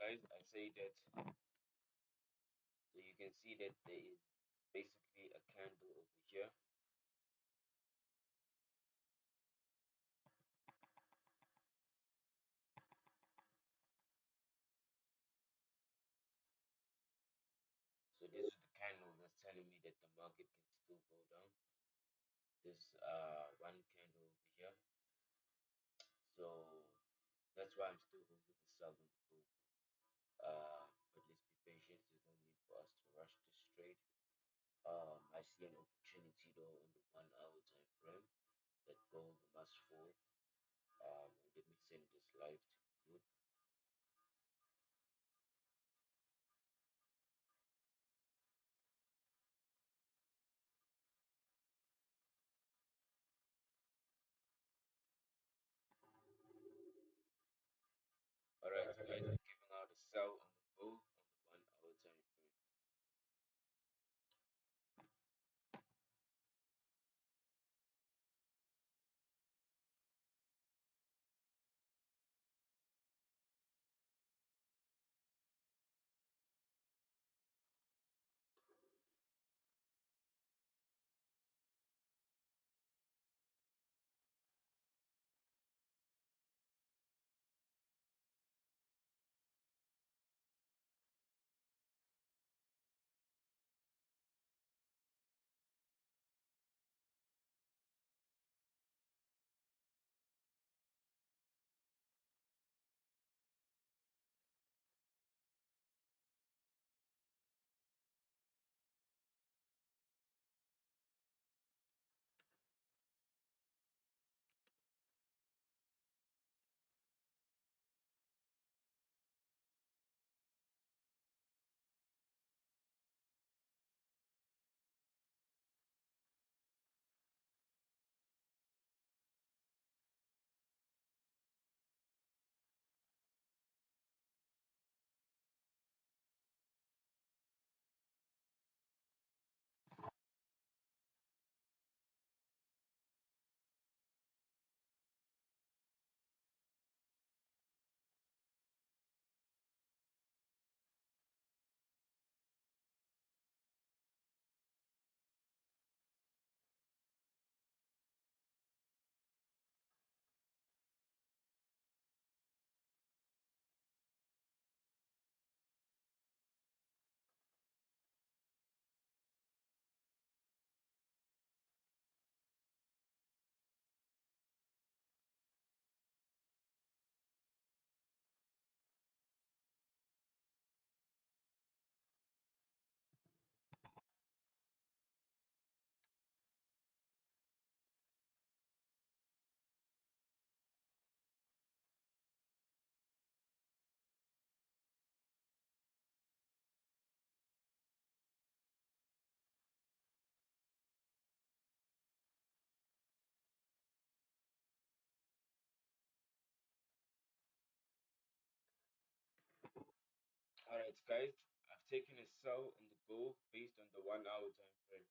guys, I say that so you can see that there is basically a candle over here. So this is the candle that's telling me that the market can still go down. This one candle over here. So that's why I'm still holding the sell on the gold. But let's be patient. There's no need for us to rush this trade. I see an opportunity though on the 1 hour time frame that gold must fall. Let me send this live to you. All right, so guys, I'm giving out a sell on the gold on the 1 hour time frame. All right, guys, I've taken a sell on the gold based on the 1 hour time frame.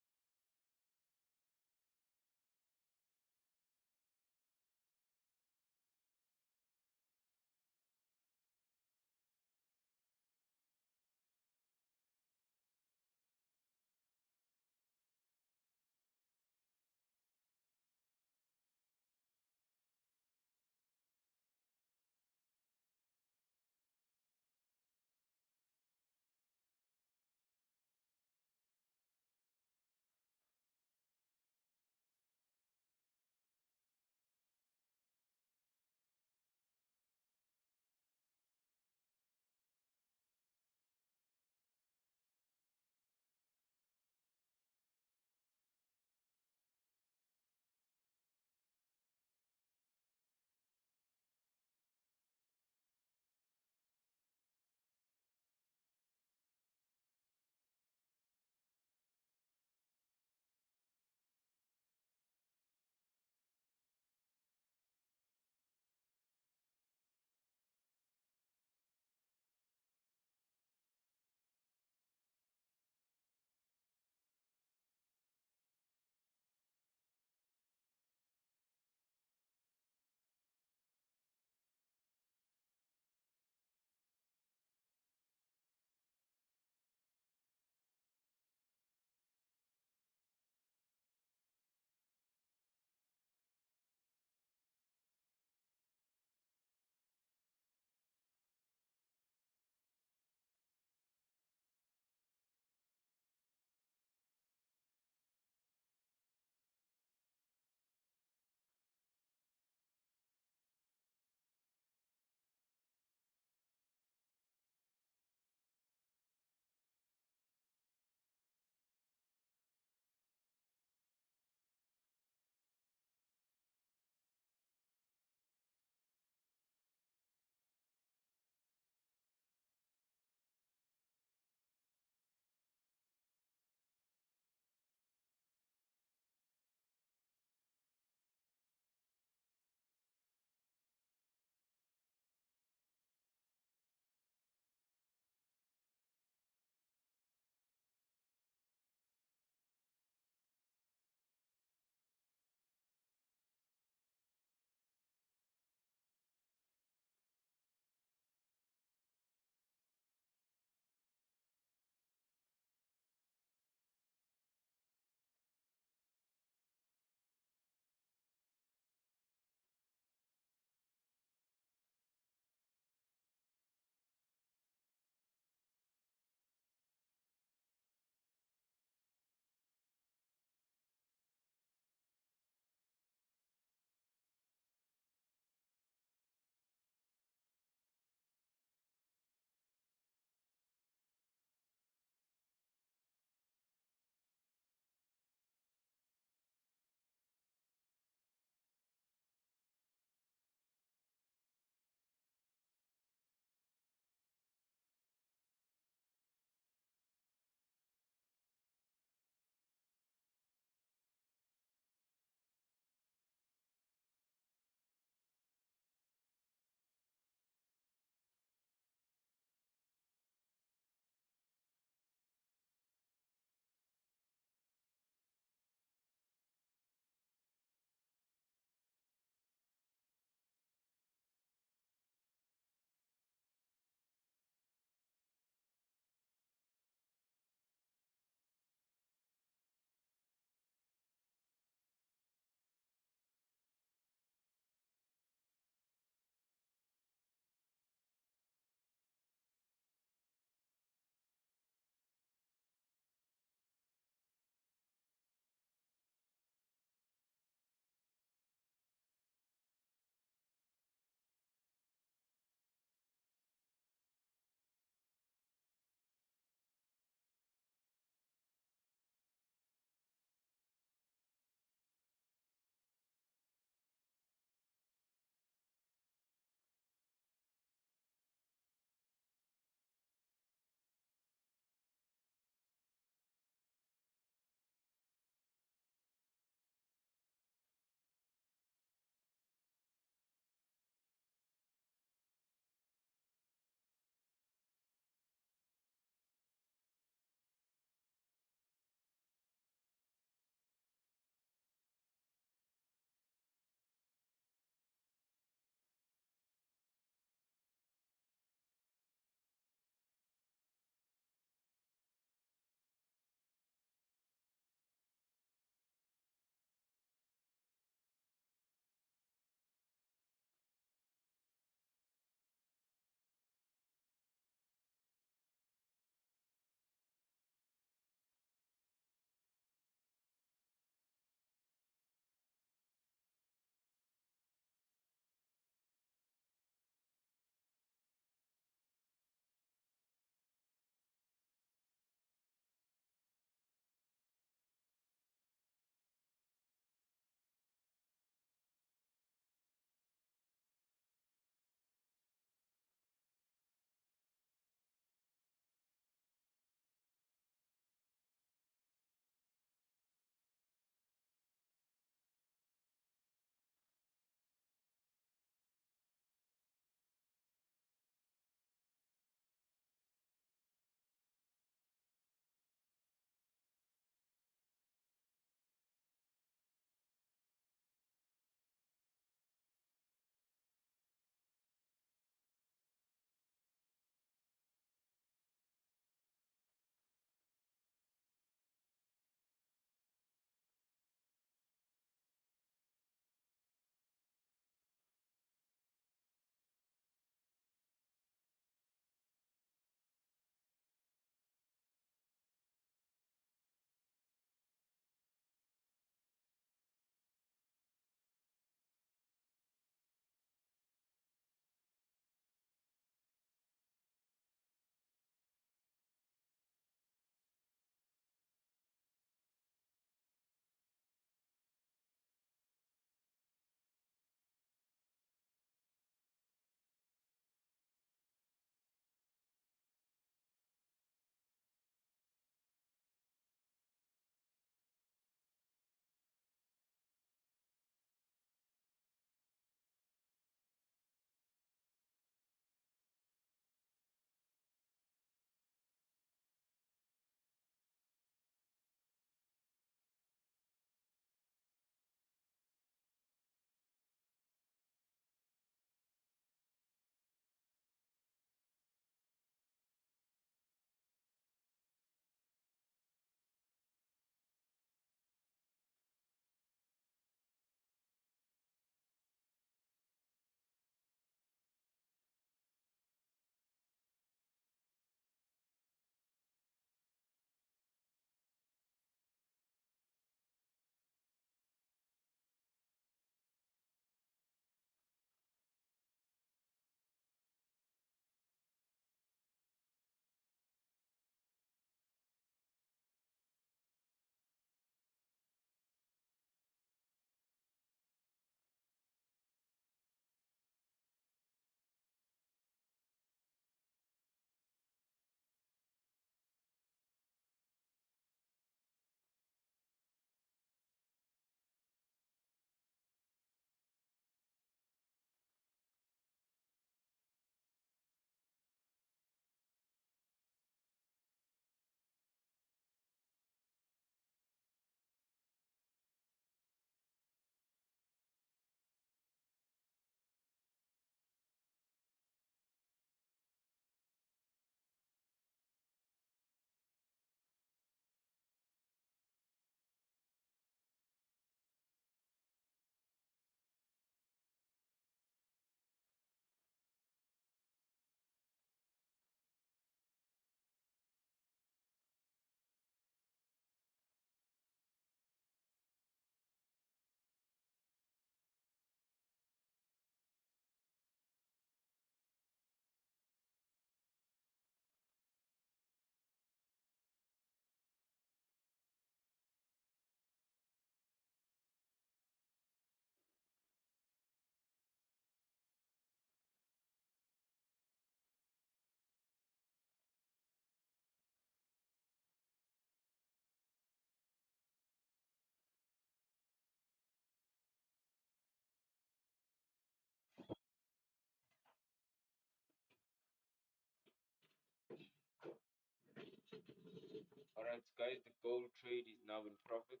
All right, guys, the gold trade is now in profit.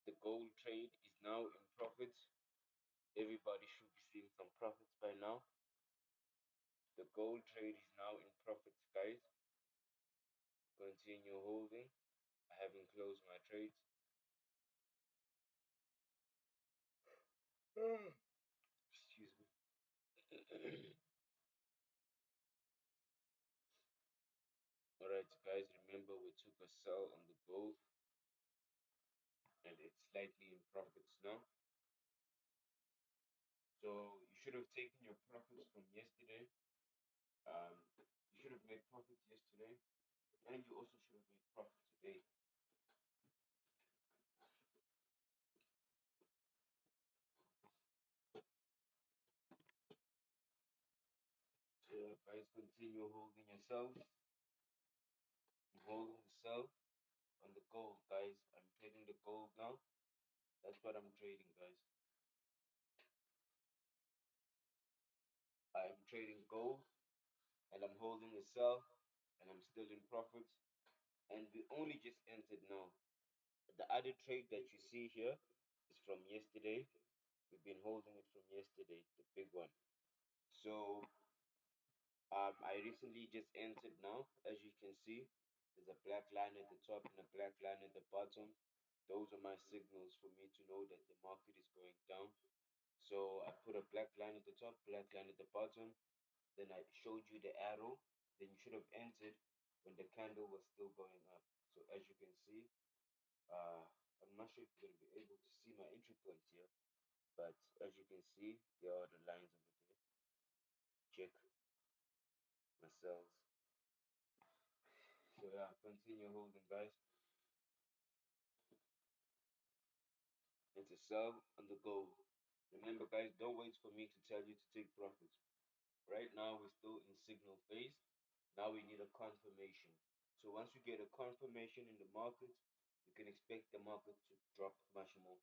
The gold trade is now in profit. Everybody should be seeing some profits by now. The gold trade is now in profits, guys. Continue holding. I haven't closed my trades. Excuse me. All right, guys, remember we took a sell on the gold and it's slightly in profits now. So you should have taken your profits from yesterday. Um, you should have made profits yesterday, and you also should have made profit today. So guys, continue holding yourself. I'm holding the sell on the gold, guys. I'm trading the gold now. That's what I'm trading, guys. I'm trading gold, and I'm holding the sell, and I'm still in profits. And we only just entered now. The other trade that you see here is from yesterday. We've been holding it from yesterday, the big one. So I recently just entered now. As you can see, there's a black line at the top and a black line at the bottom. Those are my signals for me to know that the market is going down. So I put a black line at the top, black line at the bottom. Then I showed you the arrow. Then you should have entered when the candle was still going up. So as you can see, uh, I'm not sure if you're going to be able to see my entry points here, but as you can see, there are the lines over there. Check my cells. So yeah, continue holding, guys. It's a sell on the go. Remember, guys, don't wait for me to tell you to take profits. Right now, we're still in signal phase. Now we need a confirmation. So once you get a confirmation in the market, you can expect the market to drop much more.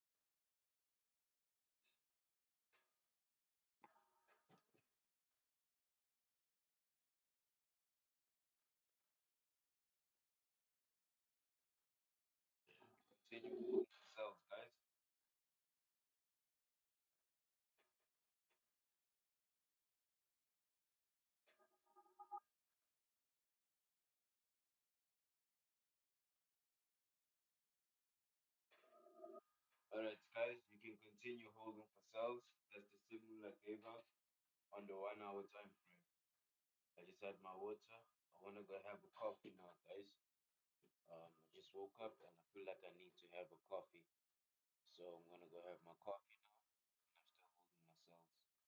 Continue holding yourselves, guys. Alright, guys, you can continue holding for sales. That's the signal I gave out on the 1 hour time frame. I just had my water. I want to go have a coffee now, guys. I just woke up and I feel like I need to have a coffee. So I'm gonna go have my coffee now. I'm still holding myself.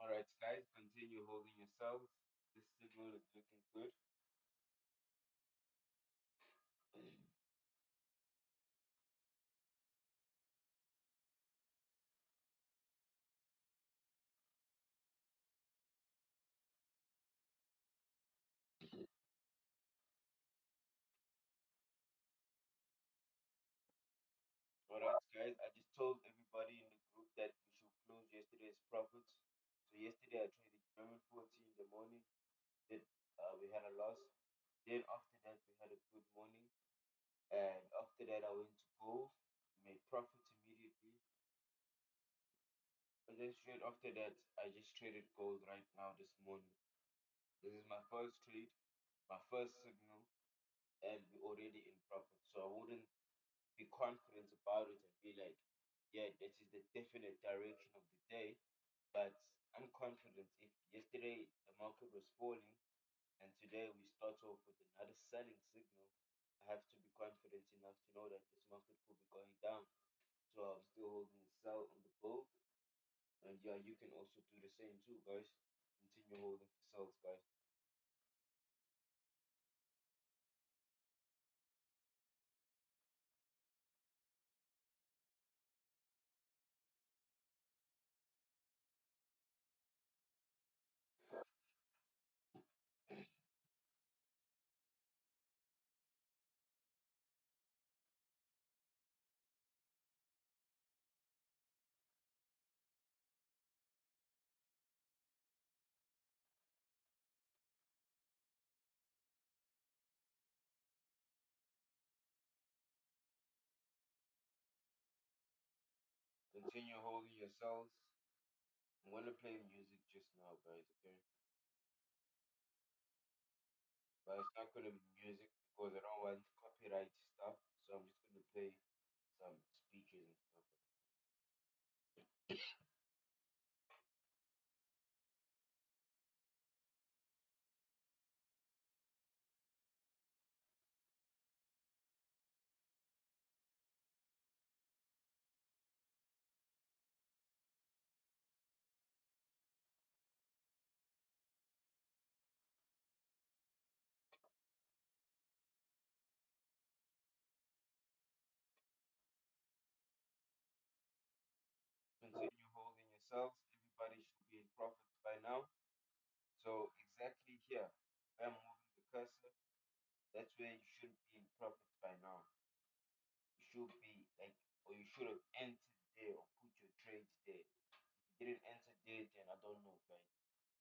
Alright, guys, continue holding yourselves. This signal is looking good. Alright, guys, I just told everybody in the group that we should close yesterday's profits. So yesterday I traded German 40 in the morning. Then we had a loss. Then after that we had a good morning. And after that I went to gold, made profits immediately. And then straight after that I just traded gold right now this morning. This is my first trade, my first signal, and we're already in profit. So I wouldn't be confident about it and be like, yeah, this is the definite direction of the day. But I'm confident if yesterday the market was falling and today we start off with another selling signal, I have to be confident enough to know that this market could be going down. So I'm still holding the sell on the bull. And yeah, you can also do the same too, guys. Continue holding for sells, guys. Continue holding your sells. I'm gonna play music just now, guys, okay? But it's not gonna be music because I don't want copyright stuff. So I'm just gonna play some speakers and stuff. Continue holding yourselves. Everybody should be in profit by now. So exactly here, where I'm moving the cursor, that's where you should be in profit by now. You should be like, or you should have entered there or put your trades there. If you didn't enter there, then I don't know, guys.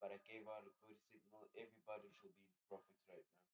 But I gave out a good signal. Everybody should be in profit right now.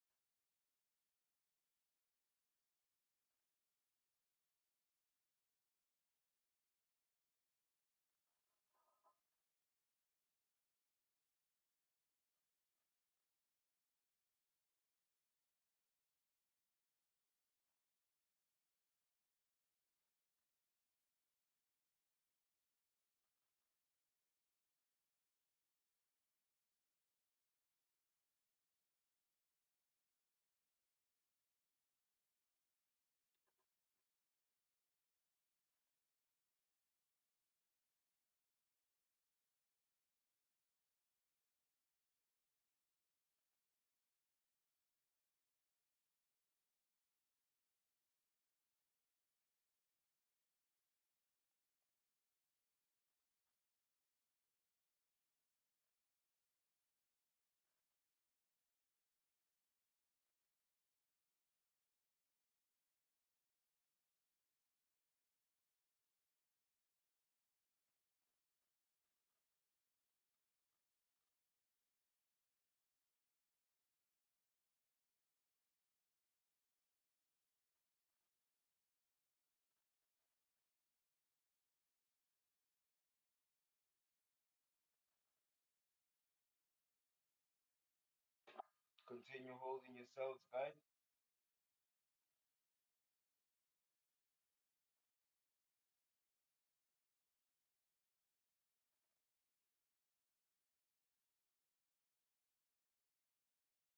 Continue holding yourselves, guys.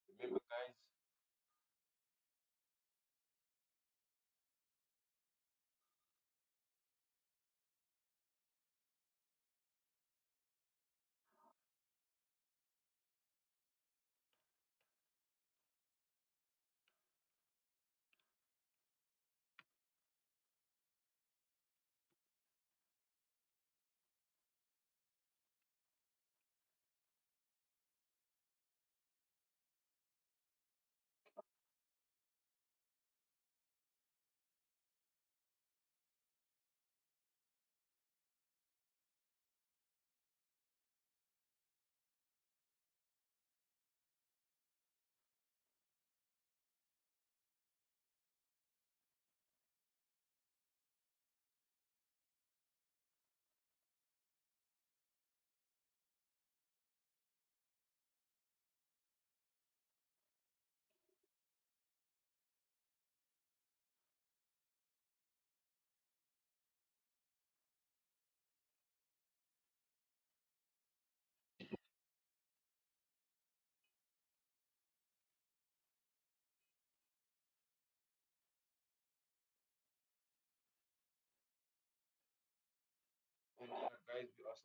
Remember, guys,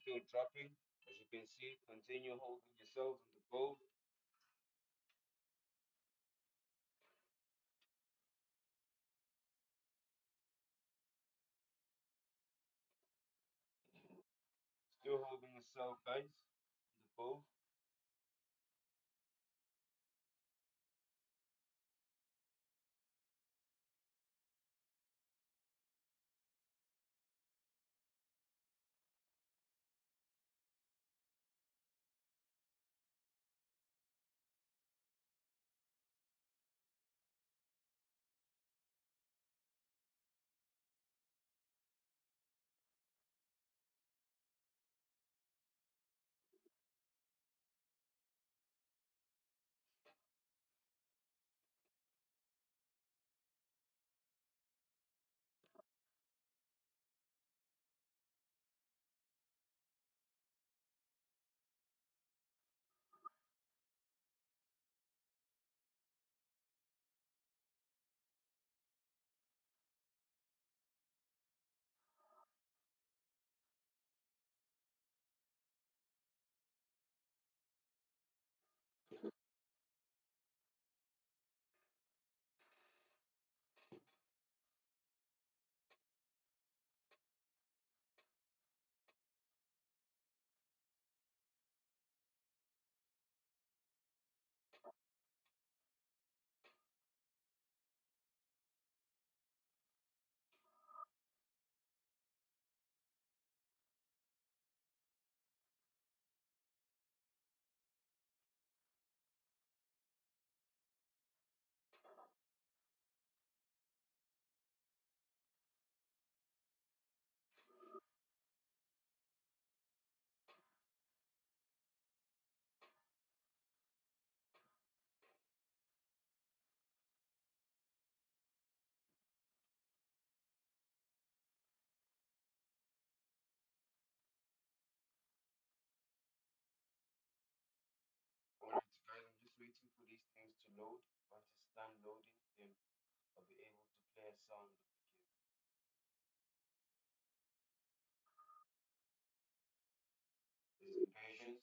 still dropping. As you can see, continue holding yourselves on the pole. Still holding yourself, guys, on the pole. Alright, guys, I'm just waiting for these things to load. Once it's done loading, then I'll be able to play a sound of the game. Please be patient.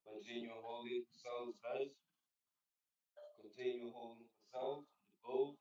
Continue holding cells, guys. Continue holding the cells, the gold.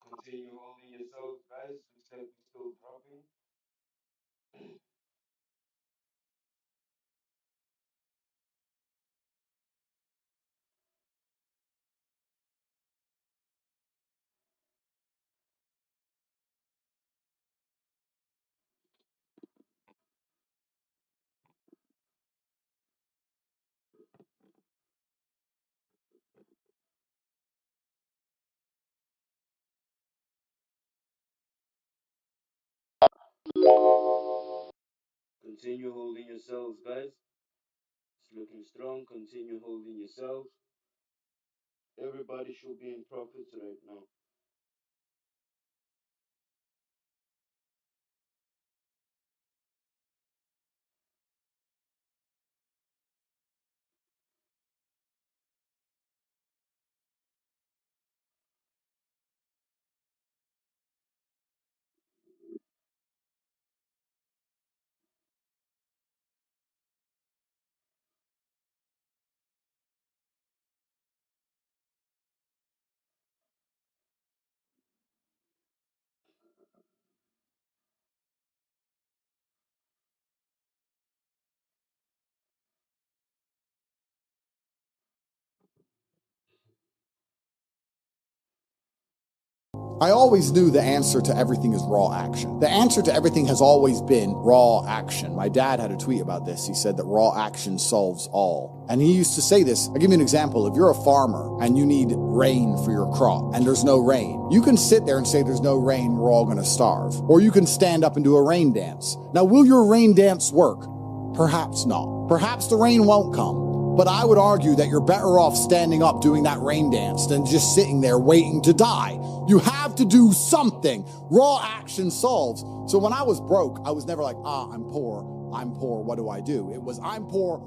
Continue holding yourselves, guys. Looks like we're still dropping. Continue holding yourselves, guys. It's looking strong. Continue holding yourselves. Everybody should be in profits right now. I always knew the answer to everything is raw action. The answer to everything has always been raw action. My dad had a tweet about this. He said that raw action solves all. And he used to say this. I'll give you an example. If you're a farmer and you need rain for your crop and there's no rain, you can sit there and say there's no rain, we're all going to starve. Or you can stand up and do a rain dance. Now, will your rain dance work? Perhaps not. Perhaps the rain won't come. But I would argue that you're better off standing up doing that rain dance than just sitting there waiting to die. You have to do something. Raw action solves. So when I was broke, I was never like, I'm poor, what do I do? It was, I'm poor,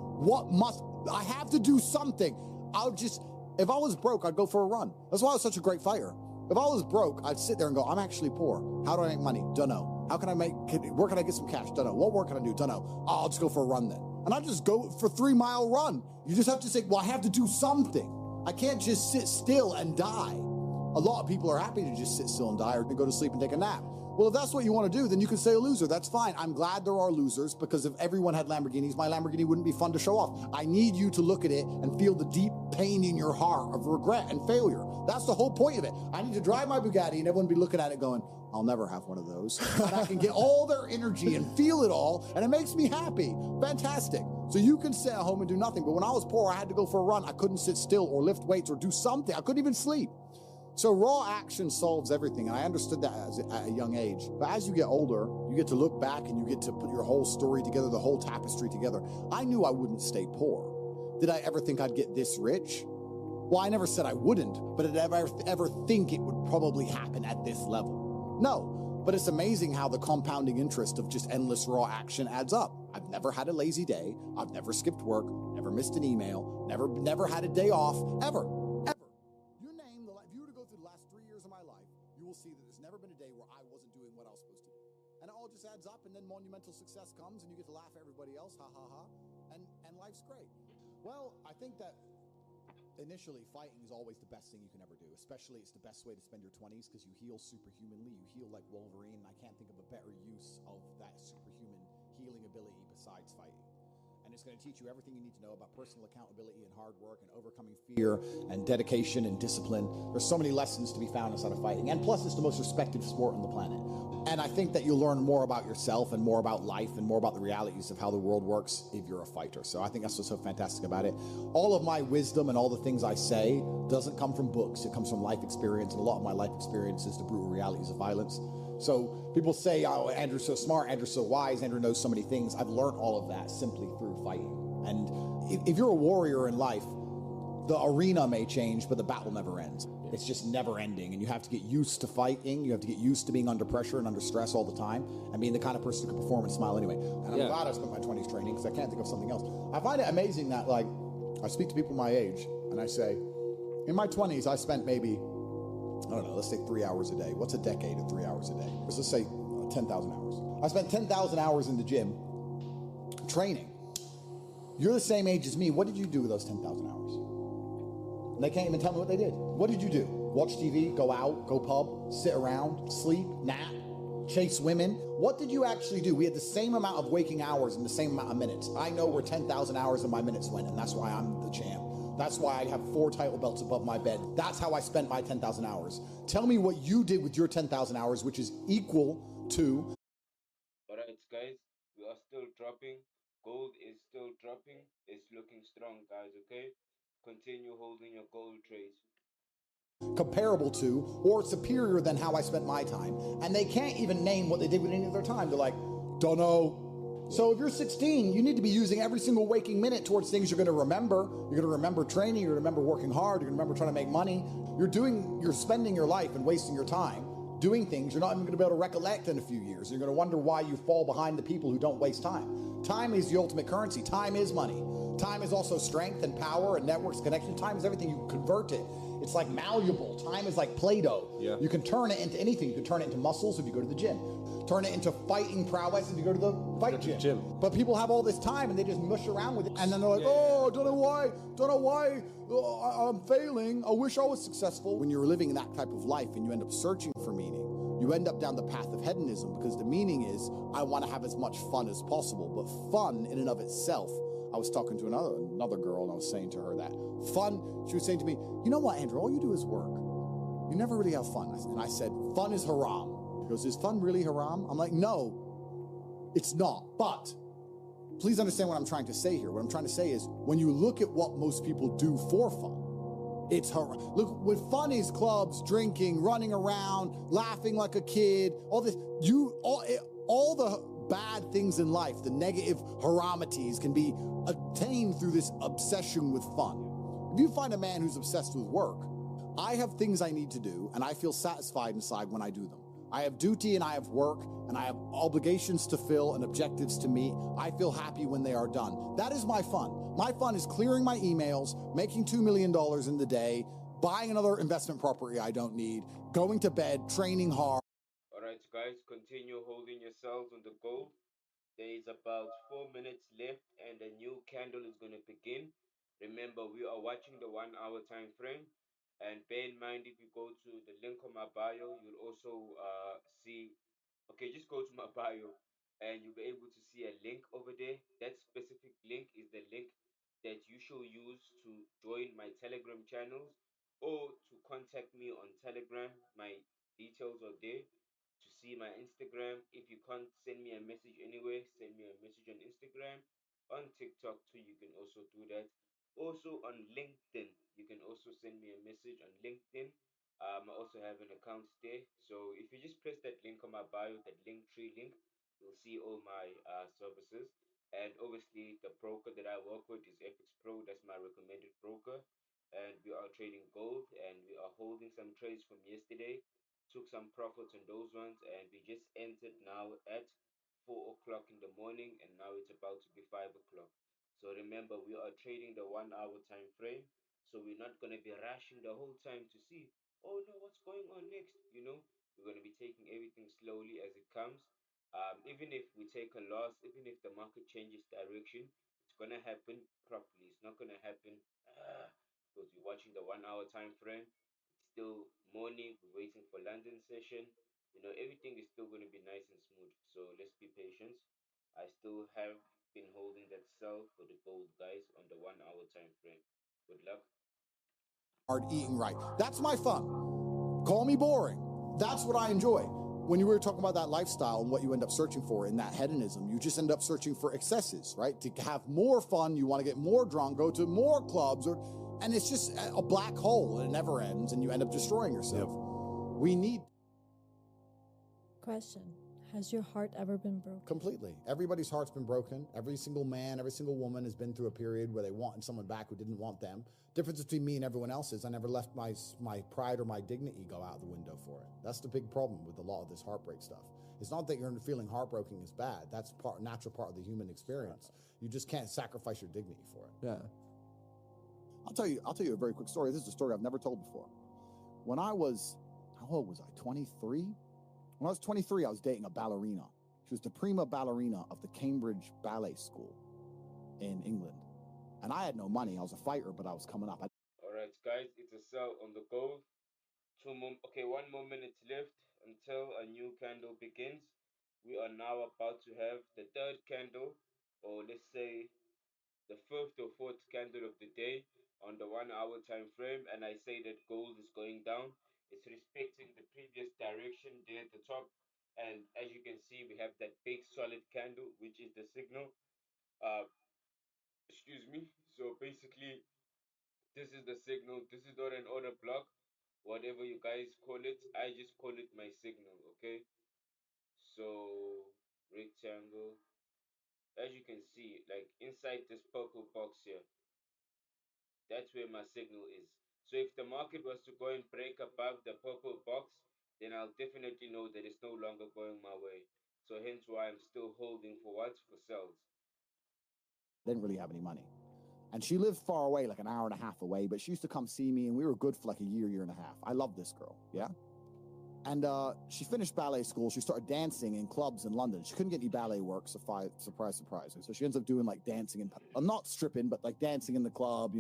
I have to do something. If I was broke, I'd go for a run. That's why I was such a great fighter. If I was broke, I'd sit there and go, I'm actually poor. How do I make money? Dunno. Where can I get some cash? Dunno. What work can I do? Dunno. I'll just go for a run then. And I'll just go for a 3-mile run. You just have to say, well, I have to do something. I can't just sit still and die. A lot of people are happy to just sit still and die or to go to sleep and take a nap. Well, if that's what you want to do, then you can say a loser. That's fine. I'm glad there are losers, because if everyone had Lamborghinis, my Lamborghini wouldn't be fun to show off. I need you to look at it and feel the deep pain in your heart of regret and failure. That's the whole point of it. I need to drive my Bugatti and everyone be looking at it going, I'll never have one of those. And I can get all their energy and feel it all, and it makes me happy. Fantastic. So you can sit at home and do nothing. But when I was poor, I had to go for a run. I couldn't sit still or lift weights or do something. I couldn't even sleep. So raw action solves everything, and I understood that at a young age. But as you get older, you get to look back and you get to put your whole story together, the whole tapestry together. I knew I wouldn't stay poor. Did I ever think I'd get this rich? Well, I never said I wouldn't, but did I ever think it would probably happen at this level? No, but it's amazing how the compounding interest of just endless raw action adds up. I've never had a lazy day. I've never skipped work, never missed an email, never had a day off, ever. If you were to go through the last 3 years of my life, you will see that there's never been a day where I wasn't doing what I was supposed to do. And it all just adds up, and then monumental success comes, and you get to laugh at everybody else, ha ha ha, and life's great. Well, I think that initially, fighting is always the best thing you can ever do. Especially, it's the best way to spend your 20s because you heal superhumanly. You heal like Wolverine, and I can't think of a better use of that superhuman healing ability besides fighting. And it's going to teach you everything you need to know about personal accountability and hard work and overcoming fear and dedication and discipline. There's so many lessons to be found inside of fighting. And plus, it's the most respected sport on the planet. And I think that you'll learn more about yourself and more about life and more about the realities of how the world works if you're a fighter. So I think that's what's so fantastic about it. All of my wisdom and all the things I say doesn't come from books. It comes from life experience. And a lot of my life experience is the brutal realities of violence. So people say, oh, Andrew's so smart, Andrew's so wise, Andrew knows so many things. I've learned all of that simply through fighting. And if you're a warrior in life, the arena may change, but the battle never ends. It's just never ending. And you have to get used to fighting. You have to get used to being under pressure and under stress all the time and being the kind of person who can perform and smile anyway. And I'm glad I spent my 20s training because I can't think of something else. I find it amazing that, like, I speak to people my age and I say, in my 20s, I spent maybe, I don't know, let's say 3 hours a day. What's a decade of 3 hours a day? Let's say 10,000 hours. I spent 10,000 hours in the gym training. You're the same age as me. What did you do with those 10,000 hours? And they can't even tell me what they did. What did you do? Watch TV, go out, go pub, sit around, sleep, nap, chase women? What did you actually do? We had the same amount of waking hours and the same amount of minutes. I know where 10,000 hours of my minutes went, and that's why I'm the champ. That's why I have 4 title belts above my bed. That's how I spent my 10,000 hours. Tell me what you did with your 10,000 hours, which is equal to... All right, guys, we are still dropping. Gold is still dropping. It's looking strong, guys, okay? Continue holding your gold trades. Comparable to or superior than how I spent my time. And they can't even name what they did with any of their time. They're like, don't know. So if you're 16, you need to be using every single waking minute towards things you're going to remember. You're going to remember training. You're going to remember working hard. You're going to remember trying to make money. You're spending your life and wasting your time doing things you're not even going to be able to recollect in a few years. You're going to wonder why you fall behind the people who don't waste time. Time is the ultimate currency. Time is money. Time is also strength and power and networks, connection. Time is everything. You can convert it. It's like malleable. Time is like Play-Doh. Yeah. You can turn it into anything. You can turn it into muscles if you go to the gym. Turn it into fighting prowess if you go to the fight gym. But people have all this time and they just mush around with it. And then they're like, oh, don't know why I'm failing. I wish I was successful. When you're living that type of life and you end up searching for meaning, you end up down the path of hedonism because the meaning is, I want to have as much fun as possible. But fun in and of itself, I was talking to another girl and I was saying to her that fun, she was saying to me, you know what, Andrew, all you do is work. you never really have fun. And I said, fun is haram. He goes, is fun really haram? I'm like, no, it's not. But please understand what I'm trying to say here. What I'm trying to say is when you look at what most people do for fun, it's haram. Look, when fun is clubs, drinking, running around, laughing like a kid, all this, all the bad things in life, the negative haramities can be attained through this obsession with fun. If you find a man who's obsessed with work, I have things I need to do, and I feel satisfied inside when I do them. I have duty and I have work, and I have obligations to fill and objectives to meet. I feel happy when they are done. That is my fun. My fun is clearing my emails, making $2 million in the day, buying another investment property I don't need, going to bed, training hard. All right, guys, continue holding yourselves on the goal. There is about 4 minutes left, and a new candle is going to begin. Remember, we are watching the 1 hour time frame. And bear in mind, if you go to the link on my bio, you'll also see. Okay, just go to my bio, and you'll be able to see a link over there. That specific link is the link that you should use to join my Telegram channels or to contact me on Telegram. My details are there to see my Instagram. If you can't send me a message anyway, send me a message on Instagram. On TikTok too, you can also do that. Also on LinkedIn, you can also send me a message on LinkedIn. I also have an account there. So if you just press that link on my bio, that link tree link, you'll see all my services. And obviously, the broker that I work with is FX Pro. That's my recommended broker. And we are trading gold, and we are holding some trades from yesterday, took some profits on those ones, and we just entered now at 4 o'clock in the morning, and now it's about to be 5 o'clock. So remember, we are trading the 1 hour time frame, so we're not going to be rushing the whole time to see, oh no, what's going on next. We're going to be taking everything slowly as it comes. Even if we take a loss, even if the market changes direction, it's going to happen properly. It's not going to happen because we're watching the 1 hour time frame. It's still morning. We're waiting for London session. Everything is still going to be nice and smooth. So let's be patient. I still have been holding that sell for the gold, guys, on the 1 hour time frame. Good luck. Hard eating right. That's my fun. Call me boring. That's what I enjoy. When you were talking about that lifestyle and what you end up searching for in that hedonism, you just end up searching for excesses, right? To have more fun, you want to get more drunk, go to more clubs, and it's just a black hole and it never ends, and you end up destroying yourself. We need. Question. Has your heart ever been broken? Completely. Everybody's heart's been broken. Every single man, every single woman has been through a period where they wanted someone back who didn't want them. Difference between me and everyone else is I never let my pride or my dignity go out the window for it. That's the big problem with a lot of this heartbreak stuff. It's not that you're feeling heartbroken is bad. That's natural part of the human experience. You just can't sacrifice your dignity for it. Yeah. I'll tell you a very quick story. This is a story I've never told before. When I was, how old was I? 23? When I was 23, I was dating a ballerina. She was the prima ballerina of the Cambridge Ballet School in England. And I had no money. I was a fighter, but I was coming up. All right, guys, it's a sell on the gold. 1 more minute left until a new candle begins. We are now about to have the third candle, or let's say the fifth or fourth candle of the day on the 1 hour time frame, and I say that gold is going down. It's respecting the previous direction there at the top, and as you can see, we have that big solid candle, which is the signal. Uh, excuse me. So basically, this is the signal. This is not an order block, whatever you guys call it. I just call it my signal. Okay. So rectangle. As you can see, like inside this purple box here, that's where my signal is. So if the market was to go and break above the purple box, then I'll definitely know that it's no longer going my way. So hence why I'm still holding for what? For sells. Didn't really have any money. And she lived far away, like an hour and a half away, but she used to come see me, and we were good for like a year and a half. I love this girl, yeah? And she finished ballet school. She started dancing in clubs in London. She couldn't get any ballet work, surprise, surprise. So she ends up doing like dancing and not stripping, but like dancing in the club,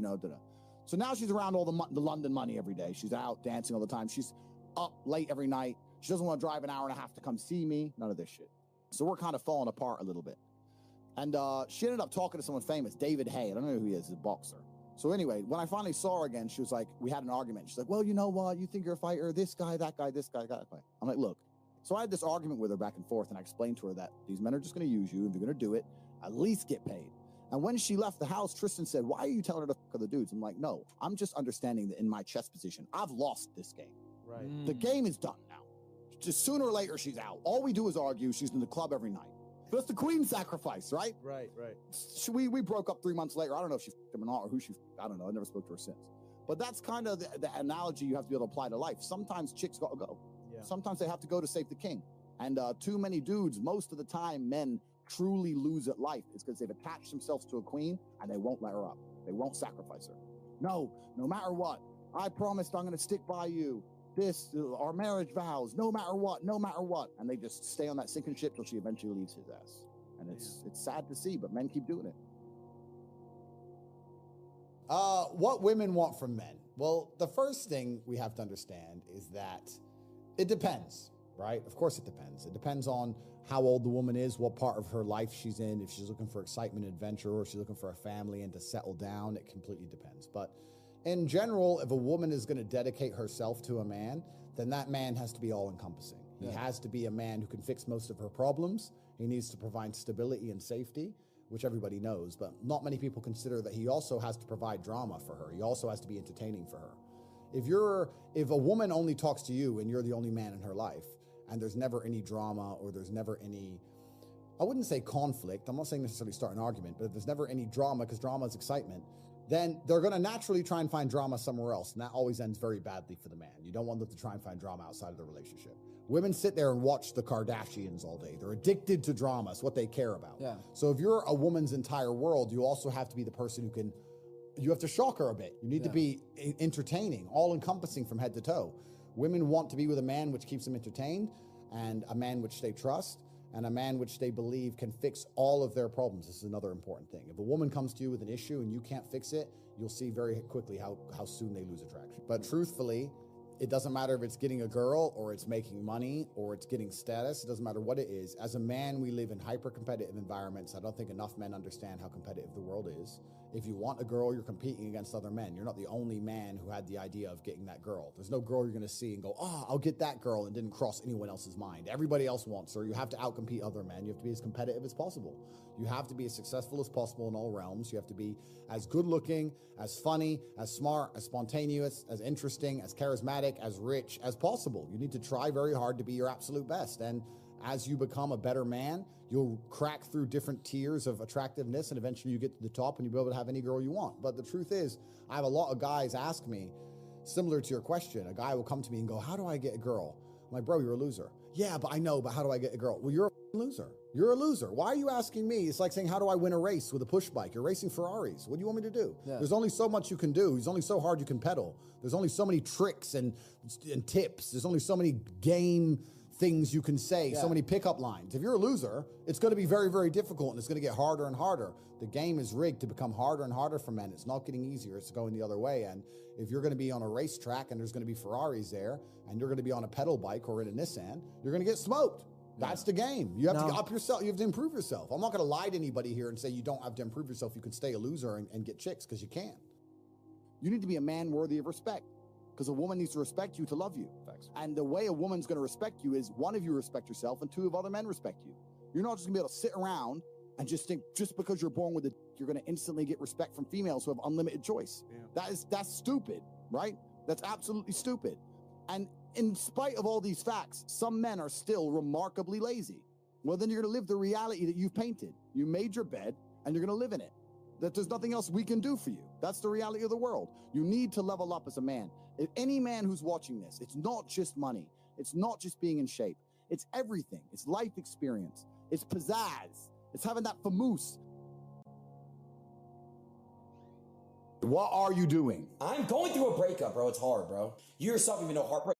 So now she's around all the London money every day. She's out dancing all the time. She's up late every night. She doesn't want to drive an hour and a half to come see me. None of this shit. So we're kind of falling apart a little bit. And she ended up talking to someone famous, David Hay. I don't know who he is, he's a boxer. So anyway, when I finally saw her again, she was like, we had an argument. She's like, well, you know what? You think you're a fighter, this guy, that guy, this guy, that guy. I'm like, look. So I had this argument with her back and forth, and I explained to her that these men are just going to use you. If you're going to do it, at least get paid. And when she left the house, Tristan said, why are you telling her to fuck other dudes? I'm like, no, I'm just understanding that in my chess position, I've lost this game. Right. The game is done now. Just sooner or later, she's out. All we do is argue. She's in the club every night. That's the queen sacrifice, right? Right. We broke up 3 months later. I don't know if she fucked him or not, or who she fucked. I don't know. I never spoke to her since. But that's kind of the analogy you have to be able to apply to life. Sometimes chicks got to go. Yeah. Sometimes they have to go to save the king. And too many dudes, most of the time, men truly lose at life. It's because they've attached themselves to a queen and they won't let her up. They won't sacrifice her. No matter what. I promised I'm going to stick by you. This, our marriage vows, no matter what. And they just stay on that sinking ship till she eventually leaves his ass. And it's sad to see, but men keep doing it. What women want from men? Well, the first thing we have to understand is that it depends, right? Of course it depends. It depends on how old the woman is, what part of her life she's in, if she's looking for excitement and adventure, or if she's looking for a family and to settle down. It completely depends. But in general, if a woman is going to dedicate herself to a man, then that man has to be all-encompassing. He has to be a man who can fix most of her problems. He needs to provide stability and safety, which everybody knows, but not many people consider that he also has to provide drama for her. He also has to be entertaining for her. If a woman only talks to you and you're the only man in her life, and there's never any drama, or there's never any, I wouldn't say conflict, I'm not saying necessarily start an argument, but if there's never any drama, because drama is excitement, then they're going to naturally try and find drama somewhere else. And that always ends very badly for the man. You don't want them to try and find drama outside of the relationship. Women sit there and watch the Kardashians all day. They're addicted to drama. It's what they care about. Yeah. So if you're a woman's entire world, you also have to be the person who can, you have to shock her a bit. You need to be entertaining, all encompassing from head to toe. Women want to be with a man which keeps them entertained, and a man which they trust, and a man which they believe can fix all of their problems. This is another important thing. If a woman comes to you with an issue and you can't fix it, you'll see very quickly how soon they lose attraction. But truthfully, it doesn't matter if it's getting a girl, or it's making money, or it's getting status. It doesn't matter what it is. As a man, we live in hyper-competitive environments. I don't think enough men understand how competitive the world is. If you want a girl, you're competing against other men. You're not the only man who had the idea of getting that girl. There's no girl you're going to see and go, oh, I'll get that girl, and didn't cross anyone else's mind. Everybody else wants her. You have to outcompete other men. You have to be as competitive as possible. You have to be as successful as possible in all realms. You have to be as good-looking, as funny, as smart, as spontaneous, as interesting, as charismatic, as rich as possible. You need to try very hard to be your absolute best. And as you become a better man, you'll crack through different tiers of attractiveness, and eventually you get to the top and you'll be able to have any girl you want. But the truth is, I have a lot of guys ask me, similar to your question, a guy will come to me and go, how do I get a girl? I'm like, bro, you're a loser. Yeah, but I know, but how do I get a girl? Well, you're a loser. You're a loser. Why are you asking me? It's like saying, how do I win a race with a push bike? You're racing Ferraris. What do you want me to do? Yeah. There's only so much you can do. There's only so hard you can pedal. There's only so many tricks and tips. There's only so many game things you can say, so many pickup lines. If you're a loser, it's going to be very, very difficult, and it's going to get harder and harder. The game is rigged to become harder and harder for men. It's not getting easier. It's going the other way. And if you're going to be on a racetrack and there's going to be Ferraris there, and you're going to be on a pedal bike or in a Nissan, you're going to get smoked. That's the game. You have to up yourself. You have to improve yourself. I'm not going to lie to anybody here and say you don't have to improve yourself. You can stay a loser and get chicks, because you can. You need to be a man worthy of respect, because a woman needs to respect you to love you. Facts. And the way a woman's going to respect you is, one, of you respect yourself, and two, of other men respect you. You're not just going to be able to sit around and just think just because you're born with a you're going to instantly get respect from females who have unlimited choice. Yeah. That's stupid, right? That's absolutely stupid. And in spite of all these facts, some men are still remarkably lazy. Well, then you're going to live the reality that you've painted. You made your bed, and you're going to live in it. That there's nothing else we can do for you. That's the reality of the world. You need to level up as a man. If any man who's watching this, it's not just money. It's not just being in shape. It's everything. It's life experience. It's pizzazz. It's having that famous. What are you doing? I'm going through a breakup, bro. It's hard, bro. You yourself even know heartbreak.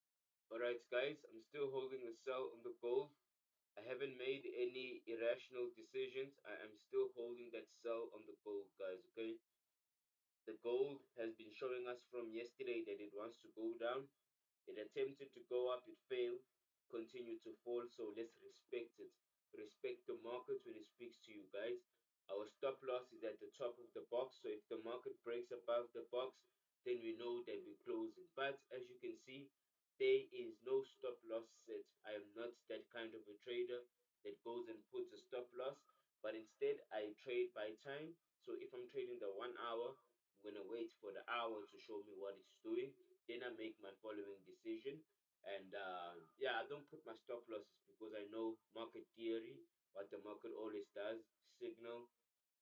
Alright, guys, I'm still holding the sell on the gold. I haven't made any irrational decisions. I am still holding that sell on the gold, guys, okay? The gold has been showing us from yesterday that it wants to go down. It attempted to go up, it failed, continued to fall. So let's respect it. Respect the market when it speaks to you, guys. Our stop loss is at the top of the box, so if the market breaks above the box, then we know that we're closing. But as you can see, there is no stop loss set. I am not that kind of a trader that goes and puts a stop loss, but instead I trade by time. So if I'm trading the 1 hour, I'm gonna wait for the hour to show me what it's doing. Then I make my following decision. And yeah, I don't put my stop losses because I know market theory, what the market always does: signal,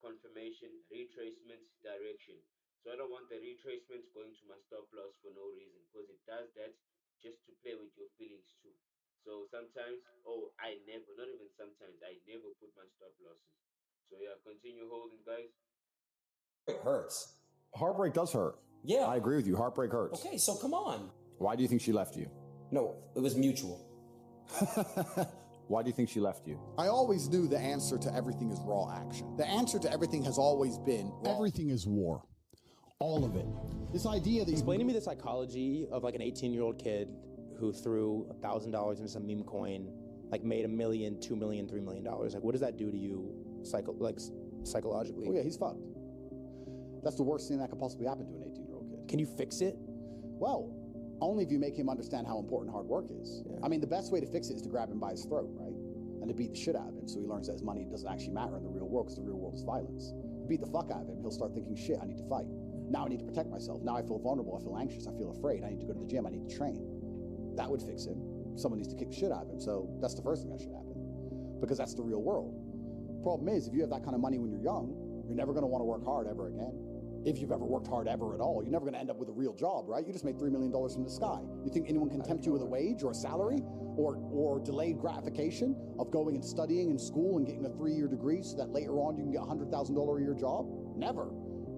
confirmation, retracement, direction. So I don't want the retracement going to my stop loss for no reason, because it does that just to play with your feelings too. So sometimes, oh, I never, not even sometimes, I never put my stop losses. So yeah, continue holding, guys. It hurts. Heartbreak does hurt. Yeah. I agree with you. Heartbreak hurts. Okay, so come on. Why do you think she left you? No, it was mutual. Why do you think she left you? I always knew the answer to everything is raw action. The answer to everything has always been everything is war. All of it. This idea that Explain to me the psychology of like an 18-year-old kid who threw $1,000 into some meme coin, like made $1 million, $2 million, $3 million. Like, what does that do to you, psychologically? Oh yeah, he's fucked. That's the worst thing that could possibly happen to an 18-year-old kid. Can you fix it? Well, only if you make him understand how important hard work is. Yeah. I mean, the best way to fix it is to grab him by his throat, right? And to beat the shit out of him so he learns that his money doesn't actually matter in the real world, because the real world is violence. Beat the fuck out of him, he'll start thinking, shit, I need to fight. Now I need to protect myself. Now I feel vulnerable, I feel anxious, I feel afraid, I need to go to the gym, I need to train. That would fix him. Someone needs to kick the shit out of him. So that's the first thing that should happen, because that's the real world. Problem is, if you have that kind of money when you're young, you're never gonna wanna work hard ever again. If you've ever worked hard ever at all, you're never gonna end up with a real job, right? You just made $3 million from the sky. You think anyone can tempt you with a wage or a salary or delayed gratification of going and studying in school and getting a 3-year degree so that later on you can get a $100,000 a year job? Never.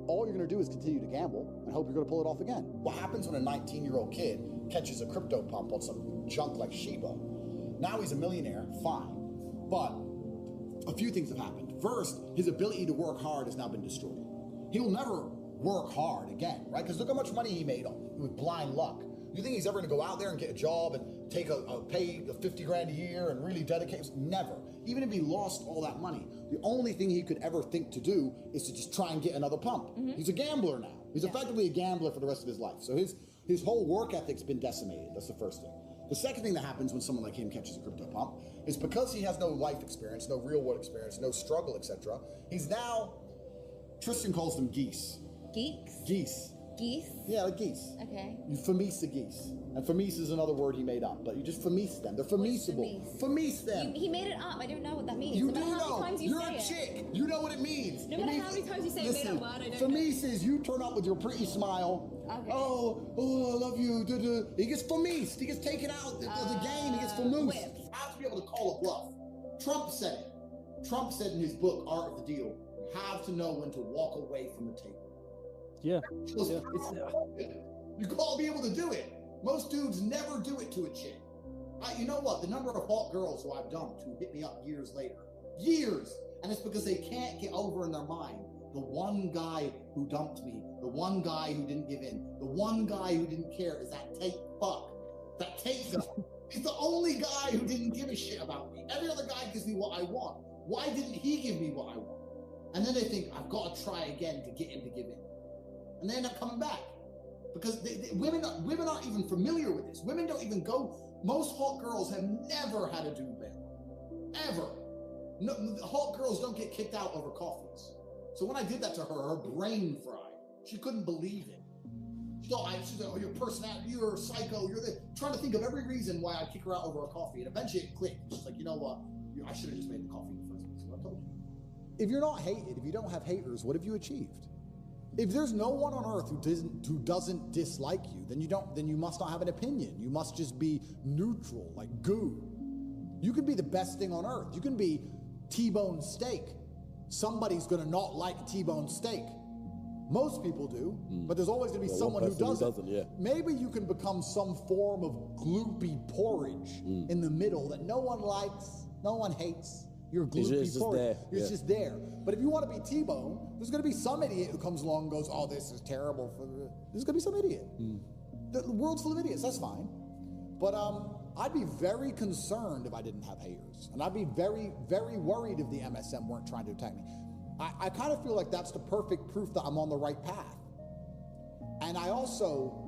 All you're gonna do is continue to gamble and hope you're gonna pull it off again. What happens when a 19-year-old kid catches a crypto pump on some junk like Shiba? Now he's a millionaire, fine. But a few things have happened. First, his ability to work hard has now been destroyed. He'll never work hard again, right? Because look how much money he made with blind luck. You think he's ever gonna go out there and get a job and take pay 50 grand a year and really dedicate himself? Never. Even if he lost all that money, the only thing he could ever think to do is to just try and get another pump. Mm-hmm. He's a gambler now. He's effectively a gambler for the rest of his life. So his whole work ethic's been decimated. That's the first thing. The second thing that happens when someone like him catches a crypto pump is because he has no life experience, no real world experience, no struggle, etc. He's now, Tristan calls them geese. Geeks? Geese. Geese? Yeah, like geese. Okay. You femise the geese. And femise is another word he made up, but you just femise them. They're femisable. Femise them. He made it up. I don't know what that means. You no do matter how know. many times you You're say a chick. You know what it means. No matter how many times you say a made-up word, I don't know. Femise is you turn up with your pretty smile. Okay. Oh, I love you. He gets femised. He gets taken out of the game. He gets femoosed. You have to be able to call a bluff. Trump said it. Trump said in his book, Art of the Deal, you have to know when to walk away from the table. Yeah. You gotta be able to do it. Most dudes never do it to a chick. You know what? The number of hot girls who I've dumped who hit me up years later. Years! And it's because they can't get over in their mind the one guy who dumped me, the one guy who didn't give in, the one guy who didn't care is that Tate fuck. That Tate guy. He's the only guy who didn't give a shit about me. Every other guy gives me what I want. Why didn't he give me what I want? And then they think, I've got to try again to get him to give in. And they end up coming back. Because women aren't even familiar with this. Women don't even go. Most hot girls have never had a dude bail. Ever. No, hot girls don't get kicked out over coffees. So when I did that to her, her brain fried. She couldn't believe it. She thought, oh, your personality, you're a psycho, trying to think of every reason why I'd kick her out over a coffee. And eventually it clicked. She's like, you know what? I should have just made the coffee in the first place. What I told you. If you're not hated, if you don't have haters, what have you achieved? If there's no one on earth who doesn't dislike you, then you must not have an opinion. You must just be neutral, like goo. You can be the best thing on earth. You can be T-bone steak. Somebody's gonna not like T-bone steak. Most people do, but there's always gonna be someone who doesn't. Yeah. Maybe you can become some form of gloopy porridge in the middle that no one likes, no one hates. You're gloopy porridge. It's just there. But if you want to be T-bone, there's going to be some idiot who comes along and goes, oh, this is terrible. There's going to be some idiot. The world's full of idiots. That's fine. But I'd be very concerned if I didn't have haters. And I'd be very, very worried if the MSM weren't trying to attack me. I kind of feel like that's the perfect proof that I'm on the right path. And I also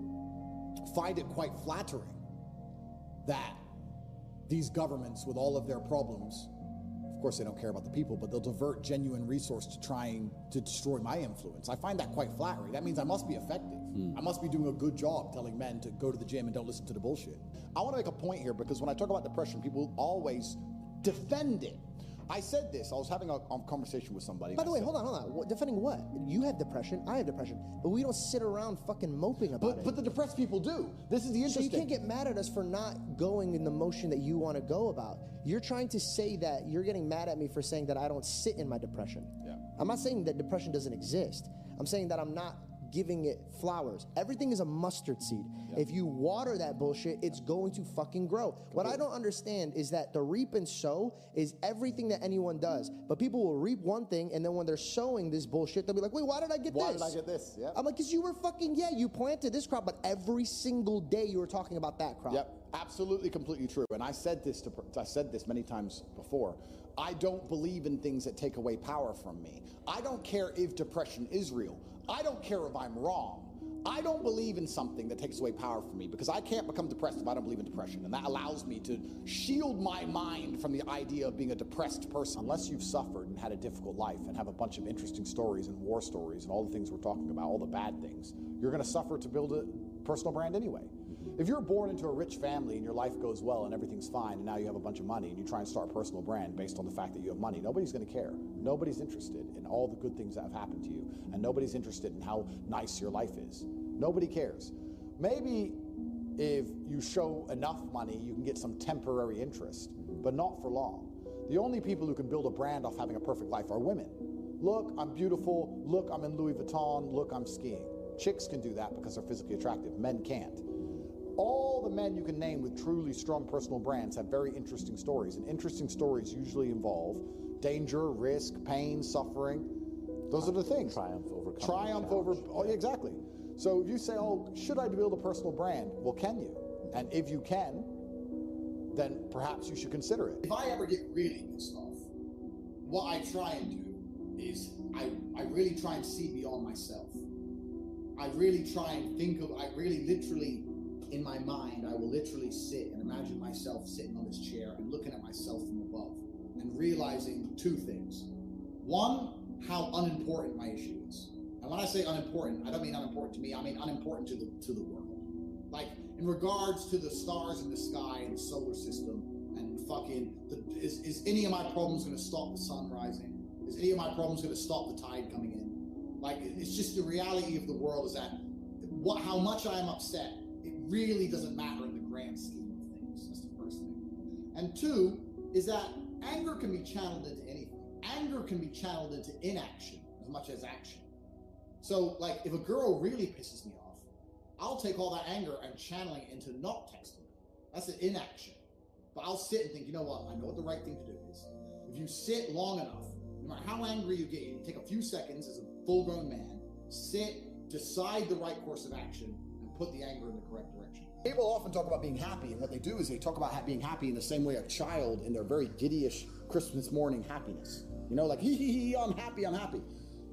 find it quite flattering that these governments, with all of their problems, of course they don't care about the people, but they'll divert genuine resource to trying to destroy my influence. I find that quite flattering. That means I must be effective. I must be doing a good job telling men to go to the gym and don't listen to the bullshit. I want to make a point here, because when I talk about depression, people always defend it. I said this, I was having a conversation with somebody. By the way, hold on. Defending what? You have depression, I have depression, but we don't sit around fucking moping about it. But the depressed people do. This is the interesting. So you can't get mad at us for not going in the motion that you want to go about. You're trying to say that you're getting mad at me for saying that I don't sit in my depression. Yeah. I'm not saying that depression doesn't exist. I'm saying that I'm not giving it flowers. Everything is a mustard seed. Yep. If you water that bullshit, it's going to fucking grow. Completely. What I don't understand is that the reap and sow is everything that anyone does. But people will reap one thing, and then when they're sowing this bullshit, they'll be like, wait, why did I get this? Why did I get this? Yeah. I'm like, because you were fucking, you planted this crop, but every single day you were talking about that crop. Yep, absolutely, completely true. And I said this many times before. I don't believe in things that take away power from me. I don't care if depression is real. I don't care if I'm wrong. I don't believe in something that takes away power from me, because I can't become depressed if I don't believe in depression. And that allows me to shield my mind from the idea of being a depressed person. Unless you've suffered and had a difficult life and have a bunch of interesting stories and war stories and all the things we're talking about, all the bad things, you're going to suffer to build a personal brand anyway. If you're born into a rich family and your life goes well and everything's fine, and now you have a bunch of money and you try and start a personal brand based on the fact that you have money, nobody's going to care. Nobody's interested in all the good things that have happened to you, and nobody's interested in how nice your life is. Nobody cares. Maybe if you show enough money, you can get some temporary interest, but not for long. The only people who can build a brand off having a perfect life are women. Look, I'm beautiful. Look, I'm in Louis Vuitton. Look, I'm skiing. Chicks can do that because they're physically attractive. Men can't. All the men you can name with truly strong personal brands have very interesting stories, and interesting stories usually involve danger, risk, pain, suffering. Those are the things. Triumph over. Oh, yeah, exactly. So if you say, oh, should I build a personal brand? Well, can you? And if you can, then perhaps you should consider it. If I ever get really pissed off, what I try and do is I really try and see beyond myself. I really try and literally, in my mind, I will literally sit and imagine myself sitting on this chair and looking at myself from above and realizing two things. One, how unimportant my issue is. And when I say unimportant, I don't mean unimportant to me, I mean unimportant to the world. Like, in regards to the stars in the sky and the solar system and fucking, is any of my problems going to stop the sun rising? Is any of my problems going to stop the tide coming in? Like, it's just the reality of the world is that how much I am upset, it really doesn't matter in the grand scheme of things. That's the first thing. And two, is that anger can be channeled into anything. Anger can be channeled into inaction as much as action. So, like, if a girl really pisses me off, I'll take all that anger and channel it into not texting her. That's an inaction. But I'll sit and think, you know what? I know what the right thing to do is. If you sit long enough, no matter how angry you get, you take a few seconds as a full-grown man, sit, decide the right course of action, and put the anger in the correct direction. People often talk about being happy, and what they do is they talk about being happy in the same way a child in their very giddyish Christmas morning happiness. You know, like, hee hee hee, I'm happy, I'm happy.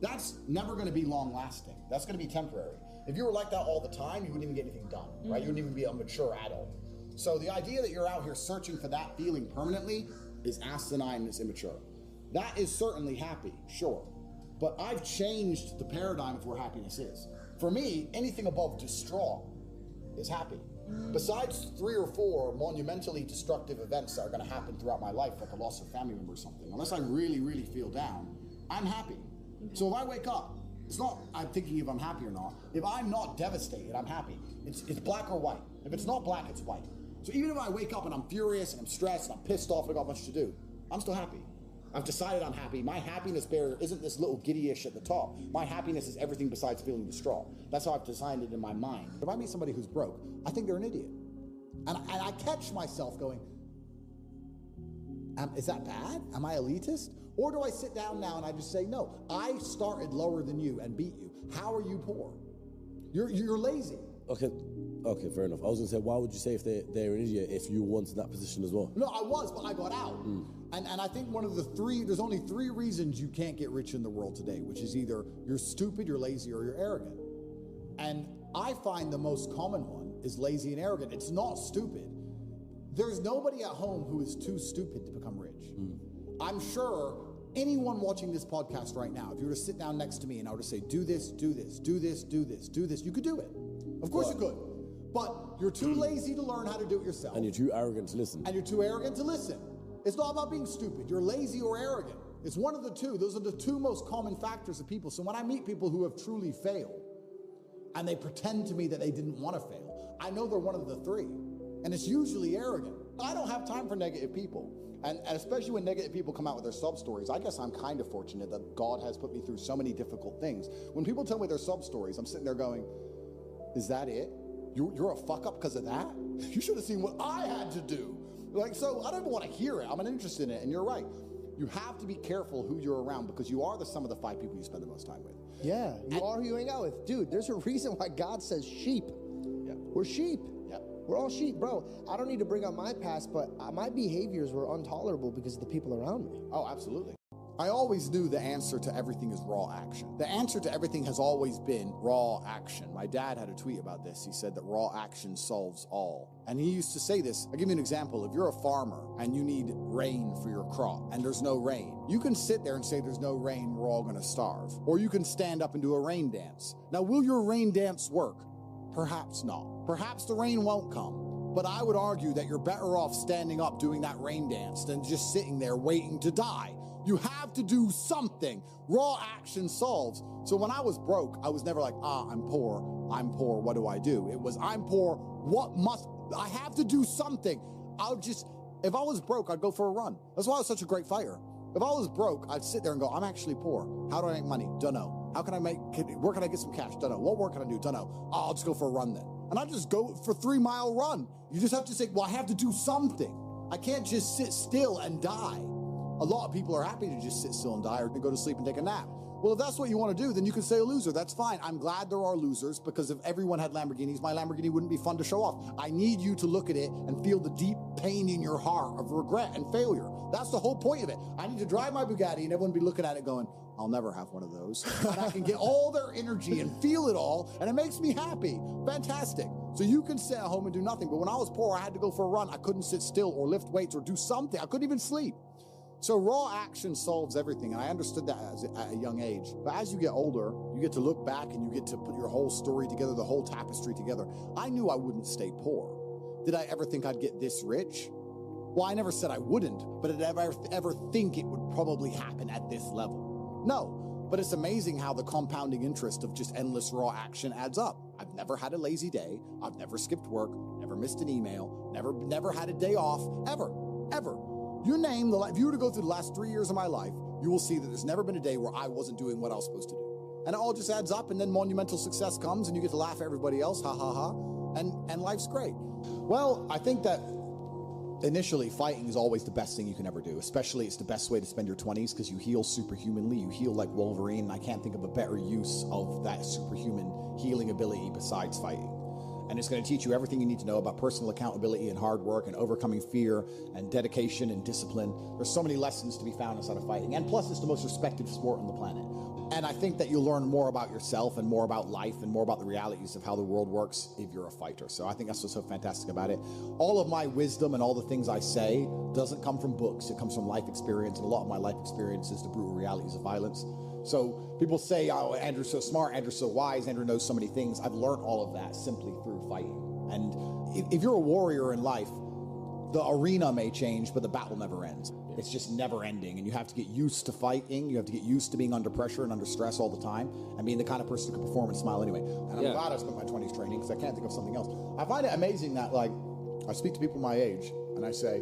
That's never going to be long-lasting. That's going to be temporary. If you were like that all the time, you wouldn't even get anything done, right? You wouldn't even be a mature adult. So the idea that you're out here searching for that feeling permanently is asinine and it's immature. That is certainly happy, sure. But I've changed the paradigm of where happiness is. For me, anything above distraught is happy. Besides 3 or 4 monumentally destructive events that are going to happen throughout my life, like a loss of a family member or something, unless I really, really feel down, I'm happy. So if I wake up, it's not I'm thinking if I'm happy or not. If I'm not devastated, I'm happy. It's black or white. If it's not black, it's white. So even if I wake up and I'm furious and I'm stressed and I'm pissed off and I got much to do, I'm still happy. I've decided I'm happy. My happiness barrier isn't this little giddyish at the top. My happiness is everything besides feeling distraught. That's how I've designed it in my mind. If I meet somebody who's broke, I think they're an idiot. And I catch myself going, is that bad? Am I elitist? Or do I sit down now and I just say, no, I started lower than you and beat you. How are you poor? You're lazy. Okay, fair enough. I was gonna say, why would you say if they're an idiot if you were once in that position as well? No, I was, but I got out. And I think one of the three, there's only three reasons you can't get rich in the world today, which is either you're stupid, you're lazy, or you're arrogant. And I find the most common one is lazy and arrogant. It's not stupid. There's nobody at home who is too stupid to become rich. I'm sure anyone watching this podcast right now, if you were to sit down next to me and I were to say, do this, do this, do this, do this, do this, you could do it. Of course you could. But you're too lazy to learn how to do it yourself. And you're too arrogant to listen. And you're too arrogant to listen. It's not about being stupid. You're lazy or arrogant. It's one of the two. Those are the two most common factors of people. So when I meet people who have truly failed and they pretend to me that they didn't want to fail, I know they're one of the three. And it's usually arrogant. I don't have time for negative people. And especially when negative people come out with their sub stories, I guess I'm kind of fortunate that God has put me through so many difficult things. When people tell me their sub stories, I'm sitting there going, is that it? You're a fuck up because of that? You should have seen what I had to do. Like, so I don't even want to hear it. I'm not interested in it. And you're right. You have to be careful who you're around because you are the sum of the 5 people you spend the most time with. Yeah, you are who you hang out with. Dude, there's a reason why God says sheep. Yeah. We're sheep. Yeah. We're all sheep, bro. I don't need to bring up my past, but my behaviors were intolerable because of the people around me. Oh, absolutely. I always knew the answer to everything is raw action. The answer to everything has always been raw action. My dad had a tweet about this. He said that raw action solves all. And he used to say this. I'll give you an example. If you're a farmer and you need rain for your crop and there's no rain, you can sit there and say there's no rain, we're all gonna starve. Or you can stand up and do a rain dance. Now, will your rain dance work? Perhaps not. Perhaps the rain won't come. But I would argue that you're better off standing up doing that rain dance than just sitting there waiting to die. You have to do something. Raw action solves. So when I was broke, I was never like, I'm poor, what do I do? It was, I'm poor, I have to do something. If I was broke, I'd go for a run. That's why I was such a great fighter. If I was broke, I'd sit there and go, I'm actually poor. How do I make money? Don't know. Where can I get some cash? Don't know. What work can I do? Don't know. I'll just go for a run then. And I just go for a 3-mile run. You just have to say, well, I have to do something. I can't just sit still and die. A lot of people are happy to just sit still and die or to go to sleep and take a nap. Well, if that's what you want to do, then you can say a loser. That's fine. I'm glad there are losers because if everyone had Lamborghinis, my Lamborghini wouldn't be fun to show off. I need you to look at it and feel the deep pain in your heart of regret and failure. That's the whole point of it. I need to drive my Bugatti and everyone be looking at it going, I'll never have one of those. And I can get all their energy and feel it all, and it makes me happy. Fantastic. So you can sit at home and do nothing. But when I was poor, I had to go for a run. I couldn't sit still or lift weights or do something. I couldn't even sleep. So raw action solves everything, and I understood that at a young age. But as you get older, you get to look back and you get to put your whole story together, the whole tapestry together. I knew I wouldn't stay poor. Did I ever think I'd get this rich? Well, I never said I wouldn't, but did I ever think it would probably happen at this level? No, but it's amazing how the compounding interest of just endless raw action adds up. I've never had a lazy day. I've never skipped work, never missed an email, never had a day off, ever. You name if you were to go through the last 3 years of my life, you will see that there's never been a day where I wasn't doing what I was supposed to do. And it all just adds up, and then monumental success comes, and you get to laugh at everybody else, ha ha ha, and life's great. Well, I think that initially fighting is always the best thing you can ever do. Especially it's the best way to spend your 20s because you heal superhumanly, you heal like Wolverine, and I can't think of a better use of that superhuman healing ability besides fighting. And it's going to teach you everything you need to know about personal accountability and hard work and overcoming fear and dedication and discipline. There's so many lessons to be found inside of fighting. And plus, it's the most respected sport on the planet. And I think that you'll learn more about yourself and more about life and more about the realities of how the world works if you're a fighter. So I think that's what's so fantastic about it. All of my wisdom and all the things I say doesn't come from books. It comes from life experience. And a lot of my life experience is the brutal realities of violence. So people say, oh, Andrew's so smart, Andrew's so wise, Andrew knows so many things. I've learned all of that simply through fighting. And if you're a warrior in life, the arena may change, but the battle never ends. It's just never ending. And you have to get used to fighting. You have to get used to being under pressure and under stress all the time and being the kind of person who can perform and smile anyway. And I'm glad I spent my 20s training because I can't think of something else. I find it amazing that, like, I speak to people my age and I say,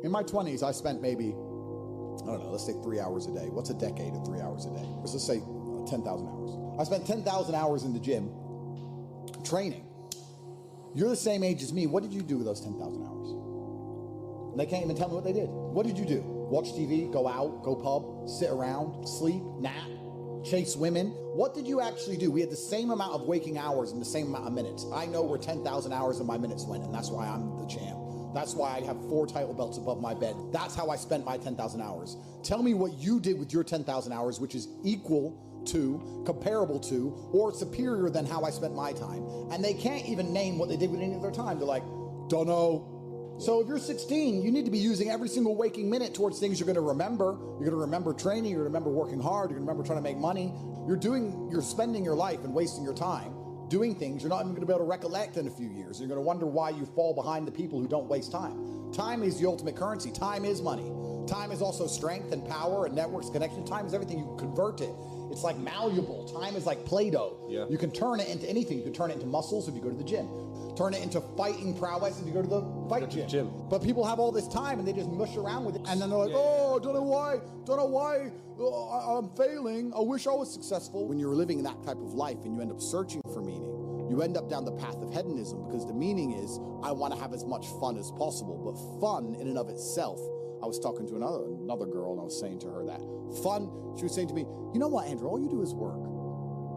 in my 20s, I spent maybe, I don't know, let's say 3 hours a day. What's a decade of 3 hours a day? Let's say 10,000 hours. I spent 10,000 hours in the gym training. You're the same age as me. What did you do with those 10,000 hours? They can't even tell me what they did. What did you do? Watch TV, go out, go pub, sit around, sleep, nap, chase women. What did you actually do? We had the same amount of waking hours and the same amount of minutes. I know where 10,000 hours of my minutes went, and that's why I'm the champ. That's why I have 4 title belts above my bed. That's how I spent my 10,000 hours. Tell me what you did with your 10,000 hours, which is equal to, comparable to, or superior than how I spent my time. And they can't even name what they did with any of their time. They're like, don't know. So if you're 16, you need to be using every single waking minute towards things you're going to remember. You're going to remember training. You're going to remember working hard. You're going to remember trying to make money. You're spending your life and wasting your time doing things you're not even going to be able to recollect in a few years. You're going to wonder why you fall behind the people who don't waste time. Time is the ultimate currency. Time is money. Time is also strength and power and networks, connection. Time is everything. You can convert it. It's like malleable. Time is like Play-Doh. Yeah. You can turn it into anything. You can turn it into muscles if you go to the gym. Turn it into fighting prowess if you go to the fight gym. But people have all this time and they just mush around with it. And then they're like, don't know why I'm failing. I wish I was successful. When you're living that type of life and you end up searching for meaning, you end up down the path of hedonism, because the meaning is, I want to have as much fun as possible. But fun in and of itself, I was talking to another girl and I was saying to her that fun, she was saying to me, you know what, Andrew, all you do is work.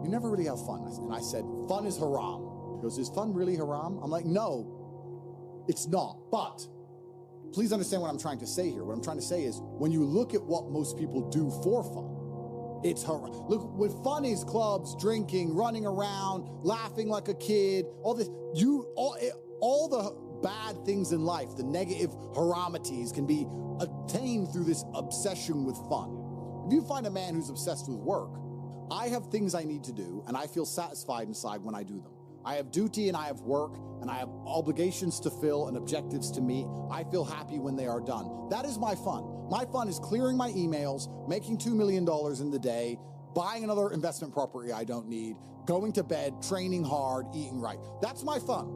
You never really have fun. And I said, fun is haram. She goes, is fun really haram? I'm like, no, it's not. But please understand what I'm trying to say here. What I'm trying to say is, when you look at what most people do for fun, it's haram. Look, when fun is clubs, drinking, running around, laughing like a kid, all this, all the bad things in life, the negative haramities, can be attained through this obsession with fun. If you find a man who's obsessed with work, I have things I need to do, and I feel satisfied inside when I do them. I have duty and I have work, and I have obligations to fill and objectives to meet. I feel happy when they are done. That is my fun. My fun is clearing my emails, making $2 million in the day, buying another investment property I don't need, going to bed, training hard, eating right. That's my fun.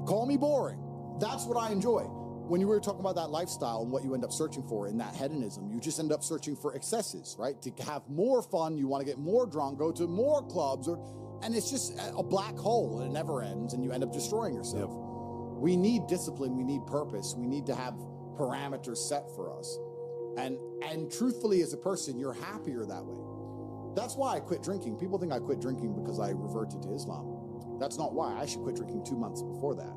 Call me boring. That's what I enjoy. When you were talking about that lifestyle and what you end up searching for in that hedonism, you just end up searching for excesses, right? To have more fun, you want to get more drunk, go to more clubs, and it's just a black hole and it never ends, and you end up destroying yourself. Yep. We need discipline, we need purpose, we need to have parameters set for us. And truthfully, as a person, you're happier that way. That's why I quit drinking. People think I quit drinking because I reverted to Islam. That's not why. I should quit drinking 2 months before that.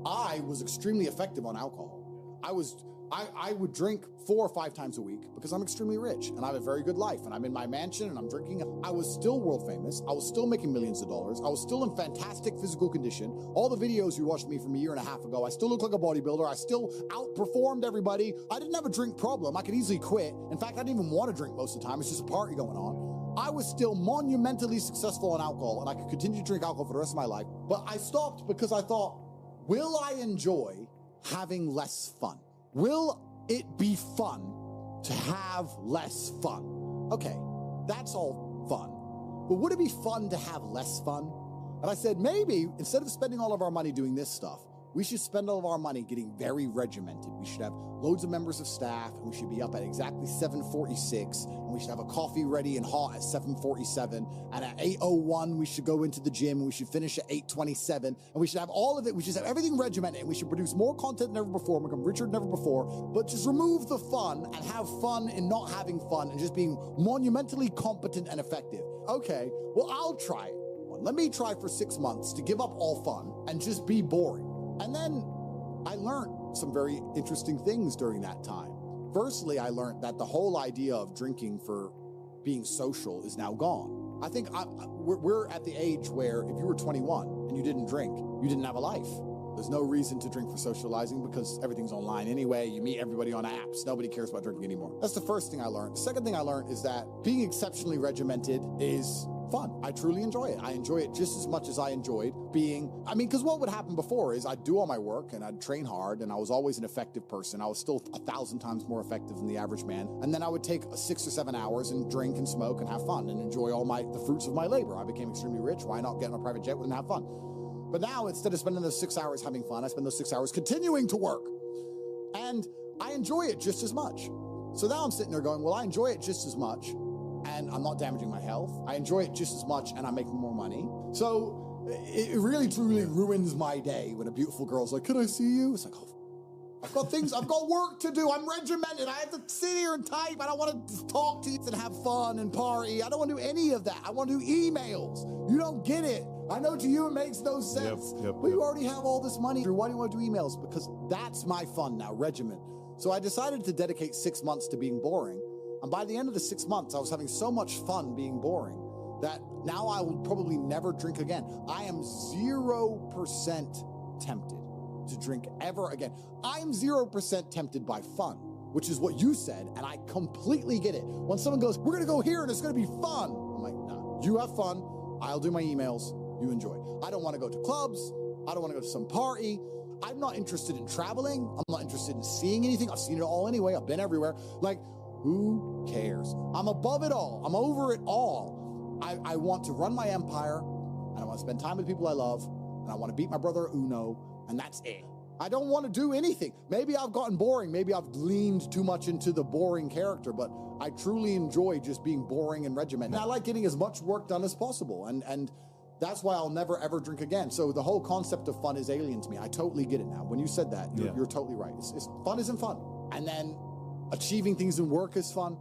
I was extremely effective on alcohol. I would drink 4 or 5 times a week because I'm extremely rich and I have a very good life and I'm in my mansion and I'm drinking. I was still world famous. I was still making millions of dollars. I was still in fantastic physical condition. All the videos you watched me from a year and a half ago, I still look like a bodybuilder. I still outperformed everybody. I didn't have a drink problem. I could easily quit. In fact, I didn't even want to drink most of the time. It's just a party going on. I was still monumentally successful on alcohol and I could continue to drink alcohol for the rest of my life. But I stopped because I thought, will I enjoy having less fun? Will it be fun to have less fun? Okay, that's all fun. But would it be fun to have less fun? And I said, maybe instead of spending all of our money doing this stuff, we should spend all of our money getting very regimented. We should have loads of members of staff, and we should be up at exactly 7:46, and we should have a coffee ready and hot at 7:47, and at 8:01 we should go into the gym, and we should finish at 8:27, and we should have all of it. We should have everything regimented, and we should produce more content than ever before, and become richer than ever before, but just remove the fun and have fun in not having fun and just being monumentally competent and effective. Okay, well, I'll try it. Well, let me try for 6 months to give up all fun and just be boring. And then I learned some very interesting things during that time. Firstly, I learned that the whole idea of drinking for being social is now gone. I think we're at the age where if you were 21 and you didn't drink, you didn't have a life. There's no reason to drink for socializing because everything's online anyway. You meet everybody on apps. Nobody cares about drinking anymore. That's the first thing I learned. The second thing I learned is that being exceptionally regimented is fun. I truly enjoy it. I enjoy it just as much as I enjoyed because what would happen before is I'd do all my work and I'd train hard and I was always an effective person. I was still 1,000 times more effective than the average man. And then I would take 6 or 7 hours and drink and smoke and have fun and enjoy the fruits of my labor. I became extremely rich. Why not get on a private jet and have fun? But now instead of spending those 6 hours having fun, I spend those 6 hours continuing to work. And I enjoy it just as much. So now I'm sitting there going, well, I enjoy it just as much and I'm not damaging my health. I enjoy it just as much and I'm making more money. So it really, truly ruins my day when a beautiful girl's like, can I see you? It's like, oh, I've got work to do. I'm regimented. I have to sit here and type. I don't want to talk to you and have fun and party. I don't want to do any of that. I want to do emails. You don't get it I know to you it makes no sense. But you already have all this money. Why do you want to do emails? Because that's my fun now, regimen. So I decided to dedicate 6 months to being boring. And by the end of the 6 months, I was having so much fun being boring that now I will probably never drink again. I am 0% tempted to drink ever again. I'm 0% tempted by fun, which is what you said, and I completely get it. When someone goes, we're gonna go here and it's gonna be fun, I'm like, nah, you have fun, I'll do my emails, you enjoy. I don't wanna go to clubs, I don't wanna go to some party, I'm not interested in traveling, I'm not interested in seeing anything, I've seen it all anyway, I've been everywhere. Like, who cares? I'm above it all, I'm over it all. I want to run my empire, and I want to spend time with people I love, and I want to beat my brother at Uno, and that's it. I don't want to do anything. Maybe I've gotten boring. Maybe I've leaned too much into the boring character, but I truly enjoy just being boring and regimented. And I like getting as much work done as possible, and that's why I'll never, ever drink again. So the whole concept of fun is alien to me. I totally get it now. When you said that, you're totally right. Fun isn't fun. And then achieving things in work is fun.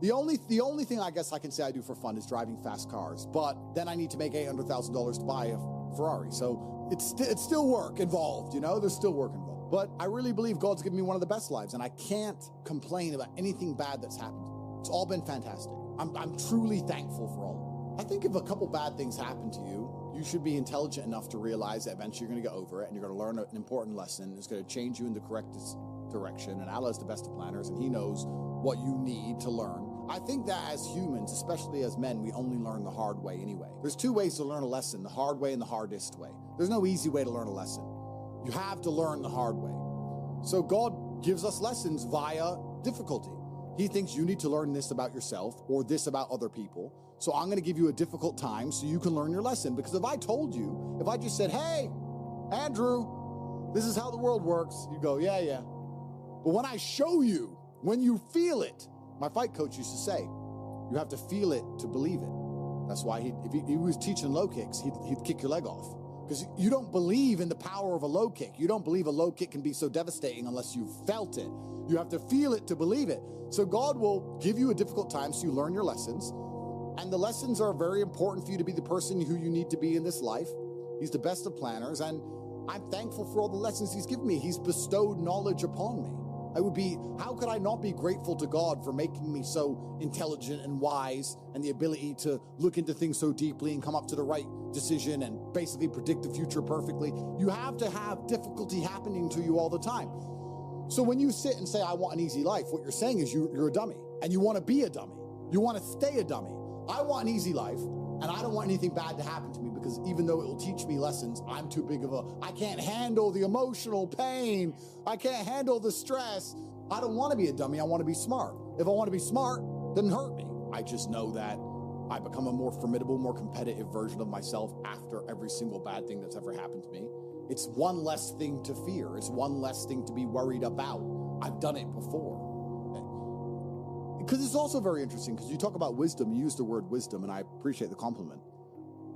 The only thing I guess I can say I do for fun is driving fast cars, but then I need to make $800,000 to buy a Ferrari. So it's still work involved, you know, there's still work involved. But I really believe God's given me one of the best lives, and I can't complain about anything bad that's happened. It's all been fantastic. I'm truly thankful for all of it. I think if a couple bad things happen to you, you should be intelligent enough to realize that eventually you're gonna get over it and you're gonna learn an important lesson. It's gonna change you in the correct direction, and Allah is the best of planners, and He knows what you need to learn. I think that as humans, especially as men, we only learn the hard way anyway. There's two ways to learn a lesson, the hard way and the hardest way. There's no easy way to learn a lesson. You have to learn the hard way. So God gives us lessons via difficulty. He thinks you need to learn this about yourself or this about other people. So I'm gonna give you a difficult time so you can learn your lesson. Because if I told you, if I just said, hey, Andrew, this is how the world works, you go, yeah. But when I show you, when you feel it, my fight coach used to say, you have to feel it to believe it. That's why if he was teaching low kicks, he'd kick your leg off. Because you don't believe in the power of a low kick. You don't believe a low kick can be so devastating unless you've felt it. You have to feel it to believe it. So God will give you a difficult time so you learn your lessons. And the lessons are very important for you to be the person who you need to be in this life. He's the best of planners, and I'm thankful for all the lessons He's given me. He's bestowed knowledge upon me. How could I not be grateful to God for making me so intelligent and wise and the ability to look into things so deeply and come up to the right decision and basically predict the future perfectly? You have to have difficulty happening to you all the time. So when you sit and say, I want an easy life, what you're saying is you're a dummy and you want to be a dummy. You want to stay a dummy. I want an easy life, and I don't want anything bad to happen to me, because even though it will teach me lessons, I can't handle the emotional pain. I can't handle the stress. I don't want to be a dummy. I want to be smart. If I want to be smart, then hurt me. I just know that I become a more formidable, more competitive version of myself after every single bad thing that's ever happened to me. It's one less thing to fear. It's one less thing to be worried about. I've done it before. Because it's also very interesting, because you talk about wisdom, you use the word wisdom, and I appreciate the compliment.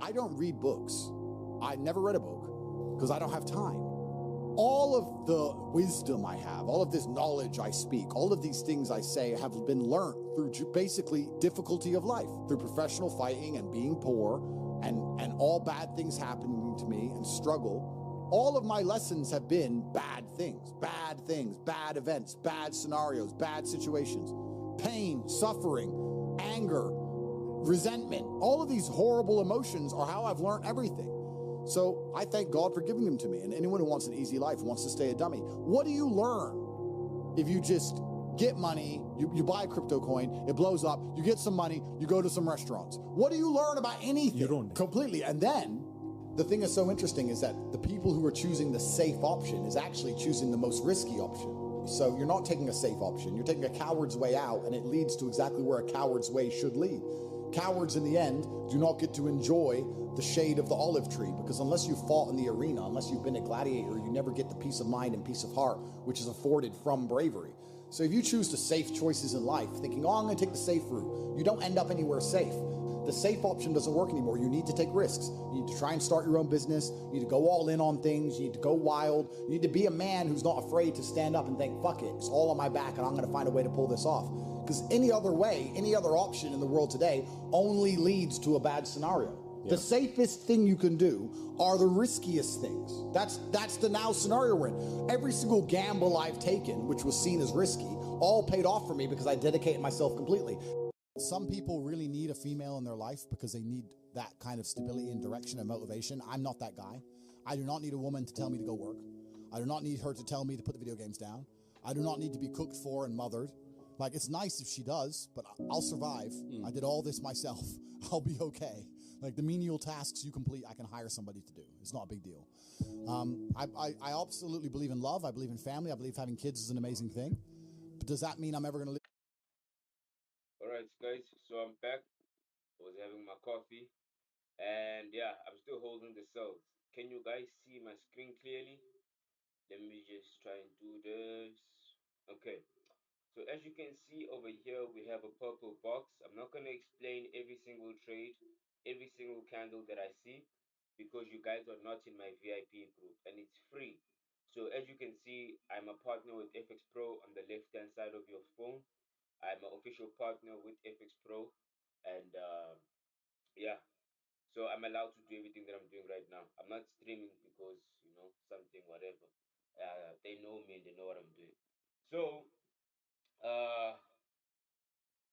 I don't read books. I never read a book because I don't have time. All of the wisdom I have, all of this knowledge I speak, all of these things I say have been learned through basically difficulty of life, through professional fighting and being poor and all bad things happening to me and struggle. All of my lessons have been bad things, bad events, bad scenarios, bad situations. Pain, suffering, anger, resentment, all of these horrible emotions are how I've learned everything. So I thank God for giving them to me. And anyone who wants an easy life wants to stay a dummy. What do you learn if you just get money, you buy a crypto coin, it blows up, you get some money, you go to some restaurants? What do you learn about anything? You don't. Completely. And then the thing that's so interesting is that the people who are choosing the safe option is actually choosing the most risky option. So you're not taking a safe option. You're taking a coward's way out, and it leads to exactly where a coward's way should lead. Cowards, in the end, do not get to enjoy the shade of the olive tree, because unless you fought in the arena, unless you've been a gladiator, you never get the peace of mind and peace of heart, which is afforded from bravery. So if you choose the safe choices in life, thinking, I'm going to take the safe route, you don't end up anywhere safe. The safe option doesn't work anymore. You need to take risks. You need to try and start your own business. You need to go all in on things. You need to go wild. You need to be a man who's not afraid to stand up and think, fuck it, it's all on my back and I'm going to find a way to pull this off. Because any other way, any other option in the world today only leads to a bad scenario. The safest thing you can do are the riskiest things. That's the now scenario we're in. Every single gamble I've taken, which was seen as risky, all paid off for me because I dedicated myself completely. Some people really need a female in their life because they need that kind of stability and direction and motivation. I'm not that guy. I do not need a woman to tell me to go work. I do not need her to tell me to put the video games down. I do not need to be cooked for and mothered. Like, it's nice if she does, but I'll survive. I did all this myself. I'll be okay. Like, the menial tasks you complete, I can hire somebody to do. It's not a big deal. I absolutely believe in love. I believe in family. I believe having kids is an amazing thing. But does that mean I'm ever going to live? All right, guys. So I'm back. I was having my coffee, and yeah, I'm still holding the cells. Can you guys see my screen clearly? Let me just try and do this. Okay. So as you can see over here, we have a purple box. I'm not going to explain every single trade, every single candle that I see, because you guys are not in my VIP group and it's free. So as you can see, I'm a partner with FX Pro on the left hand side of your phone. I'm an official partner with FX Pro, and yeah, so I'm allowed to do everything that I'm doing right now. I'm not streaming because something whatever. They know me and they know what I'm doing. So uh,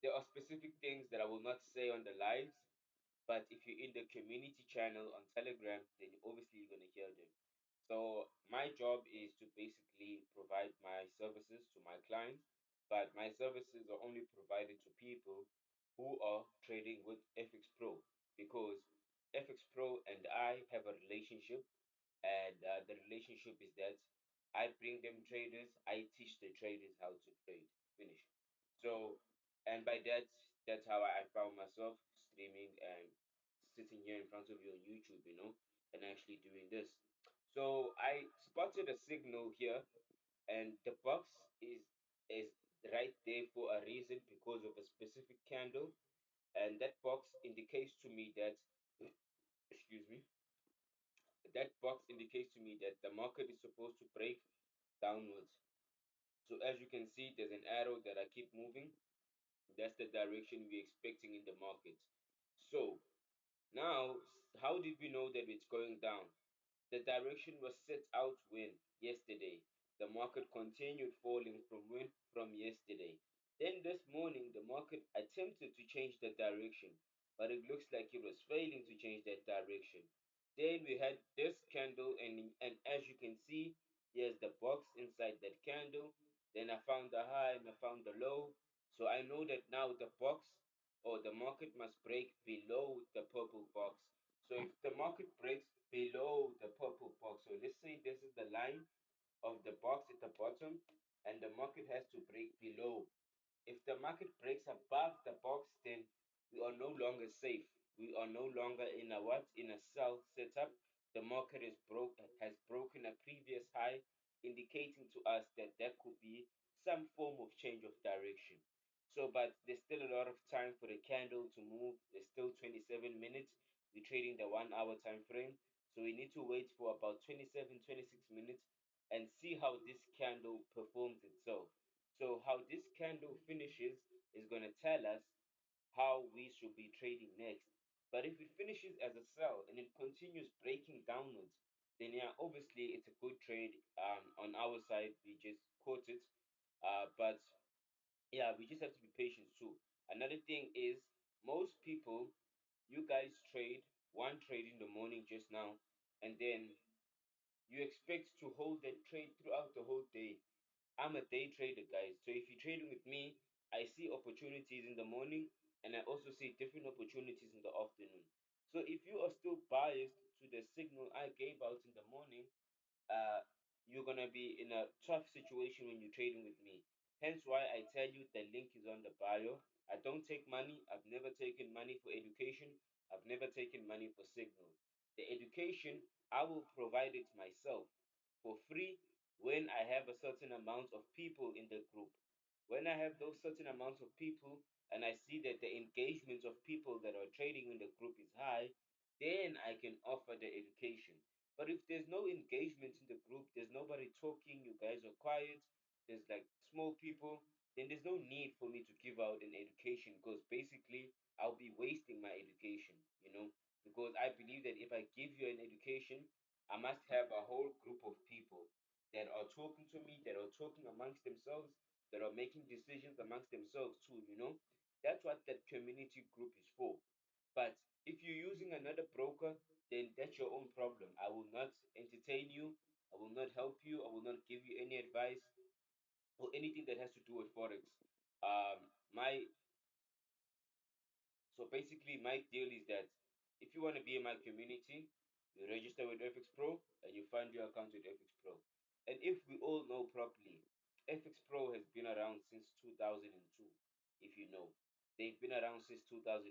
there are specific things that I will not say on the lives, but if you're in the community channel on Telegram, then obviously you're gonna hear them. So my job is to basically provide my services to my clients, but my services are only provided to people who are trading with FX Pro because FX Pro and I have a relationship, and the relationship is that I bring them traders, I teach the traders how to trade. Finish. So, and by that, that's how I found myself streaming and sitting here in front of you on YouTube, and actually doing this. So I spotted a signal here, and the box is right there for a reason because of a specific candle, and that box indicates to me that, excuse me, that box indicates to me that the market is supposed to break downwards. So as you can see, there's an arrow that I keep moving. That's the direction we're expecting in the market. So now, how did we know that it's going down? The direction was set out when yesterday. The market continued falling from when? From yesterday. Then this morning, the market attempted to change the direction, but it looks like it was failing to change that direction. Then we had this candle, and as you can see, here's the box inside that candle. Then I found the high and I found the low. So I know that now the box or the market must break below the purple box. So if the market breaks below the purple box, so let's say this is the line of the box at the bottom, and the market has to break below. If the market breaks above the box, then we are no longer safe. We are no longer in a what? In a sell setup. The market has broken a previous high, indicating to us that there could be some form of change of direction. So, but there's still a lot of time for the candle to move. There's still 27 minutes. We're trading the 1 hour time frame. So we need to wait for about 27, 26 minutes and see how this candle performs itself. So how this candle finishes is going to tell us how we should be trading next. But if it finishes as a sell and it continues breaking downwards, then yeah, obviously it's a good trade. On our side, we just caught it. But yeah, we just have to be patient too. Another thing is most people, you guys trade one trade in the morning just now, and then you expect to hold that trade throughout the whole day. I'm a day trader, guys. So if you're trading with me, I see opportunities in the morning and I also see different opportunities in the afternoon. So if you are still biased to the signal I gave out in the morning, uh, you're gonna be in a tough situation when you're trading with me. Hence why I tell you the link is on the bio. I don't take money. I've never taken money for education. I've never taken money for signal. The education I will provide it myself for free when I have a certain amount of people in the group. When I have those certain amounts of people and I see that the engagement of people that are trading in the group is high, then I can offer the education. But if there's no engagement in the group, there's nobody talking, you guys are quiet, there's like small people, then there's no need for me to give out an education because basically I'll be wasting my education. because I believe that if I give you an education, I must have a whole group of people that are talking to me, that are talking amongst themselves, that are making decisions amongst themselves too, you know? That's what that community group is for. But if you're using another broker, then that's your own problem. I will not entertain you. I will not help you. I will not give you any advice or anything that has to do with forex. My so basically my deal is that if you want to be in my community, you register with FX Pro and you find your account with FX Pro. And if we all know properly, FX Pro has been around since 2002. If you know, they've been around since 2002.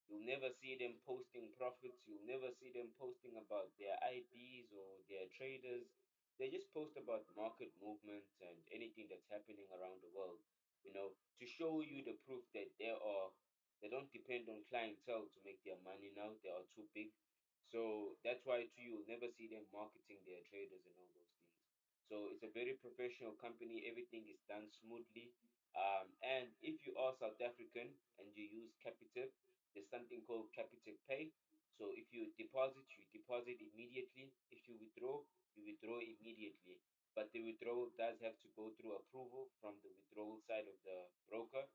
You'll never see them posting profits. You'll never see them posting about their IPs or their traders. They just post about market movements and anything that's happening around the world, to show you the proof that they don't depend on clientele to make their money now. They are too big. So that's why too you'll never see them marketing their traders and all those things. So it's a very professional company. Everything is done smoothly. And if you are South African and you use Capitec, there's something called Capitec Pay. So if you deposit immediately. If you withdraw immediately. But the withdrawal does have to go through approval from the withdrawal side of the broker,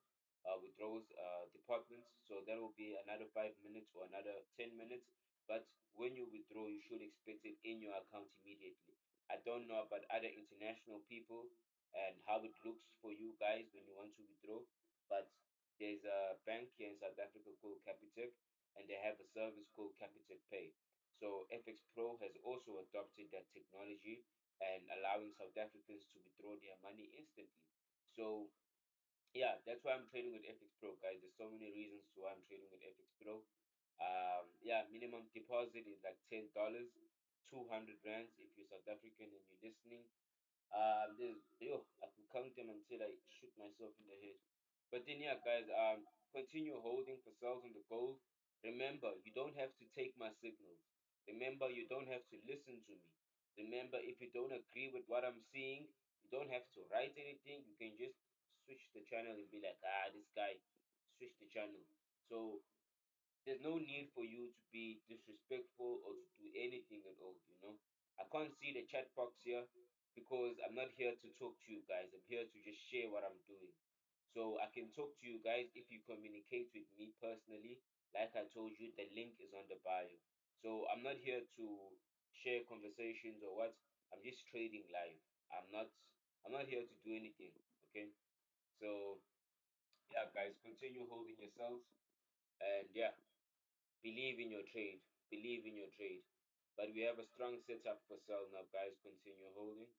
withdrawals departments. So that will be another 5 minutes or another 10 minutes. But when you withdraw, you should expect it in your account immediately. I don't know about other international people and how it looks for you guys when you want to withdraw, but there's a bank here in South Africa called Capitec, and they have a service called Capitec Pay. So FX Pro has also adopted that technology and allowing South Africans to withdraw their money instantly. So yeah, that's why I'm trading with FX Pro, guys. There's so many reasons to why I'm trading with FX Pro. Yeah, minimum deposit is like $10, 200 rands if you're South African and you're listening. I could count them until I shoot myself in the head. But then, yeah, guys, continue holding for sales on the gold. Remember, you don't have to take my signals. Remember, you don't have to listen to me. Remember, if you don't agree with what I'm seeing, you don't have to write anything. You can just switch the channel and be like, this guy, switch the channel. So there's no need for you to be disrespectful or to do anything at all, I can't see the chat box here because I'm not here to talk to you guys. I'm here to just share what I'm doing. So I can talk to you guys if you communicate with me personally. Like I told you, the link is on the bio. So I'm not here to share conversations or what. I'm just trading live. I'm not here to do anything. Okay. So yeah, guys, continue holding yourselves. And yeah, believe in your trade. Believe in your trade. But we have a strong setup for sell now, guys. Continue holding.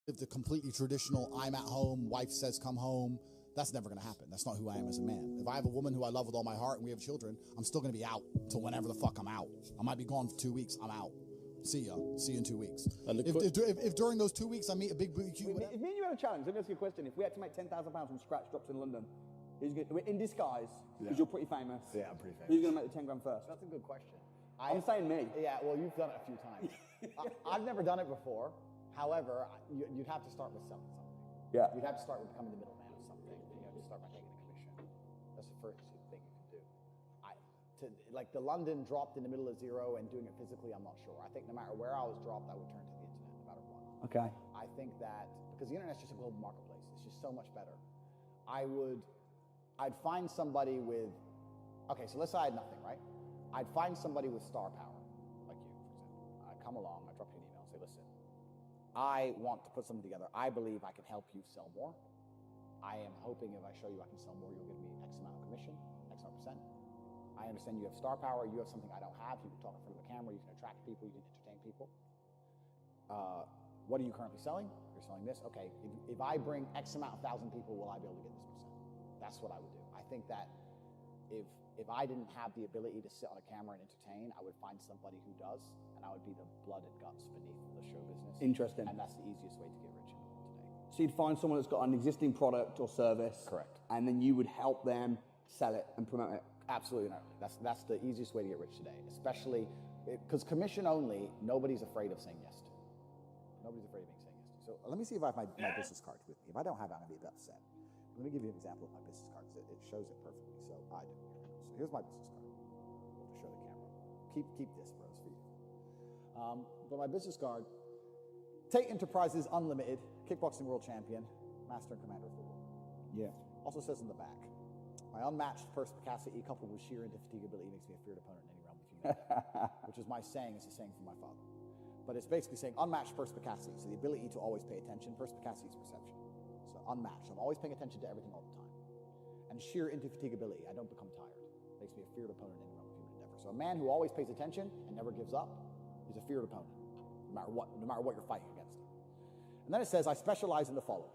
The completely traditional, I'm at home, wife says come home. That's never going to happen. That's not who I am as a man. If I have a woman who I love with all my heart and we have children, I'm still going to be out till whenever the fuck I'm out. I might be gone for 2 weeks. I'm out. See ya. See you in 2 weeks. And if during those 2 weeks I meet a big booty cute, if me and you had a challenge, let me ask you a question. If we had to make £10,000 from scratch drops in London, who's going in disguise? Because you're pretty famous. Yeah, I'm pretty famous. Who's going to make the 10 grand first? That's a good question. I'm saying me. Yeah, well, you've done it a few times. I've never done it before. However, you'd have to start with selling something. Yeah. You'd have to start with becoming the middleman of something. You have to start by taking a commission. That's the first thing you can do. Like the London dropped in the middle of zero and doing it physically, I'm not sure. I think no matter where I was dropped, I would turn to the internet no matter what. Okay. I think that because the internet's just a global marketplace, it's just so much better. I'd find somebody with, okay, so let's say I had nothing, right? I'd find somebody with star power, like you, for example. I'd come along, I'd drop you an email and say, listen, I want to put something together. I believe I can help you sell more. I am hoping if I show you I can sell more, you'll give me X amount of commission, X amount percent. I understand you have star power. You have something I don't have. You can talk in front of a camera. You can attract people. You can entertain people. What are you currently selling? You're selling this. Okay, if I bring X amount of thousand people, will I be able to get this percent? That's what I would do. I think that if I didn't have the ability to sit on a camera and entertain, I would find somebody who does, and I would be the blood and guts beneath the show business. Interesting. And that's the easiest way to get rich in the world today. So you'd find someone that's got an existing product or service. Correct. And then you would help them sell it and promote it. Absolutely not. That's the easiest way to get rich today, especially because commission only, nobody's afraid of saying yes to. Nobody's afraid of being saying yes to. So let me see if I have my business cards with me. If I don't have it, I'm going to be upset. Let me give you an example of my business card because it shows it perfectly. So I do. So here's my business card. Keep this, bros, for you. But my business card, Tate Enterprises Unlimited, kickboxing world champion, master and commander of the world. Yeah. Also says in the back, my unmatched perspicacity coupled with sheer indefatigability makes me a feared opponent in any realm of humanity, which is my saying. It's a saying from my father. But it's basically saying unmatched perspicacity, so the ability to always pay attention. Perspicacity is perception. So unmatched. I'm always paying attention to everything all the time. And sheer indefatigability, I don't become tired. Makes me a feared opponent in any realm of human endeavor. So a man who always pays attention and never gives up is a feared opponent, no matter what you're fighting against him. And then it says, I specialize in the following: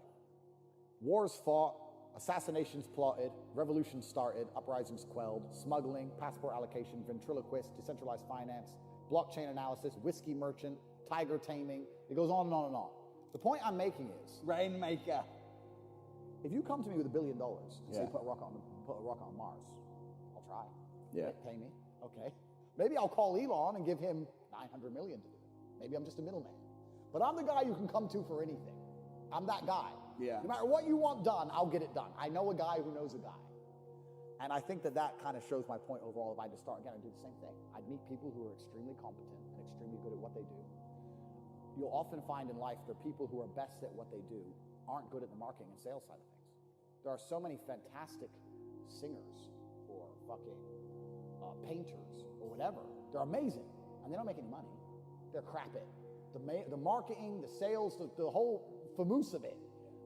wars fought, assassinations plotted, revolutions started, uprisings quelled, smuggling, passport allocation, ventriloquist, decentralized finance, blockchain analysis, whiskey merchant, tiger taming. It goes on and on and on. The point I'm making is, Rainmaker. if you come to me with $1 billion and say put a rocket on Mars, I'll try. Yeah. Pay me. Okay. Maybe I'll call Elon and give him $900 million to do it. Maybe I'm just a middleman. But I'm the guy you can come to for anything. I'm that guy. Yeah. No matter what you want done, I'll get it done. I know a guy who knows a guy. And I think that kind of shows my point overall. If I just start again and do the same thing, I'd meet people who are extremely competent and extremely good at what they do. You'll often find in life the people who are best at what they do aren't good at the marketing and sales side of things. There are so many fantastic singers or fucking painters or whatever. They're amazing and they don't make any money. They're crap at the marketing, the sales, the whole famous of it.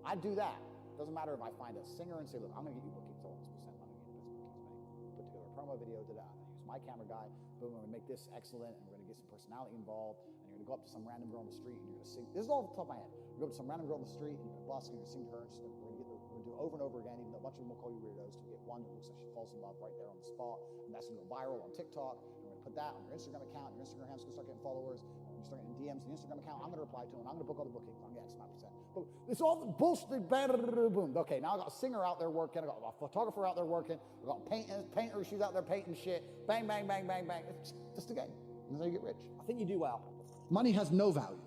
I do that. Doesn't matter if I find a singer and say, look, I'm going to get you bookings, all this percent, I'm going to get you this bookings, put together a promo video, I'm going to use my camera guy, boom, I'm going to make this excellent, and we're going to get some personality involved, and you're going to go up to some random girl on the street, and you're going to sing. This is all off the top of my head. You go up to some random girl on the street, and you're going to busk, and you're going to sing to her, and we're going to do it over and over again, even though a bunch of them will call you weirdos, to get one that looks like she falls in love right there on the spot, and that's going to go viral on TikTok, and we're going to put that on your Instagram account, your Instagram account's going to start getting followers, you start getting DMs on the Instagram account, I'm going to reply to them, I'm going to book all the bookings, I'm going to get X amount of percent. But it's all bullshit, boom. Okay, now I got a singer out there working, I got a photographer out there working, I got painter, she's out there painting shit, bang, bang, bang, bang, bang. It's just a game. That's how you get rich. I think you do well. Money has no value.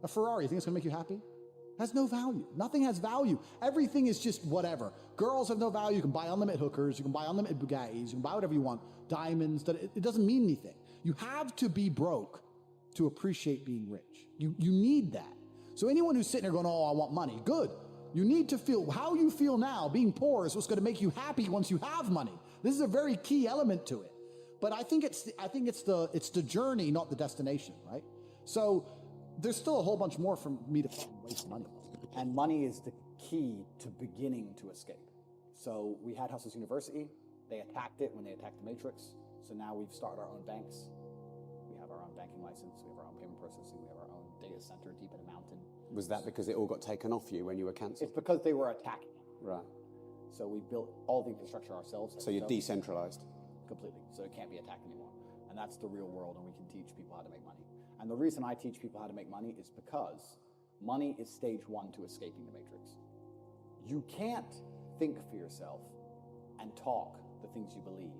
A Ferrari, you think it's gonna make you happy? Has no value. Nothing has value. Everything is just whatever. Girls have no value. You can buy unlimited hookers, you can buy unlimited Bugattis, you can buy whatever you want, diamonds, it doesn't mean anything. You have to be broke to appreciate being rich. You need that. So anyone who's sitting there going, oh, I want money, good. You need to feel how you feel now. Being poor is what's going to make you happy once you have money. This is a very key element to it. But I think it's the journey, not the destination, right? So there's still a whole bunch more for me to waste money. And money is the key to beginning to escape. So we had Hustles University. They attacked it when they attacked the Matrix. So now we've started our own banks. We have our own banking license. We have our own payment processing. We have our own data center deep in a mountain. Was that because it all got taken off you when you were cancelled? It's because they were attacking. Right. So we built all the infrastructure ourselves. So you're decentralized? Completely. So it can't be attacked anymore. And that's the real world, and we can teach people how to make money. And the reason I teach people how to make money is because money is stage one to escaping the Matrix. You can't think for yourself and talk the things you believe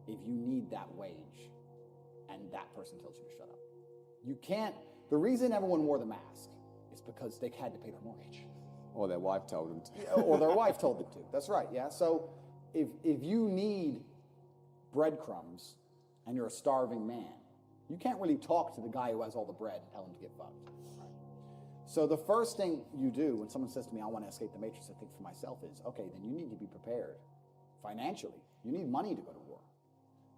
if you need that wage and that person tells you to shut up. You can't. The reason everyone wore the mask is because they had to pay their mortgage. Or their wife told them to. Or their wife told them to. That's right, yeah. So if you need breadcrumbs and you're a starving man, you can't really talk to the guy who has all the bread and tell him to get fucked. Right? So the first thing you do when someone says to me, I want to escape the Matrix, I think for myself is, okay, then you need to be prepared financially. You need money to go to war.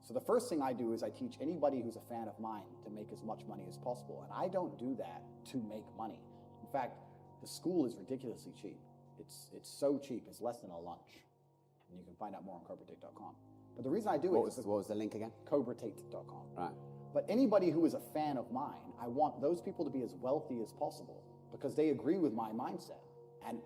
So the first thing I do is I teach anybody who's a fan of mine to make as much money as possible. And I don't do that to make money. In fact, the school is ridiculously cheap. It's so cheap, it's less than a lunch. And you can find out more on CobraTate.com. But the reason I do what was the link again? CobraTate.com. Right. But anybody who is a fan of mine, I want those people to be as wealthy as possible because they agree with my mindset. And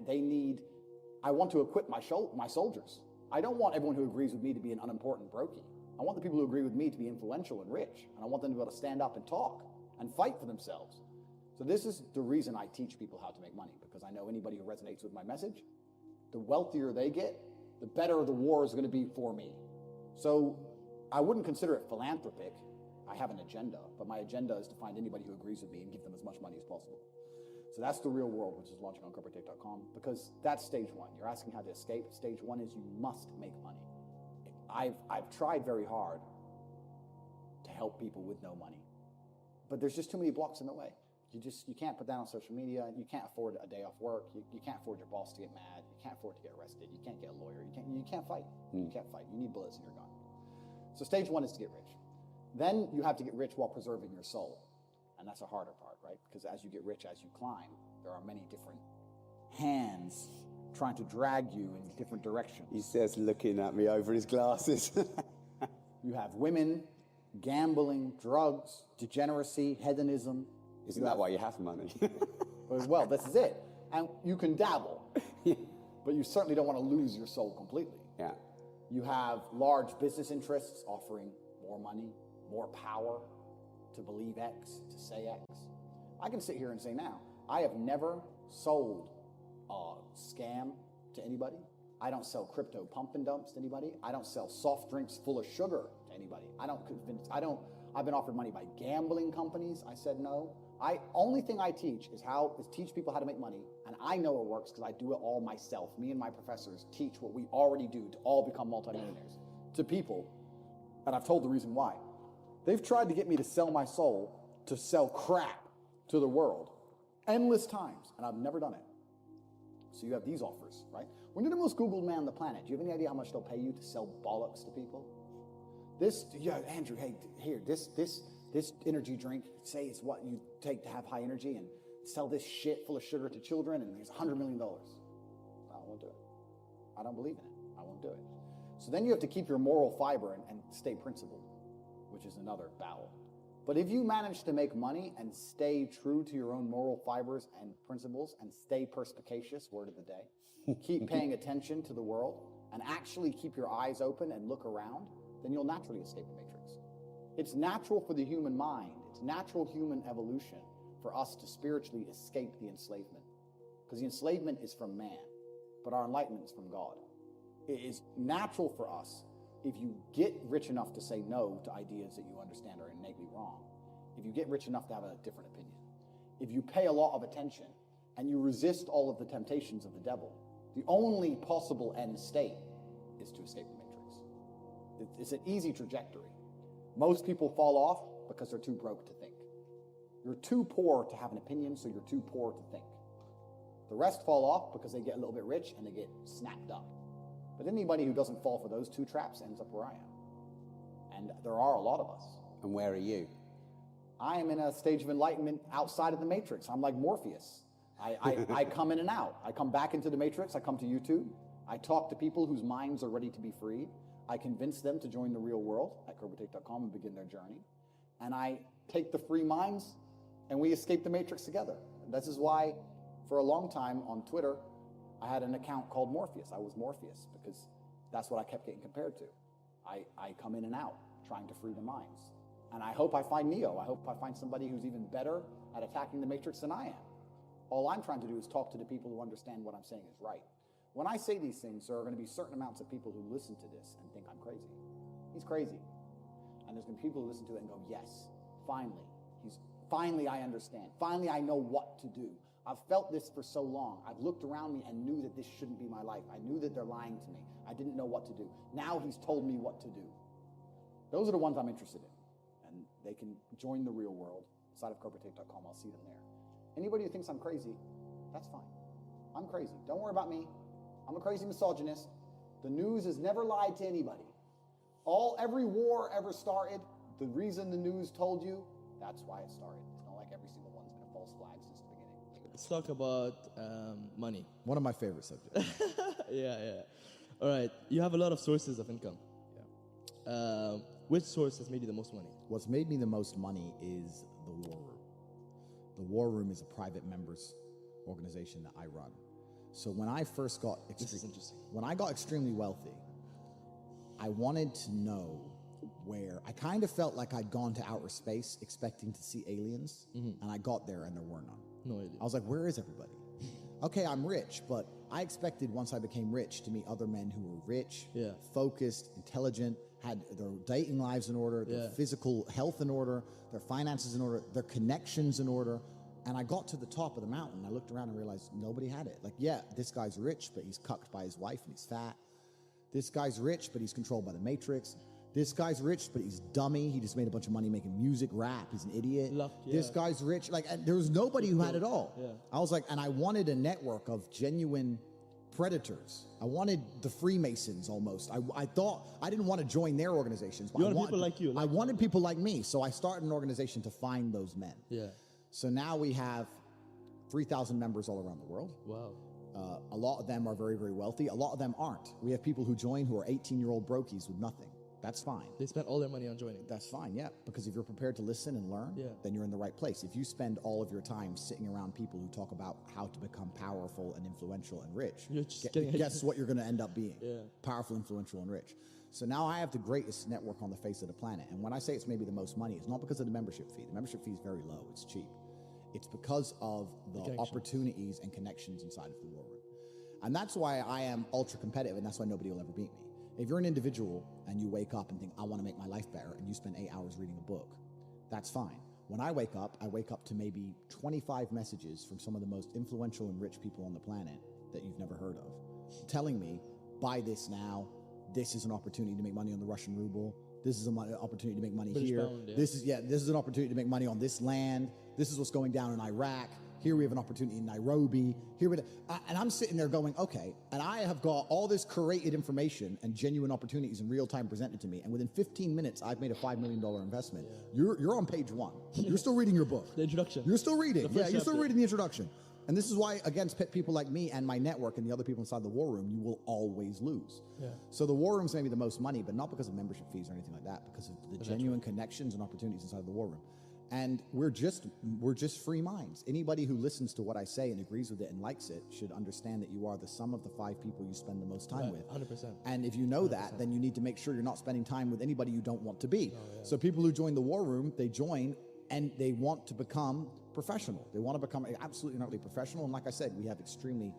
I want to equip my soldiers. I don't want everyone who agrees with me to be an unimportant brokey. I want the people who agree with me to be influential and rich. And I want them to be able to stand up and talk and fight for themselves. So this is the reason I teach people how to make money, because I know anybody who resonates with my message, the wealthier they get, the better the war is going to be for me. So I wouldn't consider it philanthropic. I have an agenda, but my agenda is to find anybody who agrees with me and give them as much money as possible. So that's the real world, which is launching on CobraTate.com, because that's stage one. You're asking how to escape. Stage one is you must make money. I've tried very hard to help people with no money. But there's just too many blocks in the way. You can't put that on social media. You can't afford a day off work. You can't afford your boss to get mad. You can't afford to get arrested. You can't get a lawyer. You can't fight. You can't fight. You need bullets in your gun. So stage one is to get rich. Then you have to get rich while preserving your soul. And that's a harder part, right? Because as you get rich, as you climb, there are many different hands trying to drag you in different directions. He says, looking at me over his glasses. You have women, gambling, drugs, degeneracy, hedonism. Isn't that why you have money? Well, this is it. And you can dabble, but you certainly don't want to lose your soul completely. Yeah. You have large business interests offering more money, more power to believe X, to say X. I can sit here and say now, I have never sold a scam to anybody. I don't sell crypto pump and dumps to anybody. I don't sell soft drinks full of sugar to anybody. I've been offered money by gambling companies. I said no. Only thing I teach is teach people how to make money, and I know it works because I do it all myself. Me and my professors teach what we already do to all become multimillionaires to people, and I've told the reason why. They've tried to get me to sell my soul to sell crap to the world endless times, and I've never done it. So you have these offers, right? When you're the most Googled man on the planet, do you have any idea how much they'll pay you to sell bollocks to people? Andrew, hey, here, this energy drink, say it's what you take to have high energy, and sell this shit full of sugar to children, and there's $100 million. I won't do it. I don't believe in it. I won't do it. So then you have to keep your moral fiber and stay principled, which is another battle. But if you manage to make money and stay true to your own moral fibers and principles and stay perspicacious, word of the day, keep paying attention to the world and actually keep your eyes open and look around, then you'll naturally escape the matrix. It's natural for the human mind, it's natural human evolution for us to spiritually escape the enslavement. Because the enslavement is from man, but our enlightenment is from God. It is natural for us, if you get rich enough to say no to ideas that you understand are innately wrong, if you get rich enough to have a different opinion, if you pay a lot of attention and you resist all of the temptations of the devil, the only possible end state is to escape the matrix. It's an easy trajectory. Most people fall off because they're too broke to think. You're too poor to have an opinion, so you're too poor to think. The rest fall off because they get a little bit rich and they get snapped up. But anybody who doesn't fall for those two traps ends up where I am. And there are a lot of us. And where are you? I am in a stage of enlightenment outside of the matrix. I'm like Morpheus. I come in and out. I come back into the matrix. I come to YouTube. I talk to people whose minds are ready to be freed. I convince them to join the real world at CobraTake.com and begin their journey. And I take the free minds and we escape the matrix together. And this is why for a long time on Twitter, I had an account called Morpheus. I was Morpheus because that's what I kept getting compared to. I come in and out trying to free the minds. And I hope I find Neo. I hope I find somebody who's even better at attacking the matrix than I am. All I'm trying to do is talk to the people who understand what I'm saying is right. When I say these things, there are going to be certain amounts of people who listen to this and think I'm crazy. He's crazy. And there's going to be people who listen to it and go, yes, finally I understand. Finally I know what to do. I've felt this for so long. I've looked around me and knew that this shouldn't be my life. I knew that they're lying to me. I didn't know what to do. Now he's told me what to do. Those are the ones I'm interested in. And they can join the real world. Inside of CobraTake.com, I'll see them there. Anybody who thinks I'm crazy, that's fine. I'm crazy. Don't worry about me. I'm a crazy misogynist. The news has never lied to anybody. Every war ever started, the reason the news told you, that's why it started. It's not like every single one's been a false flag since the beginning. Let's talk about money. One of my favorite subjects. Yeah. All right. You have a lot of sources of income. Yeah. Which source has made you the most money? What's made me the most money is the War Room. The War Room is a private members organization that I run. So when I first got when I got extremely wealthy, I wanted to know where I kind of felt like I'd gone to outer space expecting to see aliens, and I got there and there were none. No idea. I was like, where is everybody? Okay, I'm rich, but I expected once I became rich to meet other men who were rich, focused, intelligent, had their dating lives in order, their physical health in order, their finances in order, their connections in order. And I got to the top of the mountain. I looked around and realized nobody had it. Like, yeah, this guy's rich, but he's cucked by his wife and he's fat. This guy's rich, but he's controlled by the matrix. This guy's rich, but he's dummy. He just made a bunch of money making music, rap. He's an idiot. This guy's rich. Like, and there was nobody who had it all. Yeah. I was like, and I wanted a network of genuine predators. I wanted the Freemasons almost. I thought I didn't want to join their organizations. But You wanted people like you. I wanted people like me. So I started an organization to find those men. Yeah. So now we have 3,000 members all around the world. Wow. A lot of them are very, very wealthy. A lot of them aren't. We have people who join who are 18-year-old brokies with nothing. That's fine. They spent all their money on joining. That's fine, yeah. Because if you're prepared to listen and learn, then you're in the right place. If you spend all of your time sitting around people who talk about how to become powerful and influential and rich, guess what you're going to end up being? Powerful, influential, and rich. So now I have the greatest network on the face of the planet. And when I say it's maybe the most money, it's not because of the membership fee. The membership fee is very low. It's cheap. It's because of the opportunities and connections inside of the war room. And that's why I am ultra competitive, and that's why nobody will ever beat me. If you're an individual and you wake up and think, I want to make my life better, and you spend 8 hours reading a book, that's fine. When I wake up to maybe 25 messages from some of the most influential and rich people on the planet that you've never heard of, telling me, buy this now, this is an opportunity to make money on the Russian ruble, this is an opportunity to make money British here, pound, this is an opportunity to make money on this land, this is what's going down in Iraq, here we have an opportunity in Nairobi. And I'm sitting there going, okay, and I have got all this curated information and genuine opportunities in real time presented to me. And within 15 minutes, I've made a $5 million investment. You're on page 1. You're still reading your book. The introduction. You're still reading. You're still reading the introduction. And this is why, against people like me and my network and the other people inside the war room, you will always lose. Yeah. So the war room's maybe the most money, but not because of membership fees or anything like that, because of the genuine connections and opportunities inside the war room. And we're just free minds. Anybody who listens to what I say and agrees with it and likes it should understand that you are the sum of the 5 people you spend the most time with. 100%. And if you know 100%. That, then you need to make sure you're not spending time with anybody you don't want to be. So people who join the war room, they join and they want to become professional. They want to become absolutely utterly professional. And like I said, we have extremely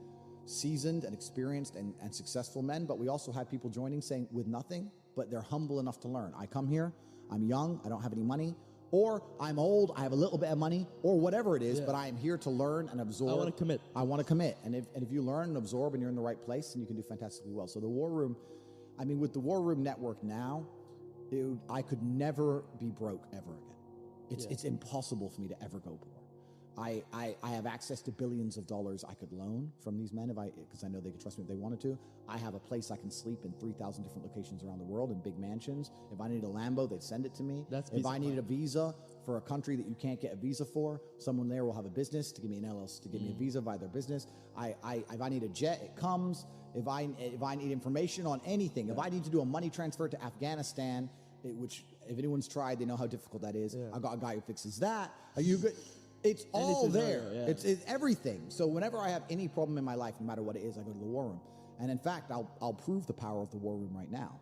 seasoned and experienced and successful men, but we also have people joining saying with nothing, but they're humble enough to learn. I come here, I'm young, I don't have any money, or I'm old, I have a little bit of money, or whatever it is, but I am here to learn and absorb. I want to commit. I want to commit. And if you learn and absorb and you're in the right place, then you can do fantastically well. So the War Room, I mean, with the War Room Network now, I could never be broke ever again. It's impossible for me to ever go poor. I have access to billions of dollars I could loan from these men because I know they could trust me if they wanted to. I have a place I can sleep in 3,000 different locations around the world in big mansions. If I needed a Lambo, they'd send it to me. If I needed a visa for a country that you can't get a visa for, someone there will have a business to give me an LLC, to give me a visa via their business. If I need a jet, it comes. If I need information on anything, if I need to do a money transfer to Afghanistan, which if anyone's tried, they know how difficult that is. I've got a guy who fixes that. Are you good? It's all there. It's everything. So whenever I have any problem in my life, no matter what it is, I go to the War Room. And in fact, I'll prove the power of the War Room right now.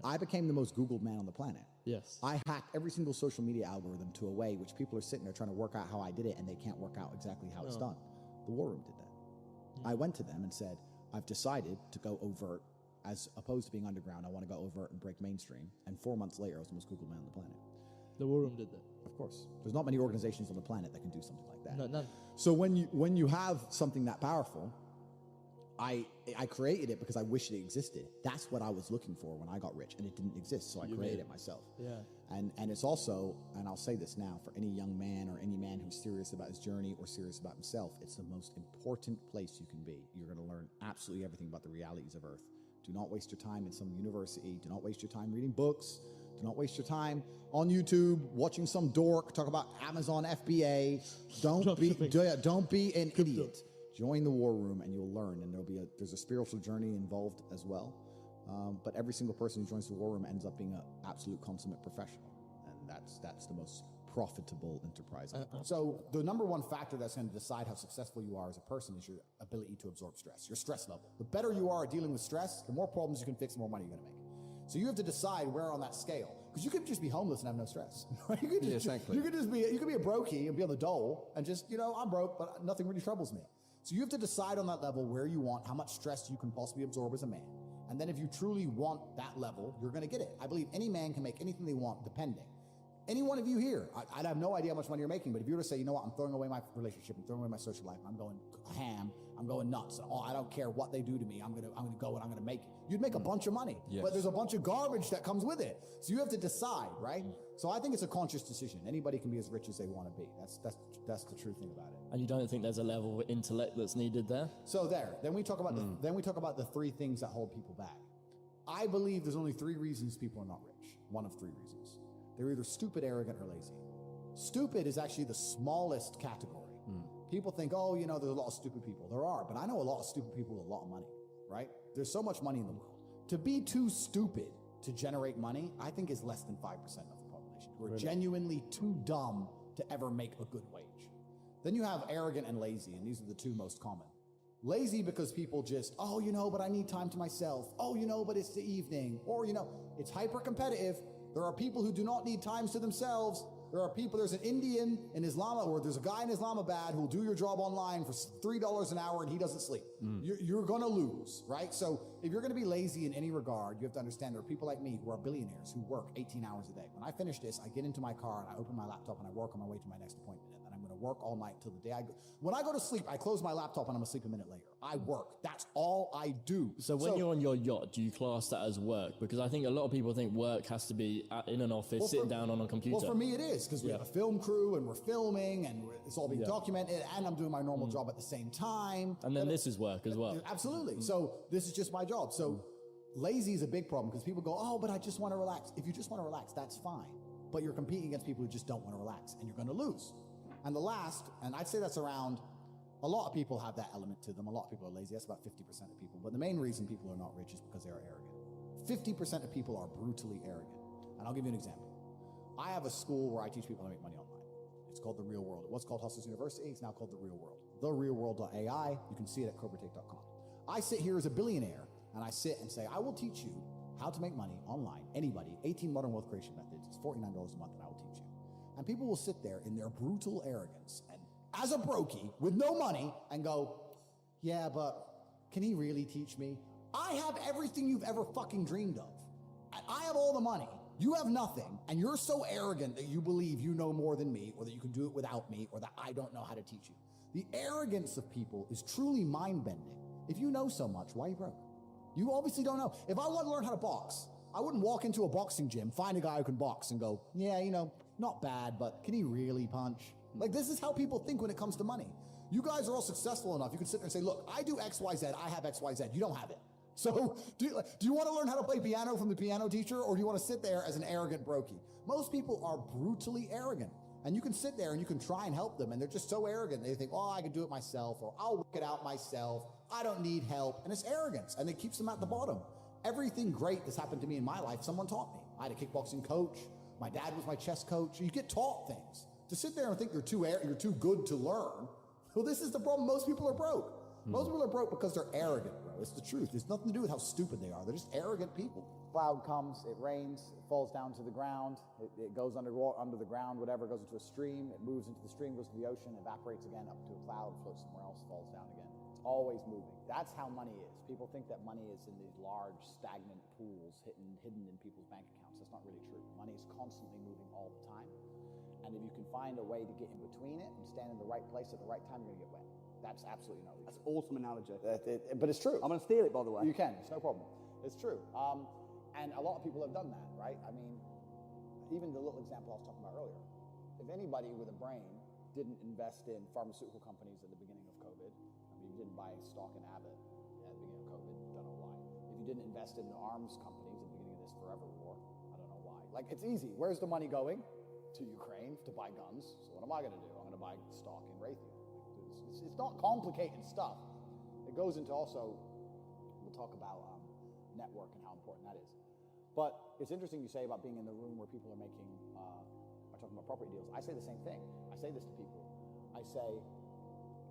I became the most Googled man on the planet. Yes. I hacked every single social media algorithm to a way which people are sitting there trying to work out how I did it, and they can't work out exactly how it's done. The War Room did that. I went to them and said, I've decided to go overt. As opposed to being underground, I want to go overt and break mainstream. And 4 months later, I was the most Googled man on the planet. The War Room did that. Of course. There's not many organizations on the planet that can do something like that. No, none. So when you have something that powerful, I created it because I wished it existed. That's what I was looking for when I got rich, and it didn't exist, so I created it myself. Yeah. And it's also, and I'll say this now, for any young man or any man who's serious about his journey or serious about himself, it's the most important place you can be. You're going to learn absolutely everything about the realities of Earth. Do not waste your time in some university. Do not waste your time reading books. Do not waste your time on YouTube watching some dork talk about Amazon FBA. Don't be an idiot. Join the War Room and you'll learn. And there's a spiritual journey involved as well. But every single person who joins the War Room ends up being an absolute consummate professional, and that's the most profitable enterprise. So the number one factor that's going to decide how successful you are as a person is your ability to absorb stress, your stress level. The better you are at dealing with stress, the more problems you can fix, the more money you're going to make. So you have to decide where on that scale, because you could just be homeless and have no stress. You could be a brokey and be on the dole and just, I'm broke, but nothing really troubles me. So you have to decide on that level where you want, how much stress you can possibly absorb as a man. And then if you truly want that level, you're going to get it. I believe any man can make anything they want, depending. Any one of you here, I have no idea how much money you're making, but if you were to say, you know what, I'm throwing away my relationship, I'm throwing away my social life, I'm going ham, I'm going nuts. Oh, I don't care what they do to me. I'm gonna go and I'm gonna make it. You'd make a bunch of money, but there's a bunch of garbage that comes with it. So you have to decide, right? So I think it's a conscious decision. Anybody can be as rich as they want to be. That's the true thing about it. And you don't think there's a level of intellect that's needed there? So then we talk about the three things that hold people back. I believe there's only three reasons people are not rich. One of three reasons. They're either stupid, arrogant, or lazy. Stupid is actually the smallest category. People think, oh, you know, there's a lot of stupid people. There are, but I know a lot of stupid people with a lot of money, right? There's so much money in the world. To be too stupid to generate money, I think is less than 5% of the population who are genuinely too dumb to ever make a good wage. Then you have arrogant and lazy, and these are the two most common. Lazy because people just, oh, you know, but I need time to myself. Oh, you know, but it's the evening. Or, you know, it's hyper competitive. There are people who do not need times to themselves. There's an Indian in Islam, or there's a guy in Islamabad who will do your job online for $3 an hour and he doesn't sleep. You're gonna lose, right? So if you're gonna be lazy in any regard, you have to understand there are people like me who are billionaires who work 18 hours a day. When I finish this, I get into my car and I open my laptop and I work on my way to my next appointment. And then I'm gonna work all night till the day I go. When I go to sleep, I close my laptop and I'm asleep a minute later. I work. That's all I do. So when you're on your yacht, do you class that as work? Because I think a lot of people think work has to be in an office, sitting down on a computer. Well, for me it is, because we have a film crew and we're filming and it's all being documented and I'm doing my normal job at the same time. And then this is work as well. Absolutely. So this is just my job. So lazy is a big problem because people go, oh, but I just want to relax. If you just want to relax, that's fine. But you're competing against people who just don't want to relax and you're going to lose. And the last, and I'd say that's around, a lot of people have that element to them. A lot of people are lazy. That's about 50% of people. But the main reason people are not rich is because they are arrogant. 50% of people are brutally arrogant. And I'll give you an example. I have a school where I teach people how to make money online. It's called The Real World. It was called Hustlers University. It's now called The Real World. TheRealWorld.ai. You can see it at CobraTake.com. I sit here as a billionaire and I sit and say, I will teach you how to make money online. Anybody, 18 modern wealth creation methods. It's $49 a month and I will teach you. And people will sit there in their brutal arrogance and as a brokey with no money and go, yeah, but can he really teach me? I have everything you've ever fucking dreamed of. I have all the money. You have nothing, and you're so arrogant that you believe you know more than me, or that you can do it without me, or that I don't know how to teach you. The arrogance of people is truly mind-bending. If you know so much, why are you broke? You obviously don't know. If I want to learn how to box, I wouldn't walk into a boxing gym, find a guy who can box, and go, yeah, you know, not bad, but can he really punch? Like, this is how people think when it comes to money. You guys are all successful enough. You can sit there and say, look, I do X, Y, Z. I have X, Y, Z. You don't have it. So do you want to learn how to play piano from the piano teacher, or do you want to sit there as an arrogant brokey? Most people are brutally arrogant. And you can sit there and you can try and help them, and they're just so arrogant. They think, oh, I can do it myself, or I'll work it out myself. I don't need help. And it's arrogance, and it keeps them at the bottom. Everything great that's happened to me in my life, someone taught me. I had a kickboxing coach. My dad was my chess coach. You get taught things. To sit there and think you're too good to learn, well, this is the problem. Most people are broke. Most people are broke because they're arrogant, bro. It's the truth. It's nothing to do with how stupid they are. They're just arrogant people. Cloud comes, it rains, it falls down to the ground, it goes under the ground, whatever, goes into a stream, it moves into the stream, goes to the ocean, evaporates again up to a cloud, floats somewhere else, falls down again. It's always moving. That's how money is. People think that money is in these large, stagnant pools hidden in people's bank accounts. That's not really true. Money is constantly moving all the time. And if you can find a way to get in between it and stand in the right place at the right time, you're going to get wet. That's absolutely not true. That's awesome analogy. But it's true. I'm going to steal it, by the way. You can. It's no problem. It's true. And a lot of people have done that, right? I mean, even the little example I was talking about earlier. If anybody with a brain didn't invest in pharmaceutical companies at the beginning of COVID, I mean, you didn't buy stock in Abbott at the beginning of COVID, don't know why. If you didn't invest in the arms companies at the beginning of this forever war, I don't know why. Like, it's easy. Where's the money going? To Ukraine to buy guns. So what am I going to do? I'm going to buy stock in Raytheon. It's not complicated stuff. It goes into also, we'll talk about network and how important that is. But it's interesting you say about being in the room where people are talking about property deals. I say the same thing. I say this to people. I say,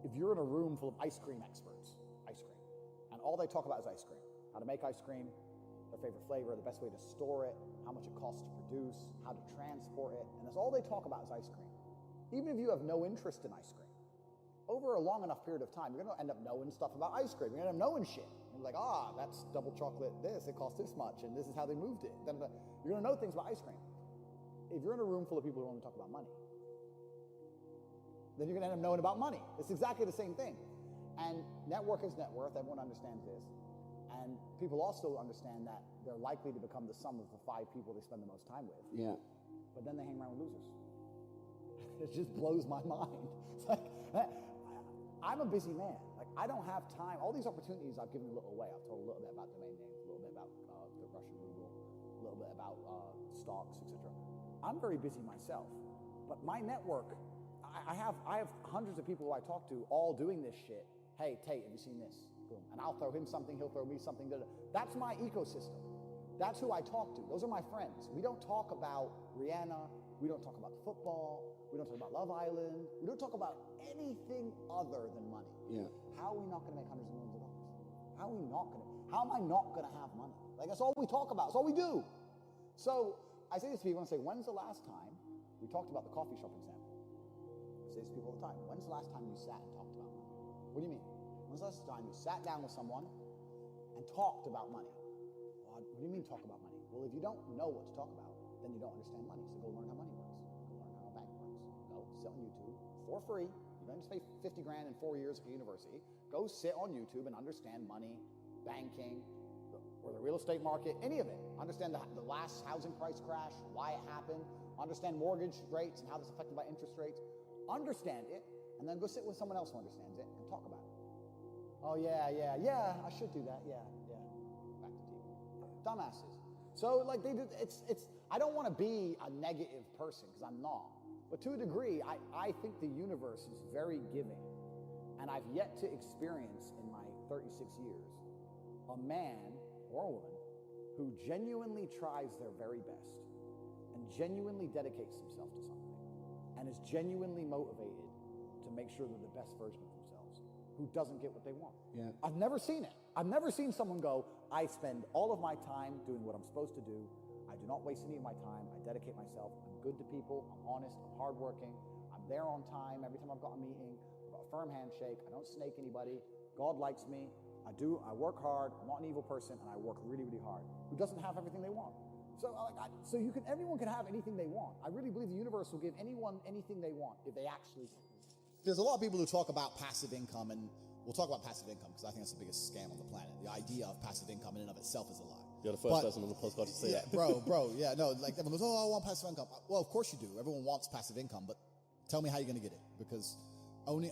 if you're in a room full of ice cream experts, and all they talk about is ice cream, how to make ice cream, their favorite flavor, the best way to store it, how much it costs to produce, how to transport it, and that's all they talk about is ice cream. Even if you have no interest in ice cream, over a long enough period of time, you're going to end up knowing stuff about ice cream. You're going to end up knowing shit. You're like, that's double chocolate this, it costs this much, and this is how they moved it. You're going to know things about ice cream. If you're in a room full of people who only talk about money, then you're going to end up knowing about money. It's exactly the same thing. And net worth is net worth. Everyone understands this. And people also understand that they're likely to become the sum of the 5 people they spend the most time with. Yeah. But then they hang around with losers. It just blows my mind. It's like, I'm a busy man. Like, I don't have time. All these opportunities I've given a little away. I've told a little bit about domain names, a little bit about the Russian ruble, a little bit about stocks, etc. I'm very busy myself, but my network, I have hundreds of people who I talk to all doing this shit. Hey, Tate, have you seen this? Boom. And I'll throw him something, he'll throw me something. That's my ecosystem. That's who I talk to. Those are my friends. We don't talk about Rihanna. We don't talk about football. We don't talk about Love Island. We don't talk about anything other than money. Yeah. How are we not going to make hundreds of millions of dollars? How are we not going to? How am I not going to have money? Like, that's all we talk about. That's all we do. So I say this to people and I say, when's the last time, we talked about the coffee shop example. I say this to people all the time. When's the last time you sat and talked about money? What do you mean? When's the last time you sat down with someone and talked about money? Well, what do you mean talk about money? Well, if you don't know what to talk about, then you don't understand money. So go learn how money works. Go learn how a bank works. Go sit on YouTube for free. You don't just pay 50 grand in 4 years at university. Go sit on YouTube and understand money, banking, or the real estate market, any of it. Understand the last housing price crash, why it happened. Understand mortgage rates and how that's affected by interest rates. Understand it, and then go sit with someone else who understands it and talk about it. Oh, yeah, I should do that. Yeah. Back to TV. Dumbasses. So, like, I don't want to be a negative person, because I'm not. But to a degree, I think the universe is very giving. And I've yet to experience in my 36 years a man or a woman who genuinely tries their very best and genuinely dedicates himself to something and is genuinely motivated to make sure they're the best version of themselves, who doesn't get what they want. Yeah. I've never seen it. I've never seen someone go, I spend all of my time doing what I'm supposed to do. I do not waste any of my time. I dedicate myself. I'm good to people. I'm honest. I'm hardworking. I'm there on time every time I've got a meeting. I've got a firm handshake. I don't snake anybody. God likes me. I work hard. I'm not an evil person, and I work really, really hard. Who doesn't have everything they want? So, everyone can have anything they want. I really believe the universe will give anyone anything they want if they actually. There's a lot of people who talk about passive income, and we'll talk about passive income because I think that's the biggest scam on the planet. The idea of passive income in and of itself is a lie. You're the first person on the podcast to say that. Bro, yeah, no, like everyone goes, oh, I want passive income. Well, of course you do. Everyone wants passive income, but tell me how you're going to get it, because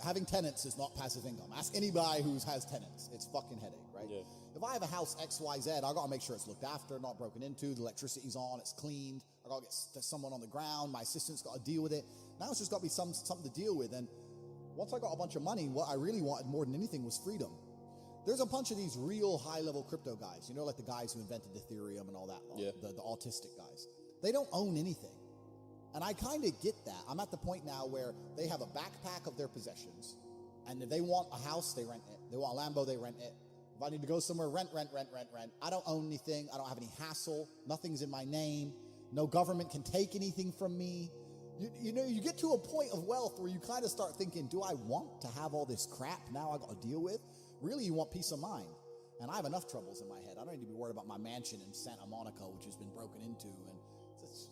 having tenants is not passive income. Ask anybody who has tenants. It's fucking headache, right? Yeah. If I have a house XYZ, I got to make sure it's looked after, not broken into, the electricity's on, it's cleaned. I got to get someone on the ground. My assistant's got to deal with it. Now it's just got to be something to deal with. And once I got a bunch of money, what I really wanted more than anything was freedom. There's a bunch of these real high-level crypto guys, like the guys who invented Ethereum and all that, the autistic guys. They don't own anything. And I kind of get that. I'm at the point now where they have a backpack of their possessions, and if they want a house, they rent it. They want a Lambo, they rent it. If I need to go somewhere, rent. I don't own anything. I don't have any hassle. Nothing's in my name. No government can take anything from me. You get to a point of wealth where you kind of start thinking, do I want to have all this crap now I got to deal with? Really, you want peace of mind. And I have enough troubles in my head. I don't need to be worried about my mansion in Santa Monica, which has been broken into, and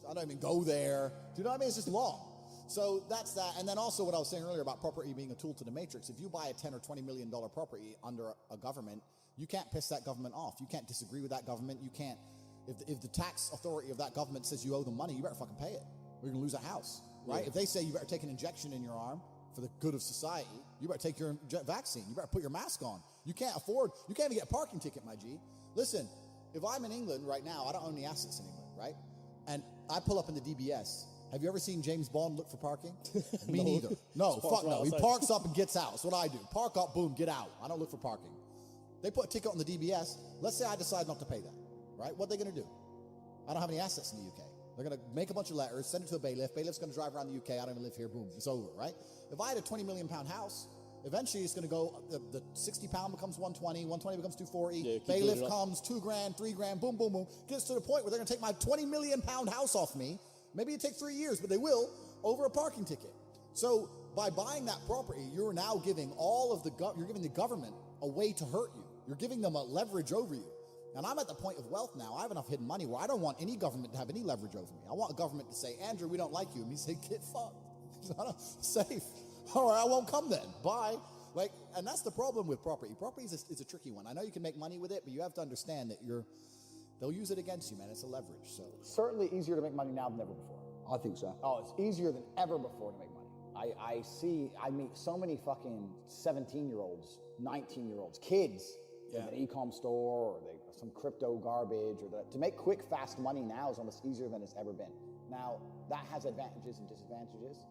I don't even go there. Do you know what I mean? It's just long. So that's that. And then also what I was saying earlier about property being a tool to the matrix. If you buy a $10 or $20 million property under a government, you can't piss that government off. You can't disagree with that government. You can't, if the tax authority of that government says you owe them money, you better fucking pay it. Or you're gonna lose a house, right? Yeah. If they say you better take an injection in your arm for the good of society, you better take your vaccine. You better put your mask on. You can't even get a parking ticket, my G. Listen, if I'm in England right now, I don't own any assets in England, right? And I pull up in the DBS. Have you ever seen James Bond look for parking? Me neither. No, fuck no. He parks up and gets out. That's what I do. Park up, boom, get out. I don't look for parking. They put a ticket on the DBS. Let's say I decide not to pay that, right? What are they going to do? I don't have any assets in the UK. They're going to make a bunch of letters, send it to a bailiff. Bailiff's going to drive around the UK. I don't even live here. Boom, it's over, right? If I had a 20 million pound house, eventually it's going to go, the 60 pound becomes 120, 120 becomes 240. Yeah, bailiff comes, 2 grand, 3 grand, boom, boom, boom. Gets to the point where they're going to take my 20 million pound house off me. Maybe it takes 3 years, but they will, over a parking ticket. So by buying that property, you're now giving you're giving the government a way to hurt you. You're giving them a leverage over you. And I'm at the point of wealth now. I have enough hidden money where I don't want any government to have any leverage over me. I want a government to say, Andrew, we don't like you. And me say, get fucked. Safe. All right, I won't come then. Bye. Like, and that's the problem with property. Property is a tricky one. I know you can make money with it, but you have to understand that they'll use it against you, man. It's a leverage. So Certainly easier to make money now than ever before. I think so. Oh, it's easier than ever before to make money. I meet so many fucking 17-year-olds, 19-year-olds, kids with an e-com store or some crypto garbage to make quick, fast money now is almost easier than it's ever been. Now, that has advantages and disadvantages.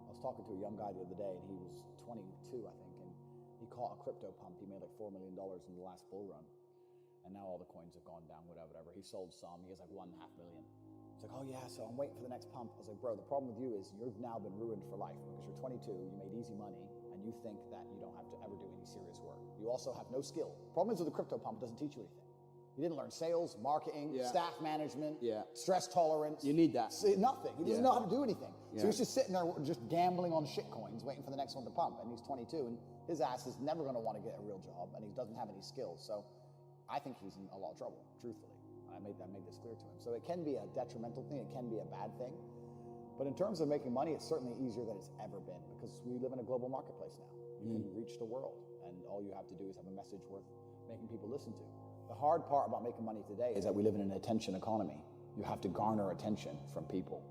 I was talking to a young guy the other day, and he was 22, I think, and he caught a crypto pump. He made like $4 million in the last bull run, and now all the coins have gone down, whatever. He sold some. He has like $1.5 million. It's like, oh yeah, so I'm waiting for the next pump. I was like, bro, the problem with you is you've now been ruined for life because you're 22, you made easy money, and you think that you don't have to ever do any serious work. You also have no skill. Problem is with the crypto pump, it doesn't teach you anything. You didn't learn sales, marketing, staff management, stress tolerance. You need that. Nothing. He doesn't know how to do anything. So he's just sitting there just gambling on shit coins, waiting for the next one to pump. And he's 22, and his ass is never going to want to get a real job, and he doesn't have any skills. So I think he's in a lot of trouble, truthfully. I made this clear to him. So it can be a detrimental thing. It can be a bad thing. But in terms of making money, it's certainly easier than it's ever been because we live in a global marketplace now. You can reach the world, and all you have to do is have a message worth making people listen to. The hard part about making money today is that we live in an attention economy. You have to garner attention from people.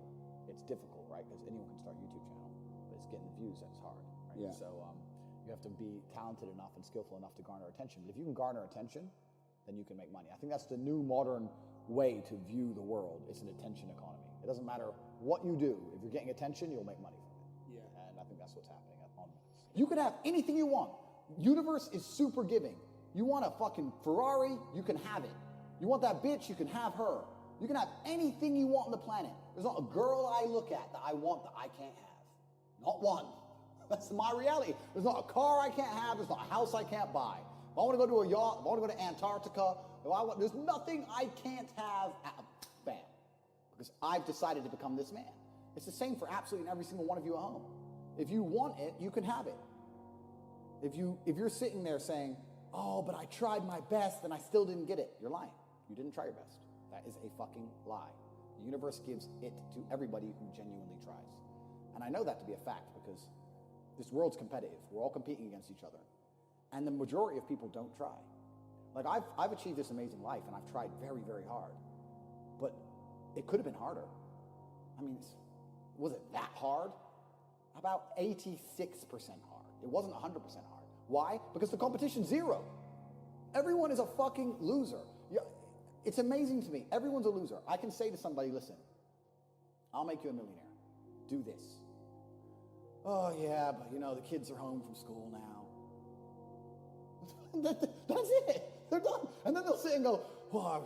It's difficult, right? Because anyone can start a YouTube channel, but it's getting the views that's hard, right? So you have to be talented enough and skillful enough to garner attention. But if you can garner attention, then you can make money. I think that's the new modern way to view the world. It's an attention economy. It doesn't matter what you do. If you're getting attention, you'll make money from it. Yeah. And I think that's what's happening on this. You can have anything you want. Universe is super giving. You want a fucking Ferrari, you can have it. You want that bitch, you can have her. You can have anything you want on the planet. There's not a girl I look at that I want that I can't have. Not one. That's my reality. There's not a car I can't have. There's not a house I can't buy. If I want to go to a yacht, if I want to go to Antarctica, there's nothing I can't have. Bam. Because I've decided to become this man. It's the same for absolutely every single one of you at home. If you want it, you can have it. If you're sitting there saying, oh, but I tried my best and I still didn't get it, you're lying. You didn't try your best. That is a fucking lie. The universe gives it to everybody who genuinely tries. And I know that to be a fact because this world's competitive. We're all competing against each other. And the majority of people don't try. Like I've achieved this amazing life and I've tried very, very hard. But it could have been harder. I mean, was it that hard? About 86% hard. It wasn't 100% hard. Why? Because the competition's zero. Everyone is a fucking loser. It's amazing to me. Everyone's a loser. I can say to somebody, listen, I'll make you a millionaire. Do this. Oh yeah, but the kids are home from school now. That's it. They're done. And then they'll sit and go, well, I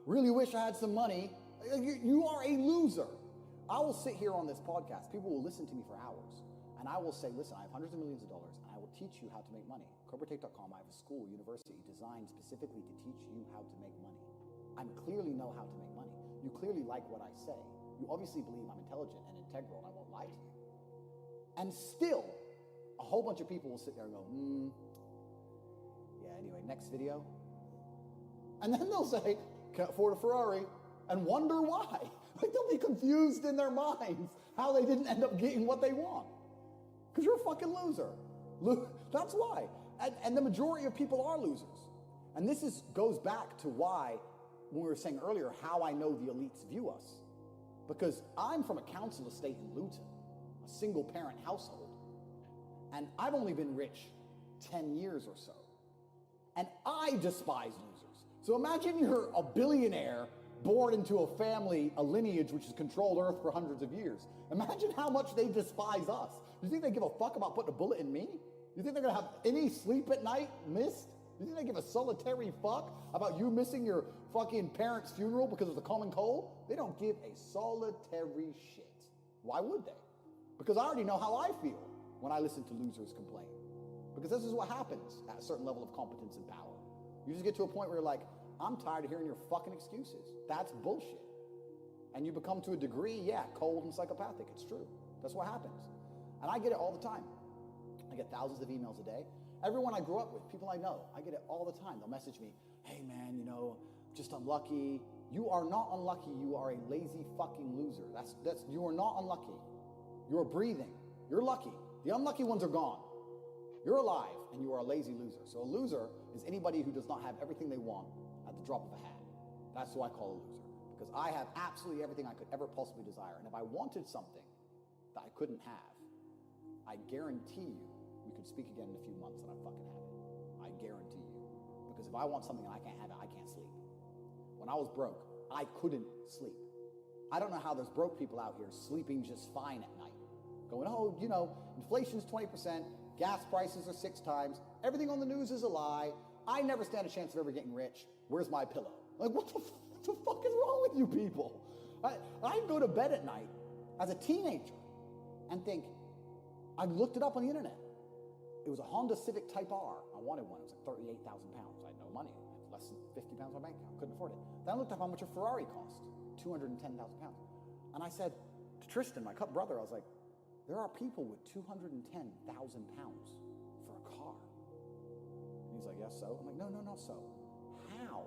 really wish I had some money. You are a loser. I will sit here on this podcast. People will listen to me for hours. And I will say, listen, I have hundreds of millions of dollars, and I will teach you how to make money. Corporatetape.com, I have a school, university, designed specifically to teach you how to make money. I clearly know how to make money. You clearly like what I say. You obviously believe I'm intelligent and integral, and I won't lie to you. And still, a whole bunch of people will sit there and go, yeah, anyway, next video. And then they'll say, can't afford a Ferrari, and wonder why. Like, they'll be confused in their minds how they didn't end up getting what they want. Because you're a fucking loser. That's why. And the majority of people are losers. And this goes back to why, when we were saying earlier, how I know the elites view us. Because I'm from a council estate in Luton, a single parent household. And I've only been rich 10 years or so. And I despise losers. So imagine you're a billionaire born into a family, a lineage which has controlled Earth for hundreds of years. Imagine how much they despise us. You think they give a fuck about putting a bullet in me? You think they're gonna have any sleep at night missed? You think they give a solitary fuck about you missing your fucking parents' funeral because of the common cold? They don't give a solitary shit. Why would they? Because I already know how I feel when I listen to losers complain. Because this is what happens at a certain level of competence and power. You just get to a point where you're like, I'm tired of hearing your fucking excuses. That's bullshit. And you become, to a degree, cold and psychopathic. It's true. That's what happens. And I get it all the time. I get thousands of emails a day. Everyone I grew up with, people I know, I get it all the time. They'll message me, hey man, just unlucky. You are not unlucky. You are a lazy fucking loser. You are not unlucky. You're breathing. You're lucky. The unlucky ones are gone. You're alive, and you are a lazy loser. So a loser is anybody who does not have everything they want at the drop of a hat. That's who I call a loser, because I have absolutely everything I could ever possibly desire. And if I wanted something that I couldn't have, I guarantee you we could speak again in a few months and I fucking have it. I guarantee you. Because if I want something and I can't have it, I can't sleep. When I was broke, I couldn't sleep. I don't know how there's broke people out here sleeping just fine at night. Going, oh, you know, inflation's 20%, gas prices are 6 times, everything on the news is a lie, I never stand a chance of ever getting rich, where's my pillow? Like, what the fuck is wrong with you people? I go to bed at night as a teenager and think, I looked it up on the internet. It was a Honda Civic Type R. I wanted one. It was like 38,000 pounds. I had no money. I had less than 50 pounds in my bank account. Couldn't afford it. Then I looked up how much a Ferrari cost. 210,000 pounds. And I said to Tristan, my brother, I was like, there are people with 210,000 pounds for a car. And he's like, yes, so? I'm like, no, so. How?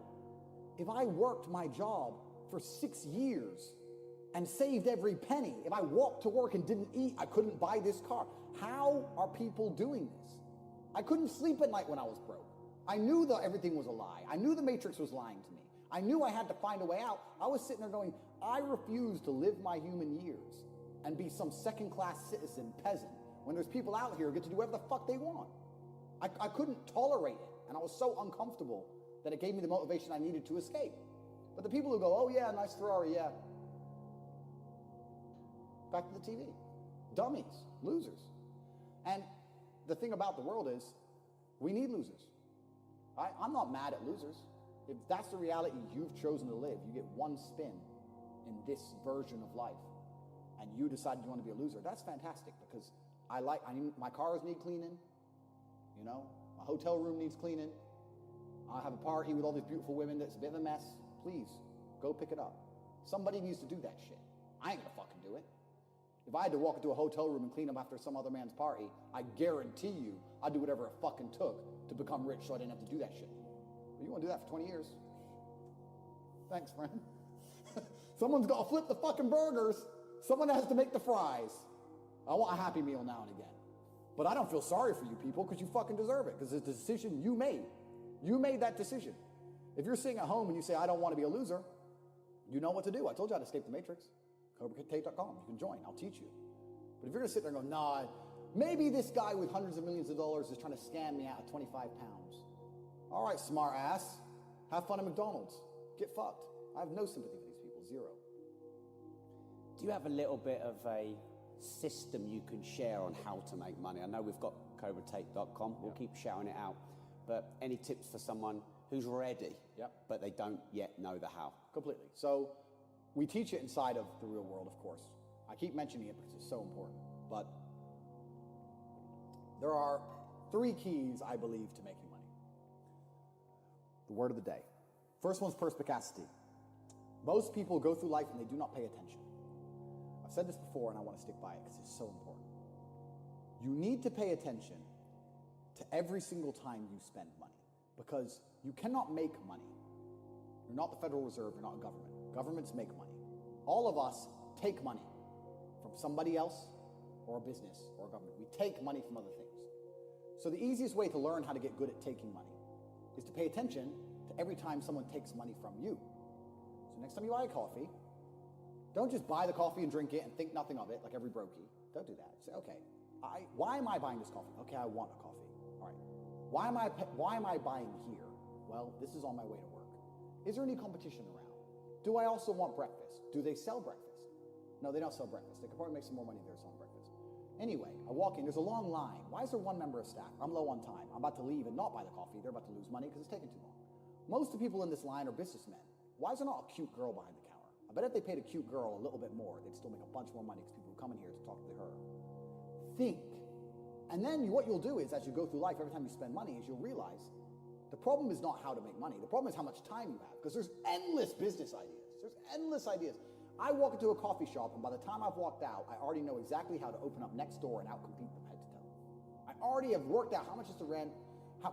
If I worked my job for 6 years and saved every penny, if I walked to work and didn't eat, I couldn't buy this car. How are people doing this? I couldn't sleep at night when I was broke. I knew that everything was a lie. I knew the Matrix was lying to me. I knew I had to find a way out. I was sitting there going, I refuse to live my human years and be some second-class citizen peasant when there's people out here who get to do whatever the fuck they want. I couldn't tolerate it, and I was so uncomfortable that it gave me the motivation I needed to escape. But the people who go, oh yeah, nice Ferrari, yeah. Back to the TV. Dummies, losers. And the thing about the world is, we need losers. I'm not mad at losers. If that's the reality you've chosen to live, you get one spin in this version of life, and you decided you want to be a loser, that's fantastic, because my cars need cleaning, you know, my hotel room needs cleaning, I have a party with all these beautiful women that's a bit of a mess. Please, go pick it up. Somebody needs to do that shit. I ain't gonna fucking do it. If I had to walk into a hotel room and clean up after some other man's party, I guarantee you I'd do whatever it fucking took to become rich so I didn't have to do that shit. But you wanna do that for 20 years? Thanks, friend. Someone's gotta flip the fucking burgers. Someone has to make the fries. I want a Happy Meal now and again. But I don't feel sorry for you people, because you fucking deserve it, because it's a decision you made. You made that decision. If you're sitting at home and you say, I don't want to be a loser, you know what to do. I told you how to escape the Matrix. CobraTate.com. You can join. I'll teach you. But if you're going to sit there and go, nah, maybe this guy with hundreds of millions of dollars is trying to scam me out of 25 pounds. All right, smart ass. Have fun at McDonald's. Get fucked. I have no sympathy for these people. Zero. Do you have a little bit of a system you can share on how to make money? I know we've got CobraTate.com. We'll keep shouting it out. But any tips for someone who's ready, but they don't yet know the how? Completely. So we teach it inside of the real world, of course. I keep mentioning it because it's so important. But there are 3 keys, I believe, to making money. The word of the day. First one's perspicacity. Most people go through life and they do not pay attention. I've said this before and I want to stick by it because it's so important. You need to pay attention to every single time you spend money, because you cannot make money. You're not the Federal Reserve, you're not a government. Governments make money. All of us take money from somebody else or a business or a government. We take money from other things. So the easiest way to learn how to get good at taking money is to pay attention to every time someone takes money from you. So next time you buy a coffee, don't just buy the coffee and drink it and think nothing of it like every brokey. Don't do that. Say, okay, why am I buying this coffee? Okay, I want a coffee. All right. Why am I buying here? Well, this is on my way to work. Is there any competition around? Do I also want breakfast? Do they sell breakfast? No, they don't sell breakfast. They could probably make some more money if they're selling breakfast. Anyway, I walk in, there's a long line. Why is there one member of staff? I'm low on time. I'm about to leave and not buy the coffee. They're about to lose money because it's taking too long. Most of the people in this line are businessmen. Why is there not a cute girl behind the counter? I bet if they paid a cute girl a little bit more, they'd still make a bunch more money because people come in here to talk to her. Think. And then what you'll do is, as you go through life, every time you spend money, is you'll realize the problem is not how to make money. The problem is how much time you have, because there's endless business ideas. There's endless ideas. I walk into a coffee shop, and by the time I've walked out, I already know exactly how to open up next door and outcompete them head to toe. I already have worked out how much is the rent,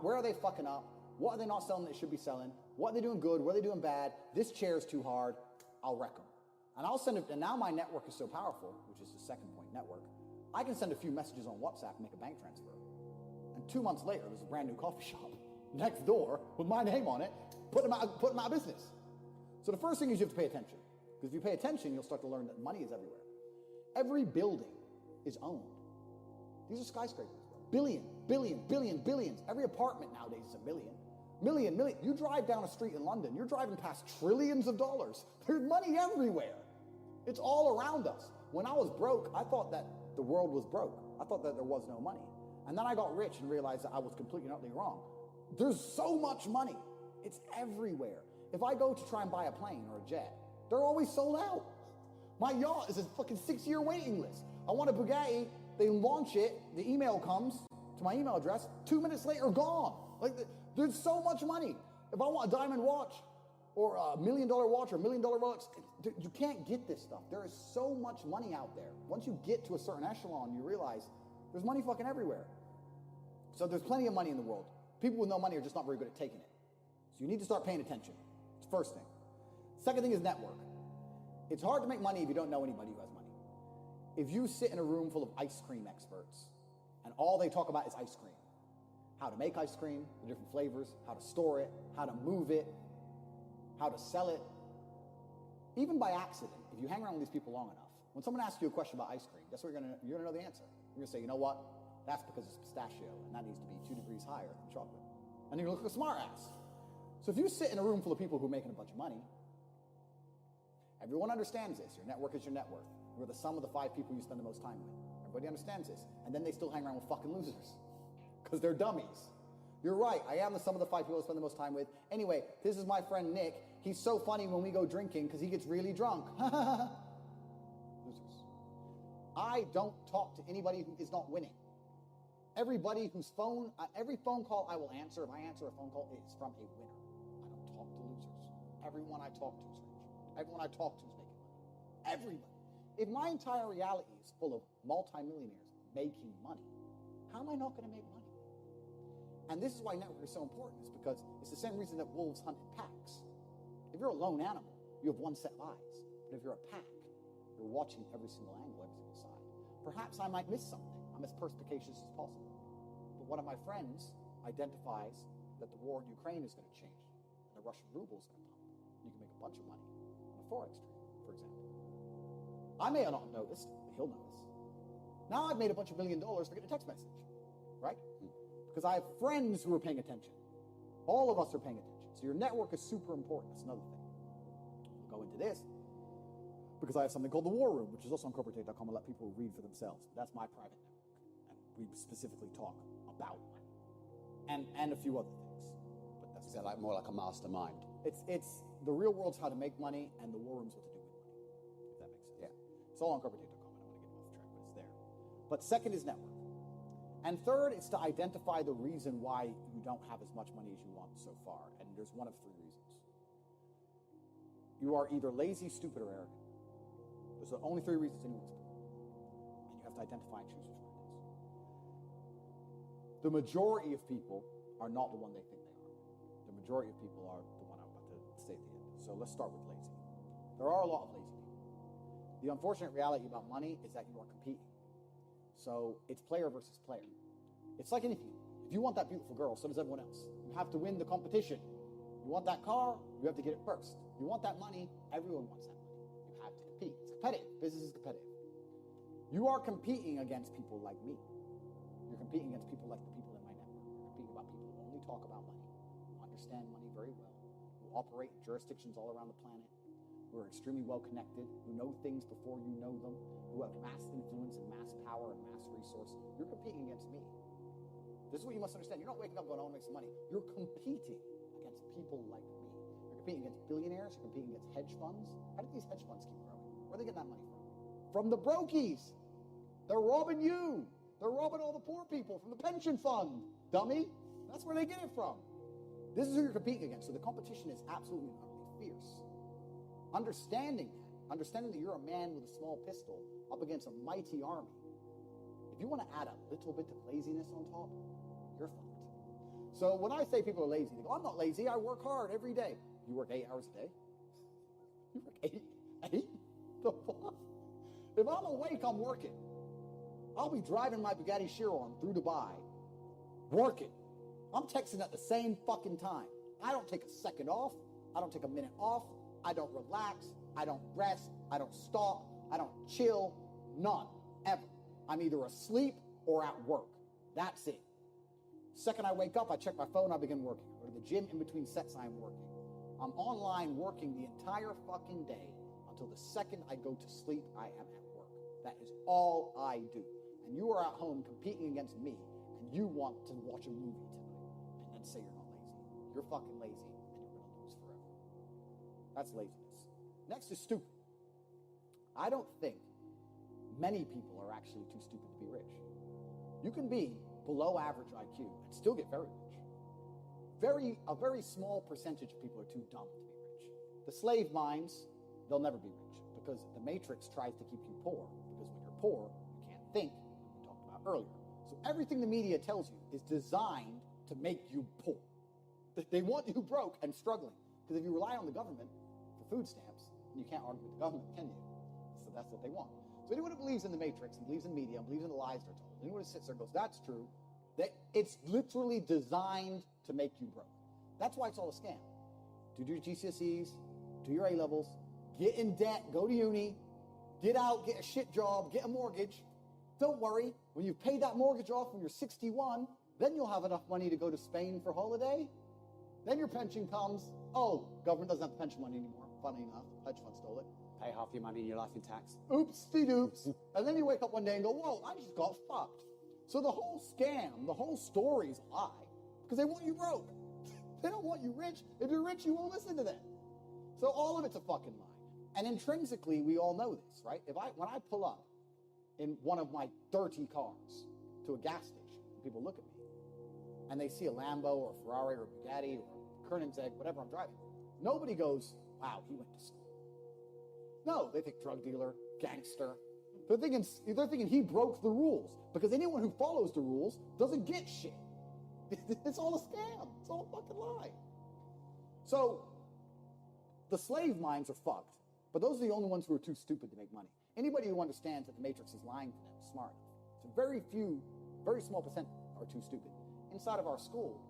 where are they fucking up, what are they not selling that they should be selling, what are they doing good, what are they doing bad, this chair is too hard, I'll wreck them. And I'll send it, and now my network is so powerful, which is the second point, network, I can send a few messages on WhatsApp and make a bank transfer. And 2 months later, there's a brand new coffee shop next door with my name on it, put them out of business. So the first thing is you have to pay attention. Because if you pay attention, you'll start to learn that money is everywhere. Every building is owned. These are skyscrapers. Billions. Every apartment nowadays is a million. Million. You drive down a street in London, you're driving past trillions of dollars. There's money everywhere. It's all around us. When I was broke, I thought that the world was broke. I thought that there was no money. And then I got rich and realized that I was completely and utterly wrong. There's so much money. It's everywhere. If I go to try and buy a plane or a jet, they're always sold out. My yacht is a fucking 6-year waiting list. I want a Bugatti, they launch it, the email comes to my email address, 2 minutes later, gone. Like, there's so much money. If I want a diamond watch, or a $1 million watch, or $1 million Rolex, you can't get this stuff. There is so much money out there. Once you get to a certain echelon, you realize there's money fucking everywhere. So there's plenty of money in the world. People with no money are just not very good at taking it. So you need to start paying attention. It's the first thing. Second thing is network. It's hard to make money if you don't know anybody who has money. If you sit in a room full of ice cream experts and all they talk about is ice cream, how to make ice cream, the different flavors, how to store it, how to move it, how to sell it, even by accident, if you hang around with these people long enough, when someone asks you a question about ice cream, guess what you're gonna know the answer. You're gonna say, you know what? That's because it's pistachio, and that needs to be 2 degrees higher than chocolate. And you're gonna look like a smart ass. So if you sit in a room full of people who are making a bunch of money, everyone understands this. Your network is your net worth. You're the sum of the 5 people you spend the most time with. Everybody understands this. And then they still hang around with fucking losers because they're dummies. You're right. I am the sum of the 5 people I spend the most time with. Anyway, this is my friend Nick. He's so funny when we go drinking because he gets really drunk. Losers. I don't talk to anybody who is not winning. Every phone call I will answer, if I answer a phone call, is from a winner. I don't talk to losers. Everyone I talk to is rich. Everyone I talk to is making money. Everybody. If my entire reality is full of multimillionaires making money, how am I not going to make money? And this is why network is so important, is because it's the same reason that wolves hunt in packs. If you're a lone animal, you have one set of eyes. But if you're a pack, you're watching every single angle, every single side. Perhaps I might miss something. I'm as perspicacious as possible. But one of my friends identifies that the war in Ukraine is going to change, and the Russian ruble is going to pump. You can make a bunch of money on a forex trade, for example. I may not have noticed, but he'll notice. Now I've made a bunch of $1 million for getting a text message, right? Because I have friends who are paying attention. All of us are paying attention. So your network is super important. That's another thing. We'll go into this because I have something called the War Room, which is also on corporatetape.com. I'll let people read for themselves. But that's my private network. And we specifically talk about money and a few other things. But that's like more like a mastermind. It's the real world's how to make money, and the War Room's what to do with money. If that makes sense. Yeah. It's all on corporatetape.com. I don't want to get off track, but it's there. But second is network. And third is to identify the reason why you don't have as much money as you want so far. And there's one of 3 reasons. You are either lazy, stupid, or arrogant. Those are the only 3 reasons anyone's born. And you have to identify and choose which one it is. The majority of people are not the one they think they are. The majority of people are the one I'm about to say at the end. So let's start with lazy. There are a lot of lazy people. The unfortunate reality about money is that you are competing. So it's player versus player. It's like anything. If you want that beautiful girl, so does everyone else. You have to win the competition. You want that car, you have to get it first. You want that money, everyone wants that money. You have to compete. It's competitive. Business is competitive. You are competing against people like me. You're competing against people like the people in my network. You're competing about people who only talk about money, who understand money very well, who operate in jurisdictions all around the planet, who are extremely well connected, who know things before you know them, who have mass influence and mass power and mass resource. You're competing against me. This is what you must understand. You're not waking up going, I want to make some money. You're competing against people like me. You're competing against billionaires. You're competing against hedge funds. How did these hedge funds keep growing? Where are they getting that money from? From the brokies. They're robbing you. They're robbing all the poor people from the pension fund, dummy. That's where they get it from. This is who you're competing against. So the competition is absolutely and utterly fierce. Understanding that you're a man with a small pistol up against a mighty army. If you want to add a little bit of laziness on top, you're fucked. So when I say people are lazy, they go, I'm not lazy, I work hard every day. You work 8 hours a day? You work 8? The fuck? If I'm awake, I'm working. I'll be driving my Bugatti Chiron through Dubai working. I'm texting at the same fucking time. I don't take a second off. I don't take a minute off. I don't relax. I don't rest. I don't stop. I don't chill. None. Ever. I'm either asleep or at work. That's it. Second I wake up, I check my phone, I begin working. I go to the gym in between sets, I'm working. I'm online working the entire fucking day until the second I go to sleep, I am at work. That is all I do. And you are at home competing against me, and you want to watch a movie tonight and then say you're not lazy. You're fucking lazy, and you're going to lose forever. That's laziness. Next is stupid. I don't think many people are actually too stupid to be rich. You can be below average IQ and still get very rich. A very small percentage of people are too dumb to be rich. The slave minds, they'll never be rich because the matrix tries to keep you poor, because when you're poor, you can't think, like we talked about earlier. So everything the media tells you is designed to make you poor. They want you broke and struggling, because if you rely on the government for food stamps, you can't argue with the government, can you? So that's what they want. So anyone who believes in the matrix and believes in media and believes in the lies they're told, anyone who sits there and goes, that's true, that it's literally designed to make you broke. That's why it's all a scam. Do your GCSEs, do your A-levels, get in debt, go to uni, get out, get a shit job, get a mortgage. Don't worry, when you've paid that mortgage off when you're 61, then you'll have enough money to go to Spain for holiday. Then your pension comes. Oh, government doesn't have the pension money anymore. Funny enough, hedge fund stole it. Pay half your money in your life in tax. Oops-de-doops. And then you wake up one day and go, whoa, I just got fucked. So the whole scam, the whole story's a lie, because they want you broke. They don't want you rich. If you're rich, you won't listen to them. So all of it's a fucking lie. And intrinsically, we all know this, right? When I pull up in one of my dirty cars to a gas station, people look at me, and they see a Lambo or a Ferrari or a Bugatti or a Koenigsegg, whatever I'm driving. Nobody goes, wow, he went to school. No, they think drug dealer, gangster. They're thinking he broke the rules, because anyone who follows the rules doesn't get shit. It's all a scam. It's all a fucking lie. So the slave minds are fucked, but those are the only ones who are too stupid to make money. Anybody who understands that the matrix is lying to them is smart enough. So very small percent are too stupid. Inside of our school,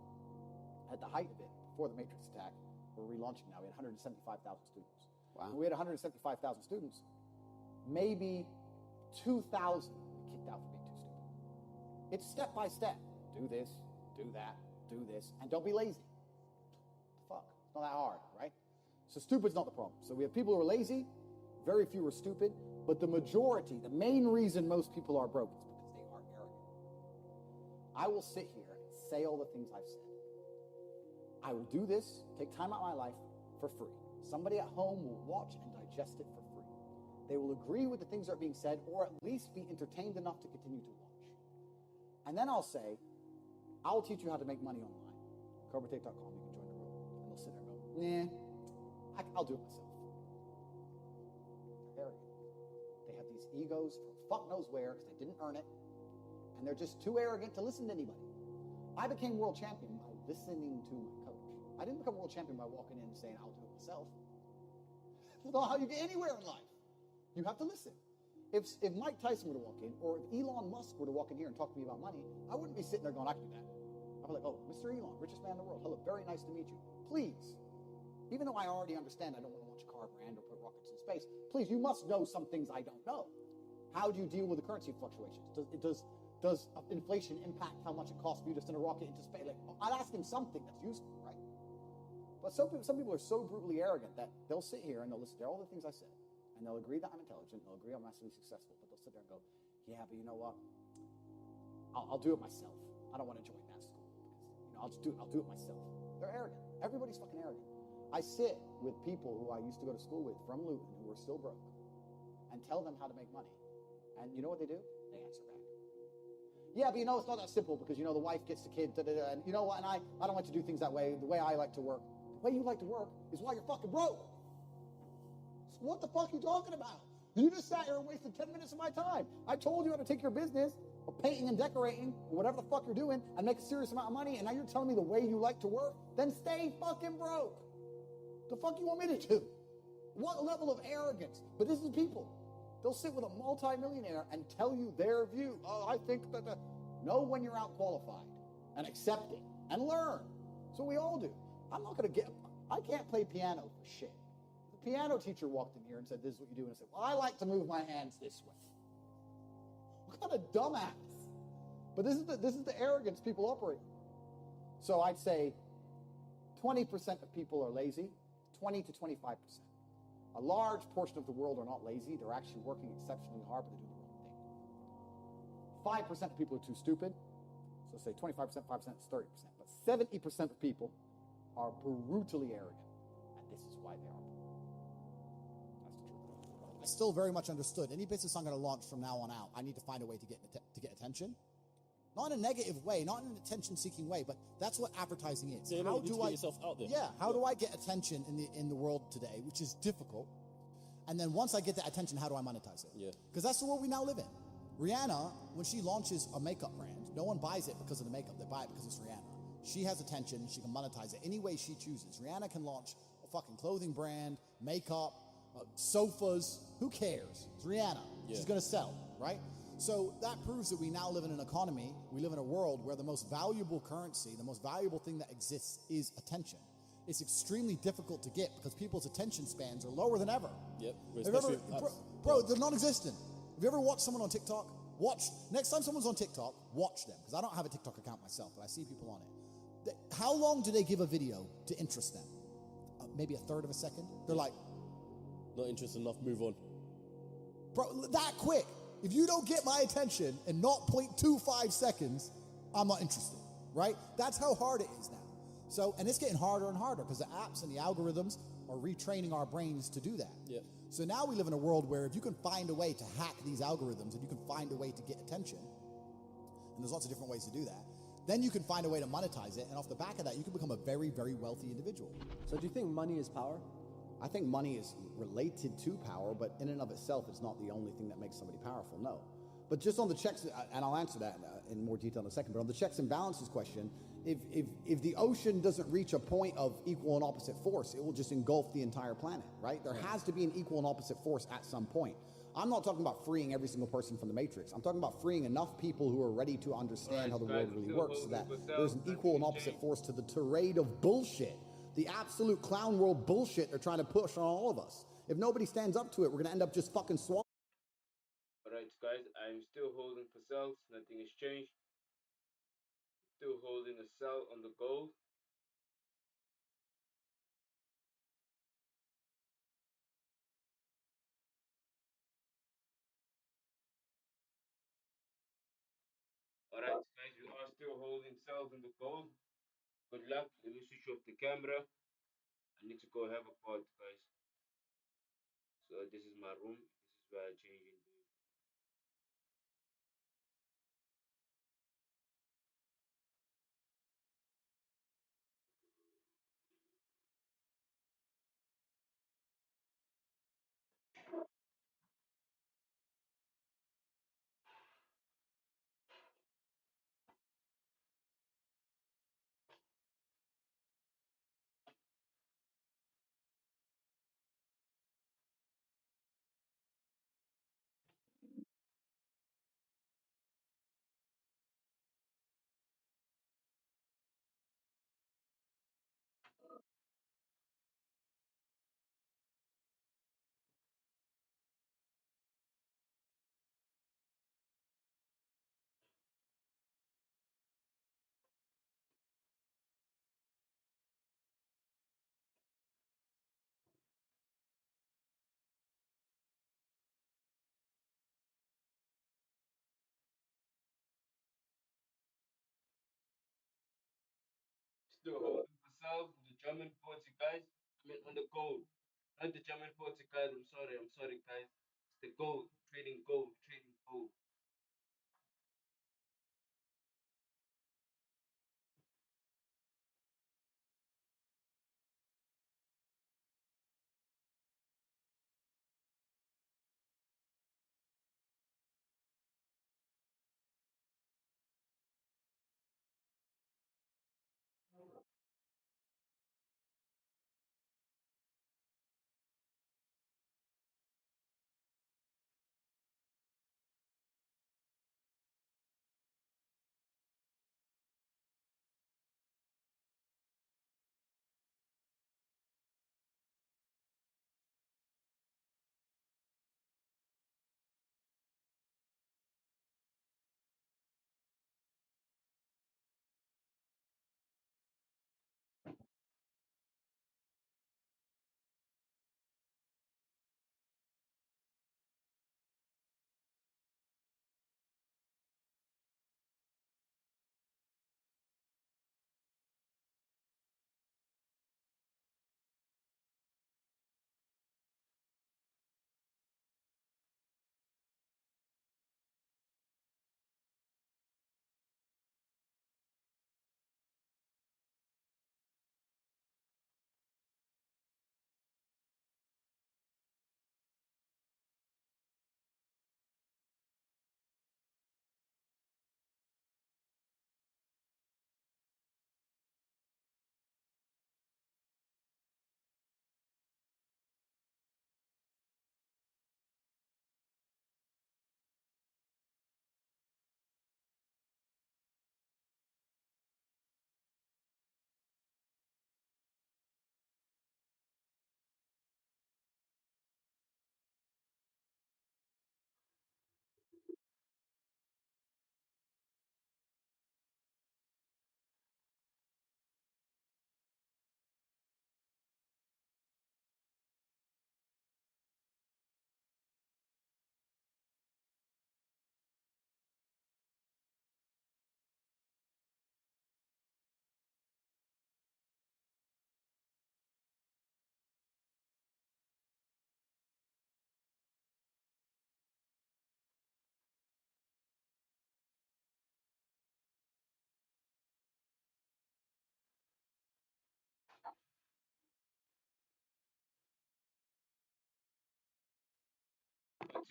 at the height of it, before the matrix attack, we're relaunching now, we had 175,000 students. Wow. When we had 175,000 students, maybe 2,000 kicked out for being too stupid. It's step by step. Do this, do that, do this, and don't be lazy. Fuck, it's not that hard, right? So stupid's not the problem. So we have people who are lazy, very few are stupid, but the majority, the main reason most people are broke is because they are arrogant. I will sit here and say all the things I've said. I will do this, take time out of my life for free. Somebody at home will watch and digest it for free. They will agree with the things that are being said, or at least be entertained enough to continue to watch. And then I'll say, I'll teach you how to make money online. CobraTape.com, you can join the room. And they'll sit there and go, I'll do it myself. They're arrogant. They have these egos from fuck knows where, because they didn't earn it. And they're just too arrogant to listen to anybody. I became world champion by listening to my coach. I didn't become world champion by walking in and saying, I'll do it myself. That's not how you get anywhere in life. You have to listen. If Mike Tyson were to walk in, or if Elon Musk were to walk in here and talk to me about money, I wouldn't be sitting there going, I can do that. I'd be like, oh, Mr. Elon, richest man in the world. Hello, very nice to meet you. Please, even though I already understand I don't want to launch a car brand or put rockets in space, please, you must know some things I don't know. How do you deal with the currency fluctuations? Does inflation impact how much it costs for you to send a rocket into space? Like, I'd ask him something that's useful, right? But some people are so brutally arrogant that they'll sit here and they'll listen to all the things I said, and they'll agree that I'm intelligent, they'll agree I'm massively successful, but they'll sit there and go, yeah, but you know what? I'll do it myself. I don't want to join that school because I'll do it myself. They're arrogant. Everybody's fucking arrogant. I sit with people who I used to go to school with from Luton who are still broke and tell them how to make money. And you know what they do? They answer back. Yeah, but it's not that simple because, the wife gets the kid, and you know what, and I don't like to do things that way, the way I like to work. The way you like to work is why you're fucking broke. So what the fuck are you talking about? You just sat here and wasted 10 minutes of my time. I told you how to take your business of painting and decorating, or whatever the fuck you're doing, and make a serious amount of money, and now you're telling me the way you like to work? Then stay fucking broke. The fuck you want me to do? What level of arrogance? But this is people. They'll sit with a multi-millionaire and tell you their view. Oh, I think that know when you're out qualified. and accept it and learn. That's what we all do. I can't play piano for shit. The piano teacher walked in here and said, this is what you do. And I said, well, I like to move my hands this way. What kind of dumbass? But this is the arrogance people operate. So I'd say 20% of people are lazy, 20 to 25%. A large portion of the world are not lazy. They're actually working exceptionally hard, but they're doing the wrong thing. 5% of people are too stupid. So say 25%, 5% is 30%. But 70% of people are brutally arrogant. And this is why they are. That's the truth. I still very much understood. Any business I'm going to launch from now on out, I need to find a way to get attention. Not in a negative way, not in an attention-seeking way, but that's what advertising is. So how do you get yourself out there? Yeah, how do I get attention in the world today, which is difficult? And then once I get that attention, how do I monetize it? Yeah. Because that's the world we now live in. Rihanna, when she launches a makeup brand, no one buys it because of the makeup. They buy it because it's Rihanna. She has attention, and she can monetize it any way she chooses. Rihanna can launch a fucking clothing brand, makeup, sofas. Who cares? It's Rihanna. Yeah. She's going to sell, right? So that proves that we now live in an economy, we live in a world where the most valuable currency, the most valuable thing that exists is attention. It's extremely difficult to get because people's attention spans are lower than ever. Yep. Bro, they're non-existent. Have you ever watched someone on TikTok? Next time someone's on TikTok, watch them. Because I don't have a TikTok account myself, but I see people on it. How long do they give a video to interest them? Maybe a third of a second? They're like, not interested enough, move on. Bro, that quick. If you don't get my attention in 0.25 seconds, I'm not interested, right? That's how hard it is now. So, and it's getting harder and harder because the apps and the algorithms are retraining our brains to do that. Yeah. So now we live in a world where if you can find a way to hack these algorithms and you can find a way to get attention, and there's lots of different ways to do that, then you can find a way to monetize it, and off the back of that, you can become a very, very wealthy individual. So do you think money is power? I think money is related to power, but in and of itself, it's not the only thing that makes somebody powerful, no. But just on the checks, and I'll answer that in more detail in a second, but on the checks and balances question, if the ocean doesn't reach a point of equal and opposite force, it will just engulf the entire planet, right? There has to be an equal and opposite force at some point. I'm not talking about freeing every single person from the matrix. I'm talking about freeing enough people who are ready to understand how the world really works so that there's an equal and opposite force to the tirade of bullshit, the absolute clown world bullshit they're trying to push on all of us. If nobody stands up to it, we're going to end up just fucking swallowing. Alright guys, I'm still holding for cells, nothing has changed. Still holding a cell on the gold. Alright guys, we are still holding cells on the gold. Good luck, let me switch off the camera. I need to go have a pod guys. So this is my room, this is where I change into. Still holding for cells on the German 40 guys. I mean on the gold. Not the German 40 guys, I'm sorry guys. It's the gold, trading gold, trading gold.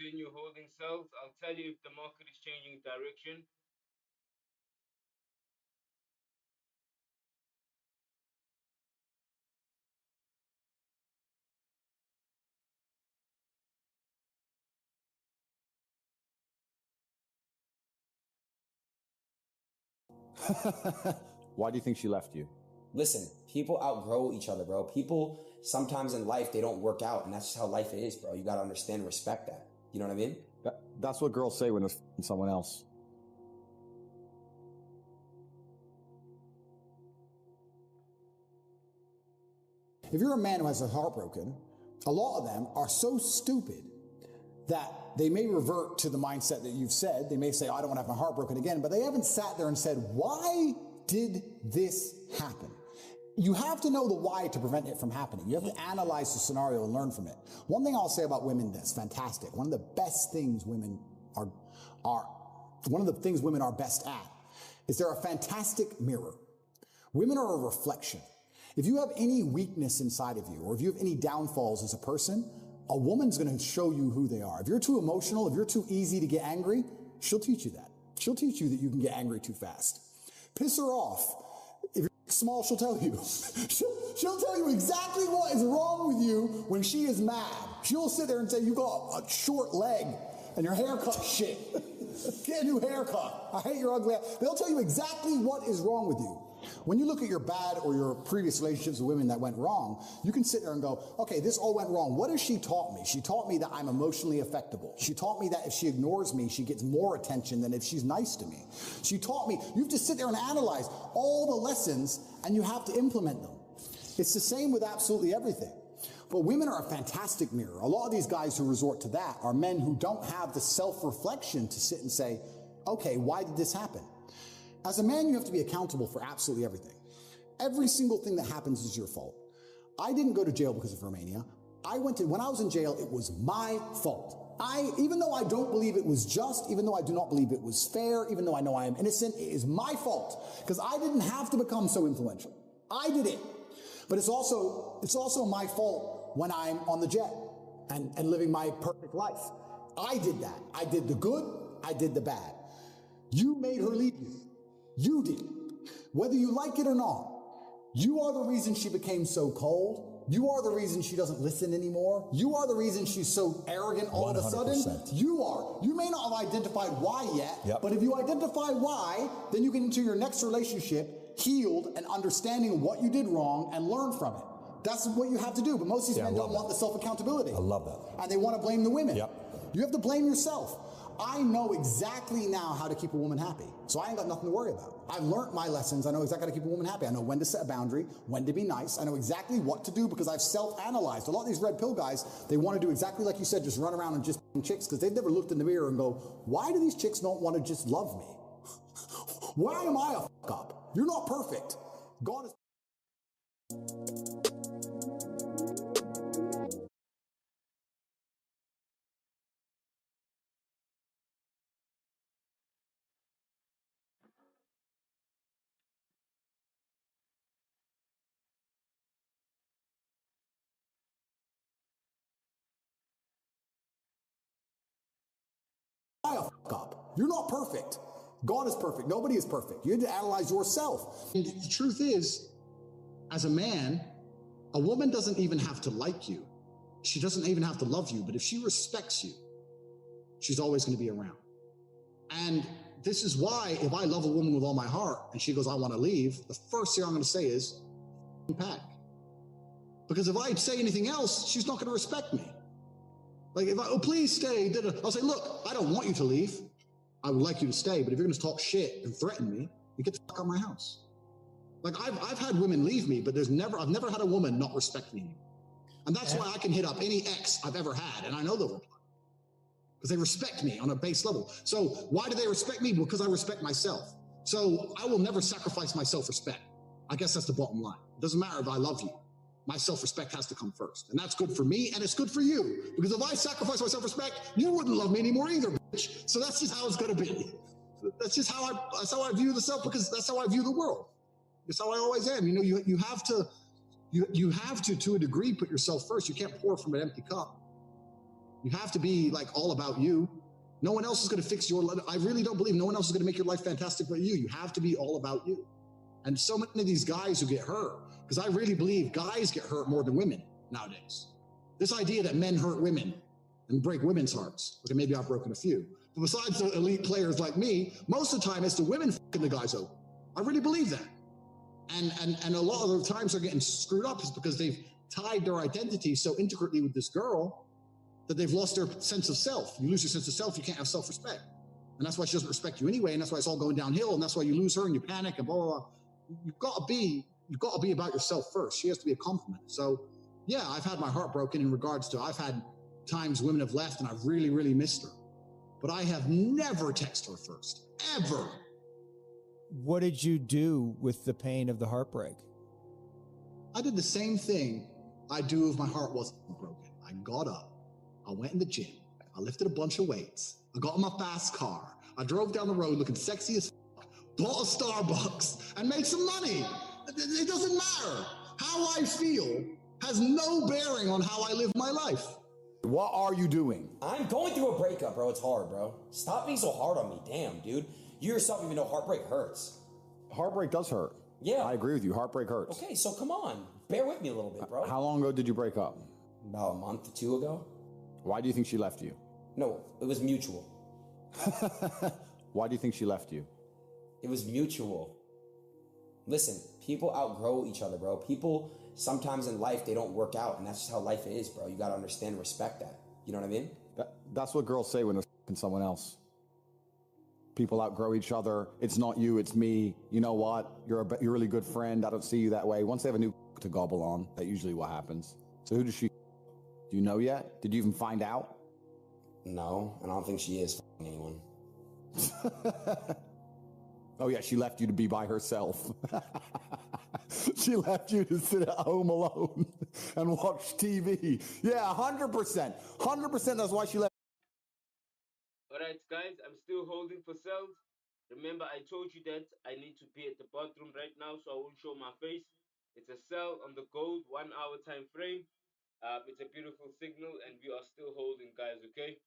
continue holding cells. I'll tell you if the market is changing direction. Why do you think she left you? Listen, people outgrow each other, bro. People sometimes in life, they don't work out, and that's just how life is, bro. You gotta understand and respect that. You know what I mean? That's what girls say when they're someone else. If you're a man who has their heart broken, a lot of them are so stupid that they may revert to the mindset that you've said. They may say, I don't want to have my heart broken again, but they haven't sat there and said, why did this happen? You have to know the why to prevent it from happening. You have to analyze the scenario and learn from it. One thing I'll say about women that's fantastic, one of the best things women are one of the things women are best at is they're a fantastic mirror. Women are a reflection. If you have any weakness inside of you, or if you have any downfalls as a person, a woman's going to show you who they are. If you're too emotional, if you're too easy to get angry, she'll teach you that. She'll teach you that you can get angry too fast. Piss her off. If you're small, she'll tell you. She'll tell you exactly what is wrong with you when she is mad. She'll sit there and say, you got a short leg and your haircut shit. Get a new haircut. I hate your ugly ass. They'll tell you exactly what is wrong with you. When you look at your bad or your previous relationships with women that went wrong, you can sit there and go, okay, this all went wrong. What has she taught me? She taught me that I'm emotionally affectable. She taught me that if she ignores me, she gets more attention than if she's nice to me. She taught me, you have to sit there and analyze all the lessons and you have to implement them. It's the same with absolutely everything. But women are a fantastic mirror. A lot of these guys who resort to that are men who don't have the self-reflection to sit and say, okay, why did this happen? As a man, you have to be accountable for absolutely everything. Every single thing that happens is your fault. I didn't go to jail because of Romania. When I was in jail, it was my fault. Even though I don't believe it was just, even though I do not believe it was fair, even though I know I am innocent, it is my fault because I didn't have to become so influential. I did it. But it's also my fault when I'm on the jet and living my perfect life. I did that. I did the good. I did the bad. You made her leave you. You did. Whether you like it or not, you are the reason she became so cold. You are the reason she doesn't listen anymore. You are the reason she's so arrogant all 100%. Of a sudden. You are. You may not have identified why yet, but if you identify why, then you get into your next relationship healed and understanding what you did wrong and learn from it. That's what you have to do. But most of these men don't want the self-accountability. I love that. And they want to blame the women. You have to blame yourself. I know exactly now how to keep a woman happy. So I ain't got nothing to worry about. I've learned my lessons. I know exactly how to keep a woman happy. I know when to set a boundary, when to be nice. I know exactly what to do because I've self-analyzed. A lot of these red pill guys, they want to do exactly like you said, just run around and just chicks because they've never looked in the mirror and go, why do these chicks not want to just love me? Why am I a fuck up? You're not perfect. God is... a fuck up. You're not perfect. God is perfect. Nobody is perfect. You need to analyze yourself. And the truth is, as a man, a woman doesn't even have to like you. She doesn't even have to love you. But if she respects you, she's always going to be around. And this is why if I love a woman with all my heart and she goes, I want to leave, the first thing I'm going to say is, pack. Because if I say anything else, she's not going to respect me. Like, if I, oh, please stay, I'll say, look, I don't want you to leave. I would like you to stay, but if you're going to talk shit and threaten me, you get the fuck out of my house. Like, I've had women leave me, but I've never had a woman not respect me. And that's why I can hit up any ex I've ever had, and I know they'll reply. Because they respect me on a base level. So why do they respect me? Because I respect myself. So I will never sacrifice my self-respect. I guess that's the bottom line. It doesn't matter if I love you. My self-respect has to come first. And that's good for me, and it's good for you. Because if I sacrifice my self-respect, you wouldn't love me anymore either, bitch. So that's just how it's going to be. That's just how I view the self, because that's how I view the world. It's how I always am. You know, you have to, a degree, put yourself first. You can't pour from an empty cup. You have to be like all about you. No one else is going to fix your life. I really don't believe no one else is going to make your life fantastic but you. You have to be all about you. And so many of these guys who get hurt, because I really believe guys get hurt more than women nowadays. This idea that men hurt women and break women's hearts. Okay, maybe I've broken a few. But besides the elite players like me, most of the time it's the women fucking the guys over. I really believe that. And a lot of the times they're getting screwed up is because they've tied their identity so intricately with this girl that they've lost their sense of self. You lose your sense of self, you can't have self-respect. And that's why she doesn't respect you anyway, and that's why it's all going downhill, and that's why you lose her and you panic and blah, blah, blah. You've got to be about yourself first. She has to be a compliment. So yeah, I've had my heart broken in regards to, I've had times women have left and I've really, really missed her. But I have never texted her first, ever. What did you do with the pain of the heartbreak? I did the same thing I do if my heart wasn't broken. I got up, I went in the gym, I lifted a bunch of weights, I got in my fast car, I drove down the road looking sexy as fuck, bought a Starbucks, and made some money. It doesn't matter. How I feel has no bearing on how I live my life. What are you doing? I'm going through a breakup, bro. It's hard, bro. Stop being so hard on me. Damn, dude. You yourself even know heartbreak hurts. Heartbreak does hurt. Yeah. I agree with you. Heartbreak hurts. Okay, so come on. Bear with me a little bit, bro. How long ago did you break up? About a month or two ago. Why do you think she left you? No, it was mutual. Why do you think she left you? It was mutual. Listen, people outgrow each other, bro. People, sometimes in life, they don't work out, and that's just how life is, bro. You gotta understand and respect that. You know what I mean? That's what girls say when they're f***ing someone else. People outgrow each other. It's not you, it's me. You know what? You're a really good friend. I don't see you that way. Once they have a new to gobble on, that's usually what happens. So who does she? Do you know yet? Did you even find out? No, and I don't think she is f***ing anyone. Oh yeah, she left you to be by herself. She left you to sit at home alone and watch TV. Yeah, 100%. 100% that's why she left. Alright guys, I'm still holding for cells. Remember I told you that I need to be at the bathroom right now, so I won't show my face. It's a cell on the gold 1 hour time frame. It's a beautiful signal and we are still holding, guys, okay?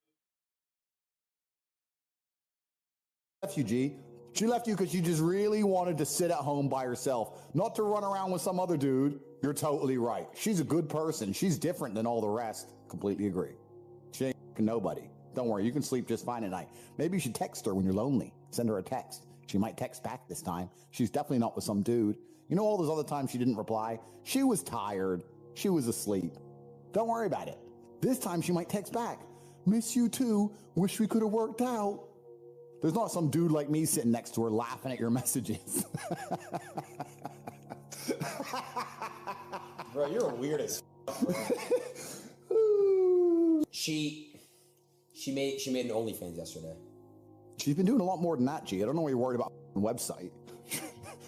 Left you, G. She left you because she just really wanted to sit at home by herself, not to run around with some other dude. You're totally right. She's a good person. She's different than all the rest. Completely agree. She ain't nobody. Don't worry, you can sleep just fine at night. Maybe you should text her when you're lonely. Send her a text. She might text back this time. She's definitely not with some dude. You know all those other times she didn't reply? She was tired. She was asleep. Don't worry about it. This time she might text back. Miss you too. Wish we could have worked out. There's not some dude like me sitting next to her laughing at your messages. Bro, you're a weird as She made an OnlyFans yesterday. She's been doing a lot more than that, G. I don't know why you're worried about a website.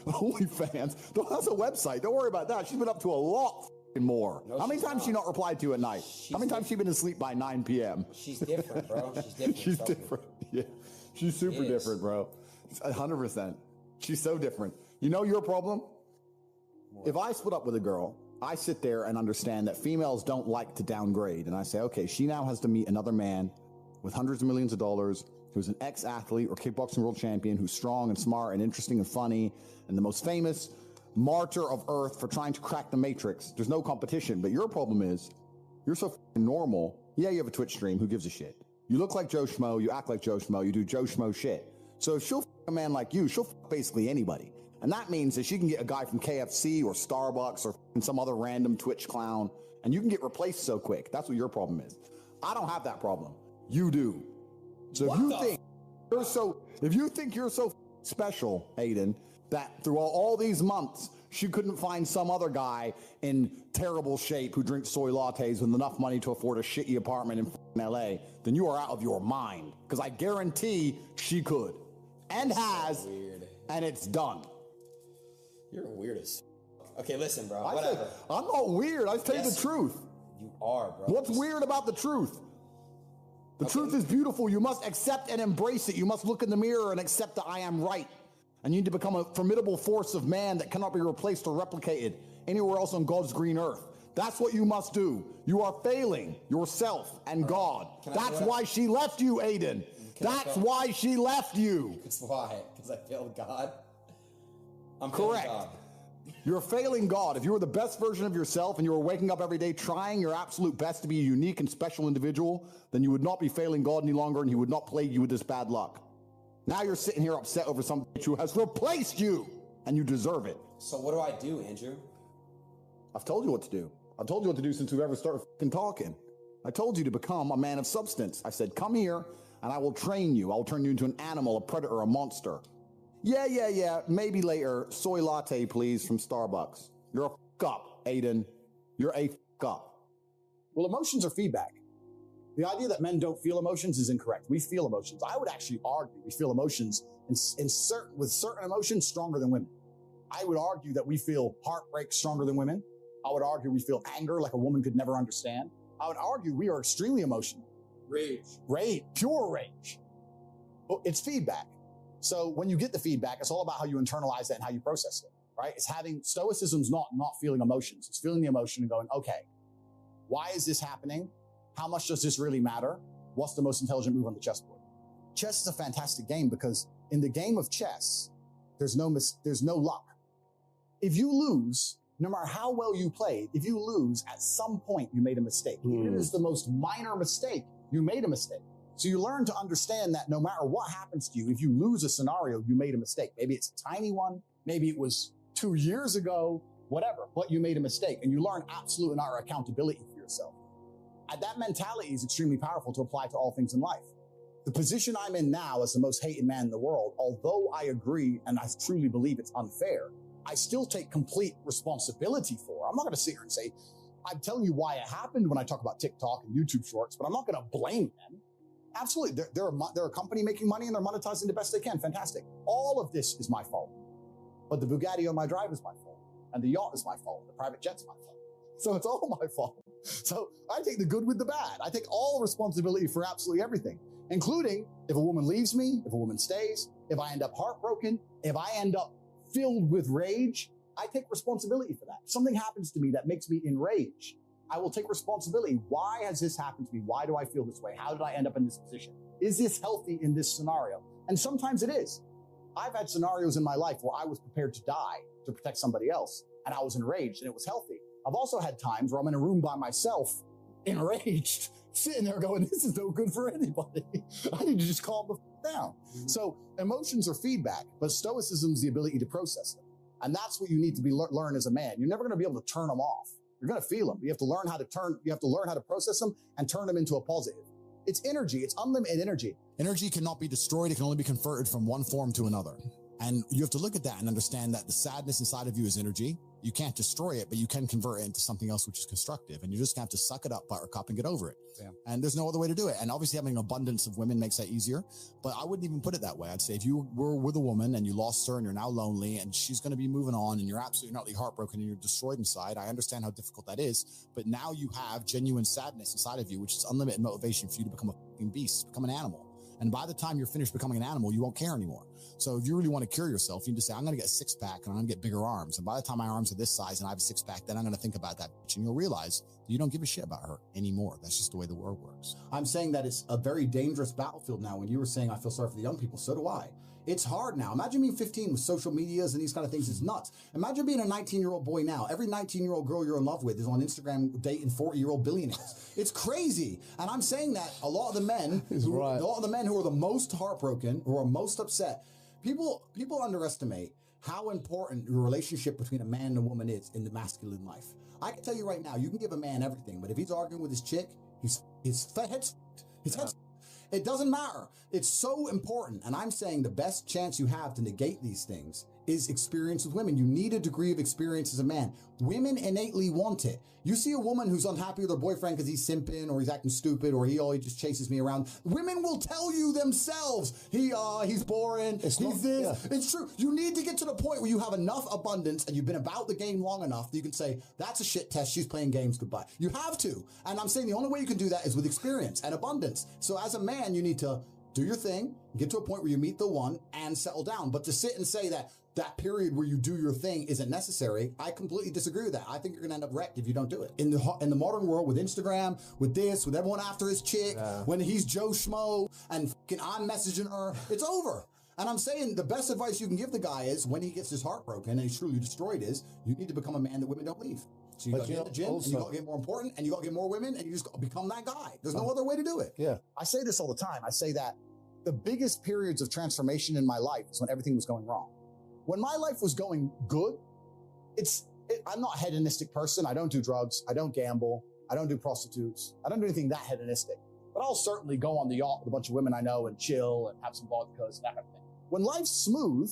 OnlyFans. That's a website. Don't worry about that. She's been up to a lot more. No, how many times she not replied to you at night? How many times she been asleep by 9 p.m.? She's different, bro. She's different. She's different. Yeah. She's super different, bro. 100%. She's so different. You know your problem? What? If I split up with a girl, I sit there and understand that females don't like to downgrade. And I say, okay, she now has to meet another man with hundreds of millions of dollars who's an ex-athlete or kickboxing world champion, who's strong and smart and interesting and funny and the most famous martyr of earth for trying to crack the matrix. There's no competition. But your problem is you're so normal. Yeah, you have a Twitch stream. Who gives a shit? You look like Joe Schmo, you act like Joe Schmo, you do Joe Schmo shit. So if she'll f a man like you, she'll f basically anybody. And that means that she can get a guy from KFC or Starbucks or some other random Twitch clown, and you can get replaced so quick. That's what your problem is. I don't have that problem. You do. So if you think you're so special, Aiden, that through all these months, she couldn't find some other guy in terrible shape who drinks soy lattes with enough money to afford a shitty apartment in LA, then you are out of your mind. Because I guarantee she could. And has. Weird. And it's done. You're weird as Okay, listen, bro. Whatever. I'm not weird. I tell you the truth. You are, bro. What's weird about the truth? The truth is beautiful. You must accept and embrace it. You must look in the mirror and accept that I am right. And you need to become a formidable force of man that cannot be replaced or replicated anywhere else on God's green earth. That's what you must do. You are failing yourself and God. That's why she left you, Aiden. That's why she left you. That's why, because I failed God. I'm correct. God. You're failing God. If you were the best version of yourself and you were waking up every day trying your absolute best to be a unique and special individual, then you would not be failing God any longer and he would not plague you with this bad luck. Now you're sitting here upset over some bitch who has replaced you, and you deserve it. So what do I do, Andrew? I've told you what to do. I've told you what to do since we've ever started fucking talking. I told you to become a man of substance. I said, come here, and I will train you. I will turn you into an animal, a predator, a monster. Yeah. Maybe later. Soy latte, please, from Starbucks. You're a fuck up, Aiden. You're a fuck up. Well, emotions are feedback. The idea that men don't feel emotions is incorrect. We feel emotions. I would actually argue we feel emotions with certain emotions stronger than women. I would argue that we feel heartbreak stronger than women. I would argue we feel anger like a woman could never understand. I would argue we are extremely emotional. Rage, pure rage. But it's feedback. So when you get the feedback, it's all about how you internalize it and how you process it, right? It's having stoicism's not feeling emotions. It's feeling the emotion and going, okay, why is this happening? How much does this really matter? What's the most intelligent move on the chessboard? Chess is a fantastic game because in the game of chess, there's no luck. If you lose, no matter how well you played, if you lose, at some point you made a mistake. Even if it's the most minor mistake, you made a mistake. So you learn to understand that no matter what happens to you, if you lose a scenario, you made a mistake. Maybe it's a tiny one. Maybe it was 2 years ago, whatever, but you made a mistake and you learn absolute and utter accountability for yourself. And that mentality is extremely powerful to apply to all things in life. The position I'm in now as the most hated man in the world, although I agree and I truly believe it's unfair, I still take complete responsibility for. I'm not going to sit here and say, I'm telling you why it happened when I talk about TikTok and YouTube shorts, but I'm not going to blame them. Absolutely. They're a company making money and they're monetizing the best they can. Fantastic. All of this is my fault. But the Bugatti on my drive is my fault. And the yacht is my fault. The private jet's my fault. So it's all my fault. So I take the good with the bad. I take all responsibility for absolutely everything, including if a woman leaves me, if a woman stays, if I end up heartbroken, if I end up filled with rage, I take responsibility for that. If something happens to me that makes me enraged, I will take responsibility. Why has this happened to me? Why do I feel this way? How did I end up in this position? Is this healthy in this scenario? And sometimes it is. I've had scenarios in my life where I was prepared to die to protect somebody else, and I was enraged and it was healthy. I've also had times where I'm in a room by myself, enraged, sitting there going, this is no good for anybody. I need to just calm the f down. So emotions are feedback, but stoicism is the ability to process them. And that's what you need to learn as a man. You're never going to be able to turn them off. You're going to feel them. You have to learn how to process them and turn them into a positive. It's energy. It's unlimited energy. Energy cannot be destroyed. It can only be converted from one form to another. And you have to look at that and understand that the sadness inside of you is energy. You can't destroy it, but you can convert it into something else which is constructive. And you just have to suck it up, buttercup, and get over it. Yeah. And there's no other way to do it. And obviously having an abundance of women makes that easier. But I wouldn't even put it that way. I'd say if you were with a woman and you lost her and you're now lonely and she's going to be moving on and you're absolutely utterly heartbroken and you're destroyed inside, I understand how difficult that is. But now you have genuine sadness inside of you, which is unlimited motivation for you to become a fucking beast, become an animal. And by the time you're finished becoming an animal, you won't care anymore. So if you really want to cure yourself, you can just say, I'm going to get a 6-pack and I'm going to get bigger arms. And by the time my arms are this size and I have a 6-pack, then I'm going to think about that bitch. And you'll realize that you don't give a shit about her anymore. That's just the way the world works. I'm saying that it's a very dangerous battlefield now. When you were saying, I feel sorry for the young people, so do I. It's hard now. Imagine being 15 with social medias and these kind of things. It's nuts. Imagine being a 19-year-old boy now. Every 19-year-old girl you're in love with is on Instagram dating 40-year-old billionaires. It's crazy. And I'm saying that a lot of the men, who are the most heartbroken, who are most upset, people underestimate how important the relationship between a man and a woman is in the masculine life. I can tell you right now, you can give a man everything, but if he's arguing with his chick, his head's it doesn't matter. It's so important. And I'm saying the best chance you have to negate these things is experience with women. You need a degree of experience as a man. Women innately want it. You see a woman who's unhappy with her boyfriend because he's simping or he's acting stupid or he always just chases me around. Women will tell you themselves, he's boring, It's true. You need to get to the point where you have enough abundance and you've been about the game long enough that you can say, that's a shit test, she's playing games, goodbye. You have to. And I'm saying the only way you can do that is with experience and abundance. So as a man, you need to do your thing, get to a point where you meet the one and settle down. But to sit and say that that period where you do your thing isn't necessary. I completely disagree with that. I think you're gonna end up wrecked if you don't do it. In the modern world, with Instagram, with this, with everyone after his chick, when he's Joe Schmo and fucking I'm messaging her, it's over. And I'm saying the best advice you can give the guy is when he gets his heart broken and he's truly destroyed is you need to become a man that women don't leave. So you got to get in the gym, and you got to get more important, and you got to get more women, and you just got to become that guy. There's no other way to do it. Yeah. I say this all the time. I say that the biggest periods of transformation in my life is when everything was going wrong. When my life was going good, I'm not a hedonistic person. I don't do drugs. I don't gamble. I don't do prostitutes. I don't do anything that hedonistic. But I'll certainly go on the yacht with a bunch of women I know and chill and have some vodkas and that kind of thing. When life's smooth,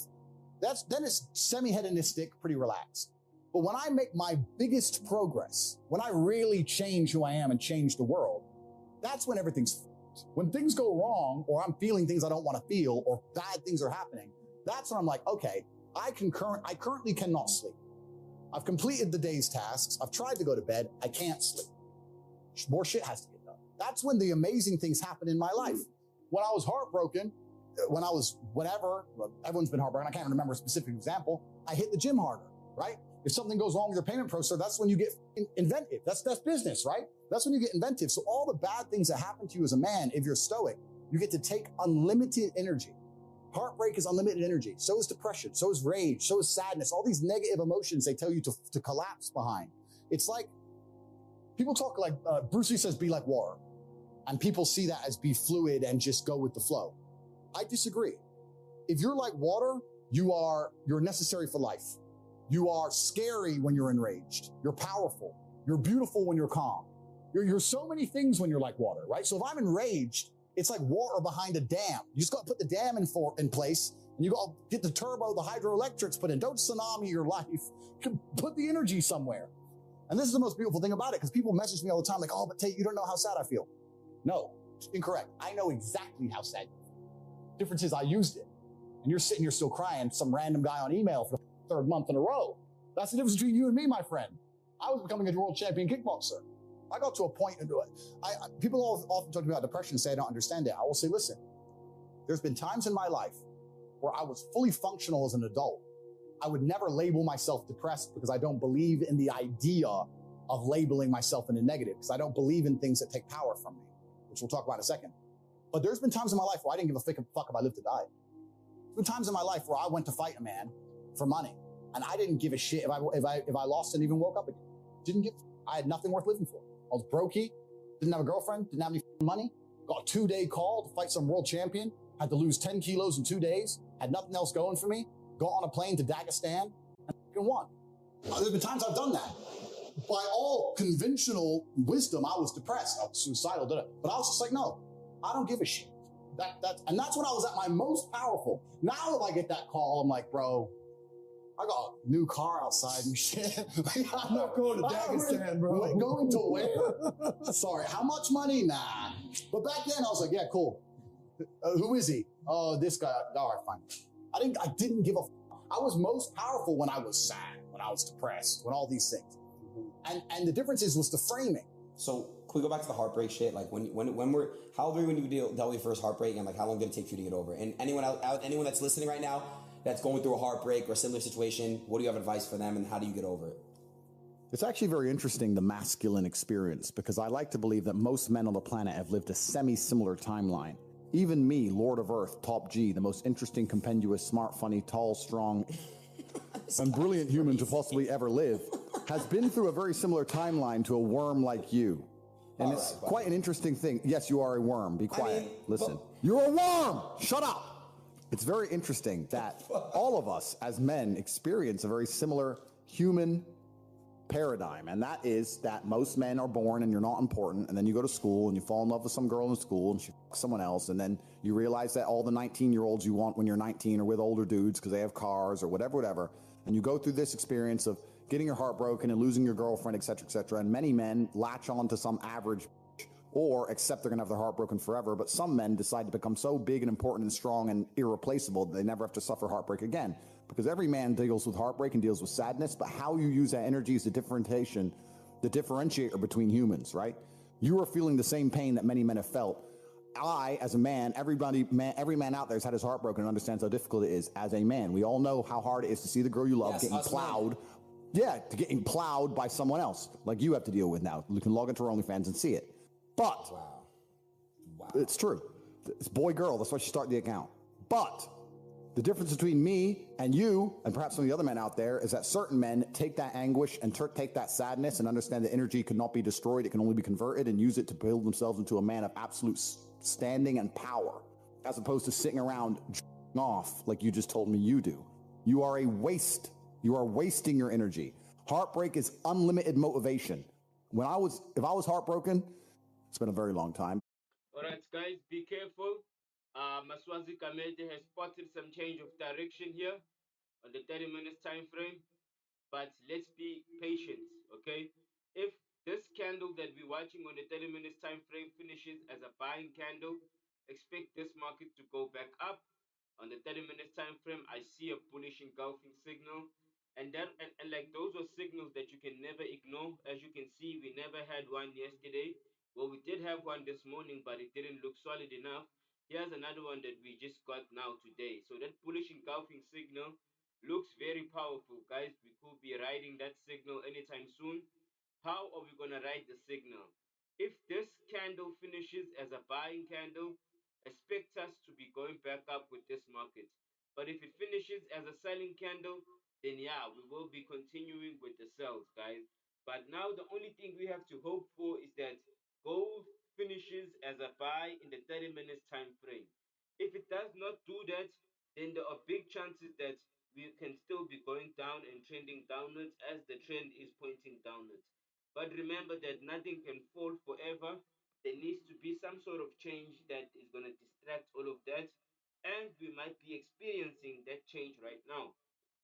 then it's semi-hedonistic, pretty relaxed. But when I make my biggest progress, when I really change who I am and change the world, that's when everything's f***ed. When things go wrong, or I'm feeling things I don't want to feel, or bad things are happening, that's when I'm like, okay, I currently cannot sleep. I've completed the day's tasks. I've tried to go to bed. I can't sleep. More shit has to get done. That's when the amazing things happen in my life. When I was heartbroken, everyone's been heartbroken. I can't remember a specific example. I hit the gym harder, right? If something goes wrong with your payment processor, that's when you get inventive. That's business, right? That's when you get inventive. So all the bad things that happen to you as a man, if you're stoic, you get to take unlimited energy. Heartbreak is unlimited energy. So is depression. So is rage. So is sadness. All these negative emotions they tell you to collapse behind. It's like, people talk like, Bruce Lee says, be like water. And people see that as be fluid and just go with the flow. I disagree. If you're like water, you're necessary for life. You are scary when you're enraged. You're powerful. You're beautiful when you're calm. You're so many things when you're like water, right? So if I'm enraged, it's like water behind a dam. You just got to put the dam in place, and you got to get the turbo, the hydroelectrics put in. Don't tsunami your life. Put the energy somewhere. And this is the most beautiful thing about it, because people message me all the time like, oh, but Tate, you don't know how sad I feel. No, incorrect. I know exactly how sad you feel. Difference is I used it. And you're sitting here still crying, some random guy on email for the third month in a row. That's the difference between you and me, my friend. I was becoming a world champion kickboxer. I got to a point, people often talk about depression and say I don't understand it. I will say, listen, there's been times in my life where I was fully functional as an adult. I would never label myself depressed because I don't believe in the idea of labeling myself in a negative, because I don't believe in things that take power from me, which we'll talk about in a second. But there's been times in my life where I didn't give a fuck if I lived or died. There's been times in my life where I went to fight a man for money, and I didn't give a shit if I lost and even woke up again. I had nothing worth living for. I was brokey, didn't have a girlfriend, didn't have any money, got a 2-day call to fight some world champion, had to lose 10 kilos in 2 days, had nothing else going for me, got on a plane to Dagestan, and won. There's been times I've done that. By all conventional wisdom, I was depressed. I was suicidal, but I was just like, no, I don't give a shit. And that's when I was at my most powerful. Now if I get that call, I'm like, bro, I got a new car outside and shit. I'm not going to Dagestan, bro. Going to where? Sorry, how much money? Nah. But back then I was like, yeah, cool. Who is he? Oh, this guy. All right, fine. I didn't give a I was most powerful when I was sad, when I was depressed, when all these things. And the difference was the framing. So can we go back to the heartbreak shit? Like how old were you when you dealt with your first heartbreak, and like how long did it take for you to get over it? And anyone that's listening right now that's going through a heartbreak or a similar situation, what do you have advice for them, and how do you get over it? It's actually very interesting, the masculine experience, because I like to believe that most men on the planet have lived a semi-similar timeline. Even me, Lord of Earth, Top G, the most interesting, compendious, smart, funny, tall, strong, and brilliant human to possibly ever live, has been through a very similar timeline to a worm like you. And it's quite an interesting thing. Yes, you are a worm. Be quiet. Listen. You're a worm! Shut up! It's very interesting that all of us as men experience a very similar human paradigm, and that is that most men are born and you're not important, and then you go to school and you fall in love with some girl in school and she fucks someone else, and then you realize that all the 19-year-olds you want when you're 19 are with older dudes because they have cars or whatever, and you go through this experience of getting your heart broken and losing your girlfriend, etc., and many men latch on to some average or accept they're gonna have their heart broken forever, but some men decide to become so big and important and strong and irreplaceable that they never have to suffer heartbreak again. Because every man deals with heartbreak and deals with sadness, but how you use that energy is the differentiator between humans, right? You are feeling the same pain that many men have felt. I, as a man, every man out there has had his heart broken and understands how difficult it is as a man. We all know how hard it is to see the girl you love Yes, getting us men. plowed. Yeah, to getting plowed by someone else, like you have to deal with now. You can log into our OnlyFans and see it. But it's true. It's boy girl. That's why she started the account. But the difference between me and you, and perhaps some of the other men out there, is that certain men take that anguish and take that sadness and understand that energy cannot be destroyed. It can only be converted and use it to build themselves into a man of absolute standing and power, as opposed to sitting around off like you just told me you do. You are a waste. You are wasting your energy. Heartbreak is unlimited motivation. If I was heartbroken, it's been a very long time. All right, guys, be careful. Maswazi Kamete has spotted some change of direction here on the 30 minutes time frame, but let's be patient, okay? If this candle that we're watching on the 30 minutes time frame finishes as a buying candle, expect this market to go back up. On the 30 minutes time frame, I see a bullish engulfing signal, and like those are signals that you can never ignore. As you can see, we never had one yesterday. Well, we did have one this morning, but it didn't look solid enough. Here's another one that we just got now today. So that bullish engulfing signal looks very powerful, guys. We could be riding that signal anytime soon. How are we going to ride the signal? If this candle finishes as a buying candle, expect us to be going back up with this market. But if it finishes as a selling candle, then yeah, we will be continuing with the sells, guys. But now the only thing we have to hope for is that gold finishes as a buy in the 30 minutes time frame. If it does not do that, then there are big chances that we can still be going down and trending downwards as the trend is pointing downwards. But remember that nothing can fall forever. There needs to be some sort of change that is going to distract all of that. And we might be experiencing that change right now.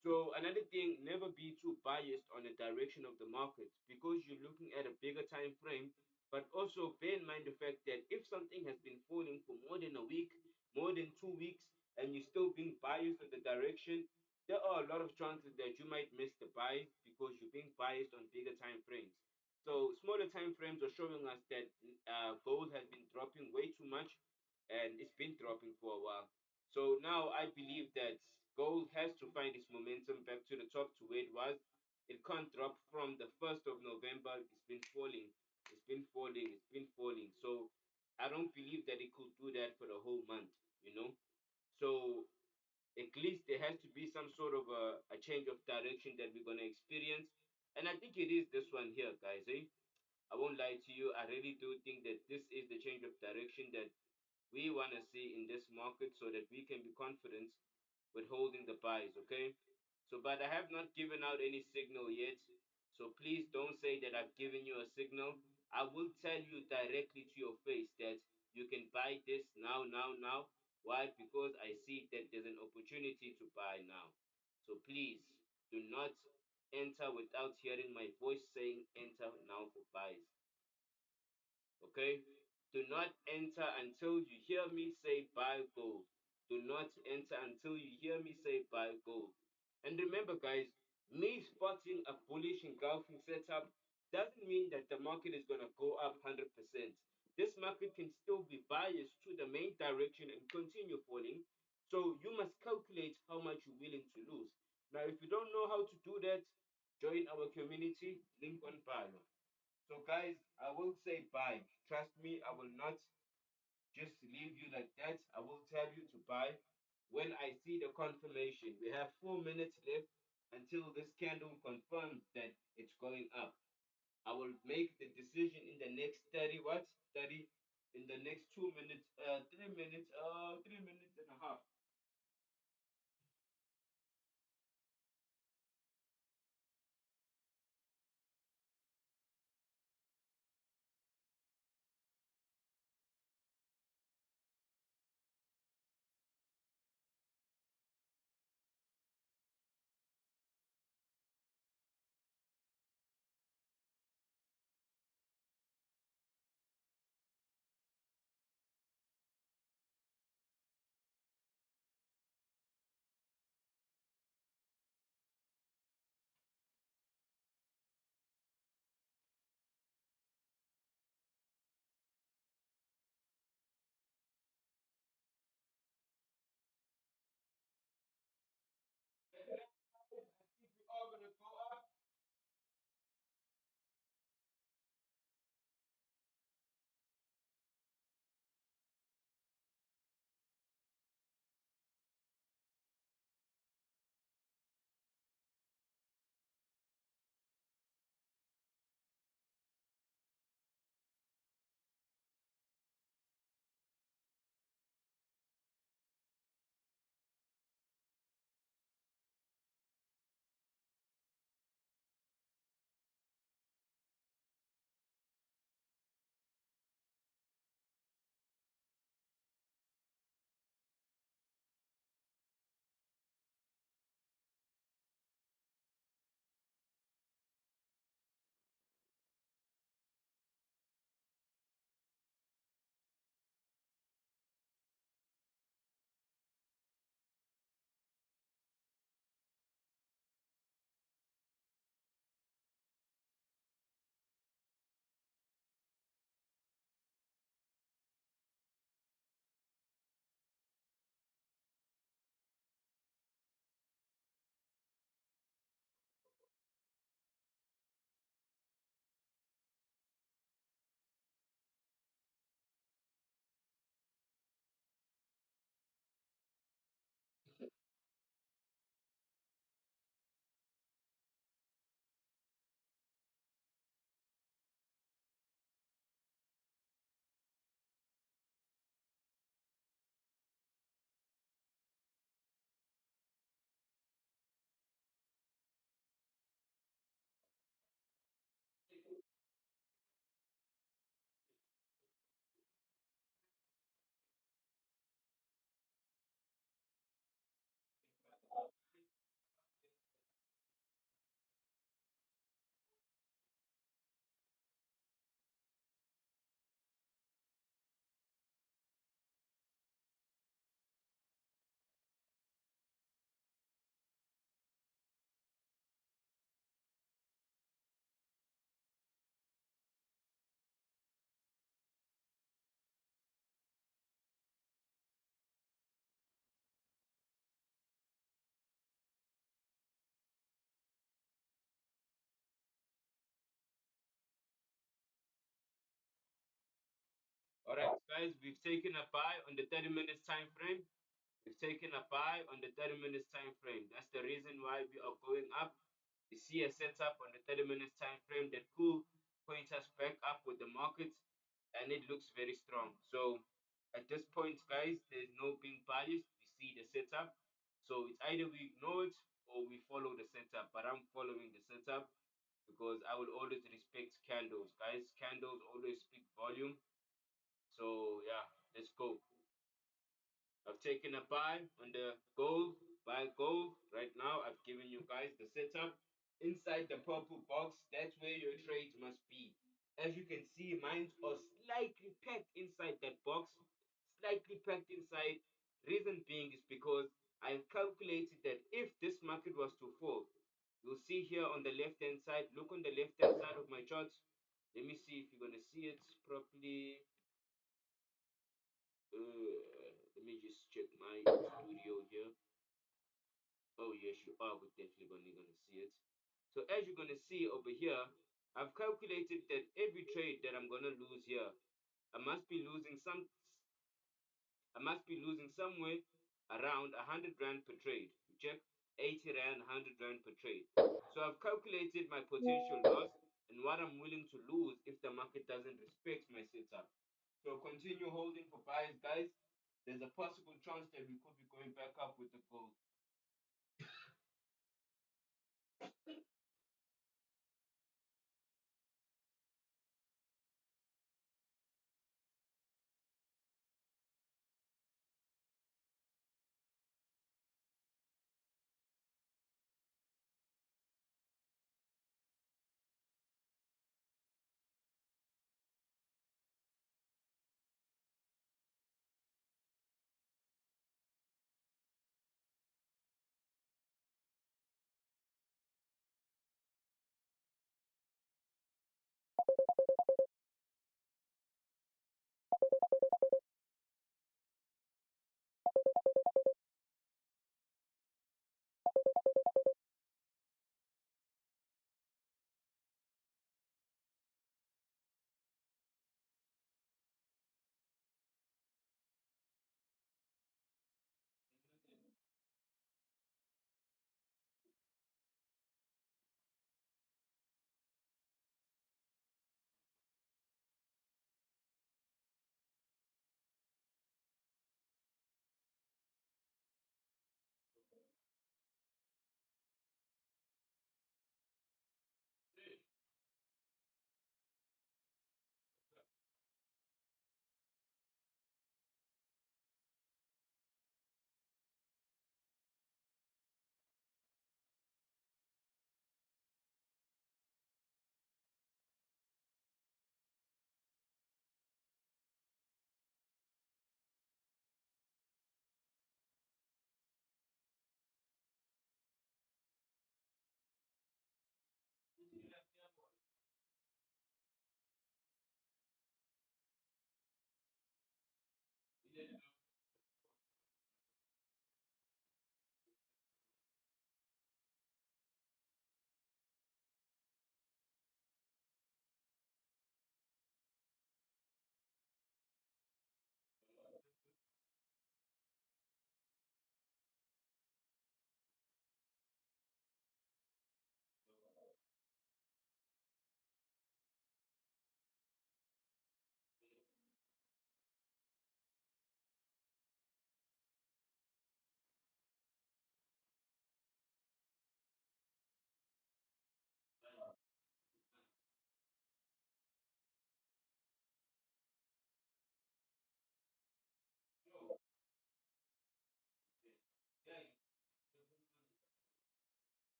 So another thing, never be too biased on the direction of the market because you're looking at a bigger time frame. But also bear in mind the fact that if something has been falling for more than a week, more than 2 weeks, and you're still being biased on the direction, there are a lot of chances that you might miss the buy because you're being biased on bigger time frames. So smaller time frames are showing us that gold has been dropping way too much, and it's been dropping for a while. So now I believe that gold has to find its momentum back to the top to where it was. It can't drop from the 1st of November. It's been falling. It's been falling. It's been falling. So I don't believe that it could do that for the whole month, you know? So at least there has to be some sort of a change of direction that we're going to experience. And I think it is this one here, guys. Eh? I won't lie to you. I really do think that this is the change of direction that we want to see in this market so that we can be confident with holding the buys, okay? So, but I have not given out any signal yet. So please don't say that I've given you a signal. I will tell you directly to your face that you can buy this now, now, now. Why? Because I see that there's an opportunity to buy now. So please do not enter without hearing my voice saying enter now for buys. Okay? Do not enter until you hear me say buy gold. Do not enter until you hear me say buy gold. And remember, guys, me spotting a bullish engulfing setup doesn't mean that the market is going to go up 100%. This market can still be biased to the main direction and continue falling. So you must calculate how much you're willing to lose. Now, if you don't know how to do that, join our community, link on bio. So, guys, I will say buy. Trust me, I will not just leave you like that. I will tell you to buy when I see the confirmation. We have 4 minutes left until this candle confirms that it's going up. I will make the decision in the next 30 what? 30 in the next 2 minutes, 3 minutes, 3 minutes and a half. guys, we've taken a buy on the 30 minutes time frame. We've taken a buy on the 30 minutes time frame. That's the reason why we are going up. You see a setup on the 30 minutes time frame that could point us back up with the market, and it looks very strong. So at this point, guys, there's no being biased. We see the setup. So it's either we ignore it or we follow the setup. But I'm following the setup because I will always respect candles, guys. Candles always speak volume. So yeah, let's go. I've taken a buy on the gold, buy gold. Right now, I've given you guys the setup. Inside the purple box, that's where your trades must be. As you can see, mines are slightly packed inside that box, slightly packed inside. Reason being is because I've calculated that if this market was to fall, you'll see here on the left hand side, look on the left hand side of my charts. Let me see if you're going to see it properly. Let me just check my studio here. Oh yes, you are definitely gonna see it. So as you're gonna see over here, I've calculated that every trade that I'm gonna lose here, I must be losing some. I must be losing somewhere around 100 rand per trade. You check 80 rand, 100 rand per trade. So I've calculated my potential loss and what I'm willing to lose if the market doesn't respect my setup. So continue holding for buyers, guys. There's a possible chance that we could be going back up with the gold.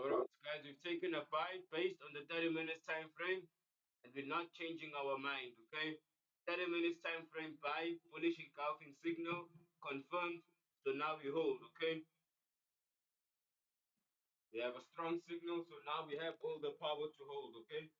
Alright, guys, we've taken a buy based on the 30 minutes time frame, and we're not changing our mind, okay? 30 minutes time frame buy, bullish engulfing signal, confirmed. So now we hold, okay? We have a strong signal, so now we have all the power to hold, okay?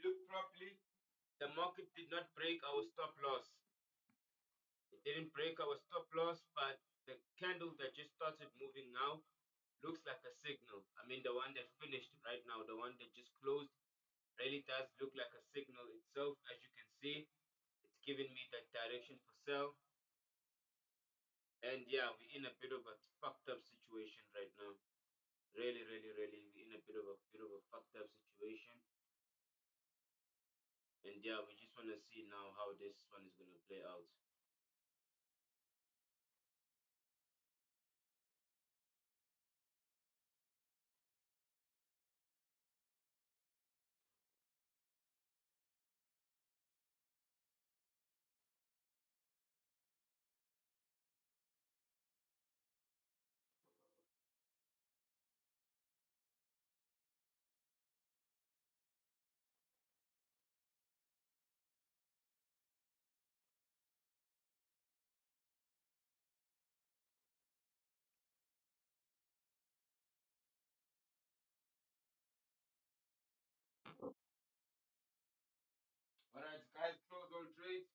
look properly, the market did not break our stop loss. It didn't break our stop loss, but the candle that just started moving now looks like a signal. I mean, the one that finished right now, the one that just closed, really does look like a signal itself. As you can see, it's giving me that direction for sell. And yeah, we're in a bit of a fucked up situation right now. Really, really, really, we're in a bit of a fucked up situation. And yeah, we just want to see now how this one is going to play out. All right, guys, close all trades.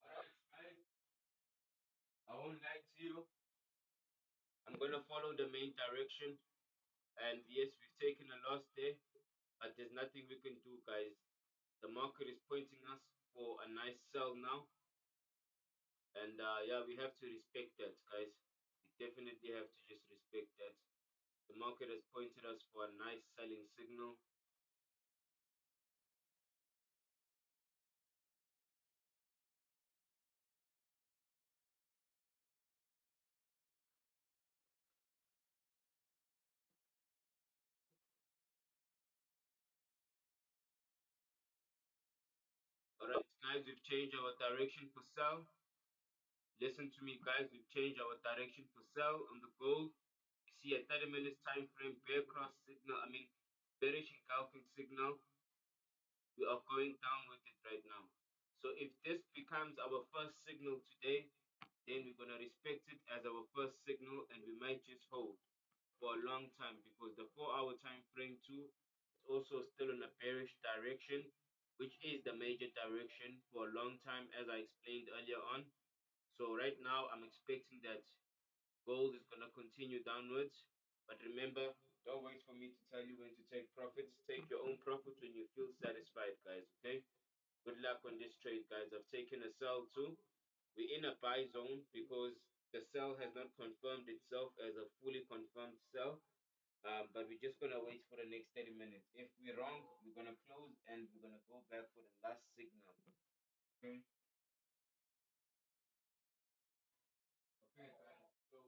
All right, guys, I won't lie to you. I'm going to follow the main direction. And yes, we've taken a loss there, but there's nothing we can do, guys. The market is pointing us for a nice sell now. And yeah, we have to respect that, guys. We definitely have to just respect that. The market has pointed us for a nice selling signal. All right, guys, we've changed our direction for sell. Listen to me, guys. We've changed our direction for sell on the gold. You see a 30 minutes time frame bear cross signal. I mean, bearish engulfing signal. We are going down with it right now. So if this becomes our first signal today, then we're gonna respect it as our first signal, and we might just hold for a long time because the 4 hour time frame too is also still in a bearish direction, which is the major direction for a long time, as I explained earlier on. So right now I'm expecting that gold is gonna continue downwards. But remember, don't wait for me to tell you when to take profits. Take your own profit when you feel satisfied, guys. Okay? Good luck on this trade, guys. I've taken a sell too. We're in a buy zone because the sell has not confirmed itself as a fully confirmed sell. But we're just gonna wait for the next 30 minutes. If we're wrong, we're gonna close and we're gonna go back for the last signal. Okay. Okay, guys. So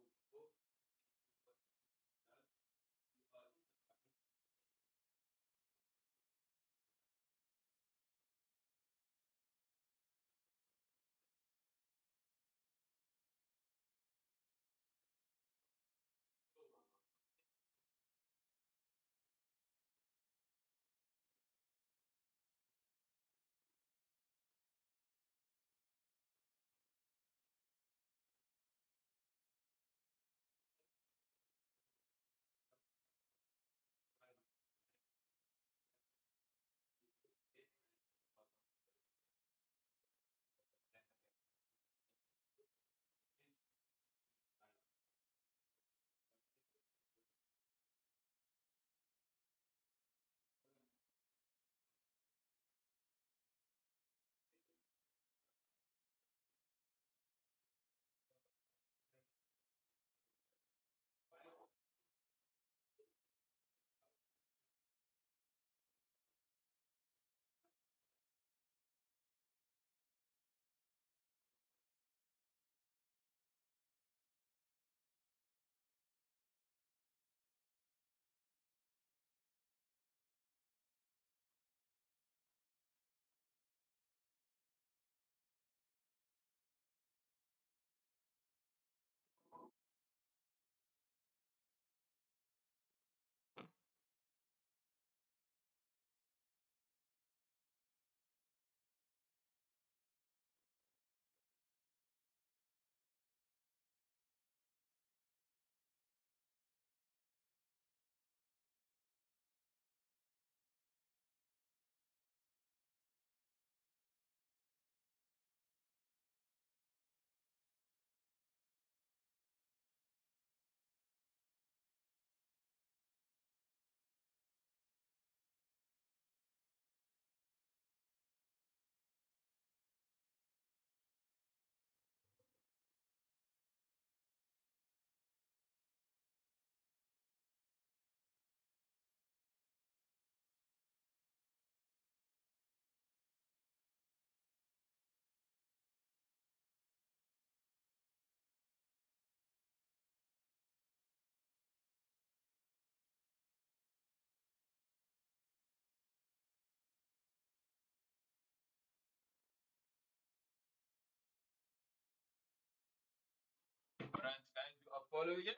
follow. Yes.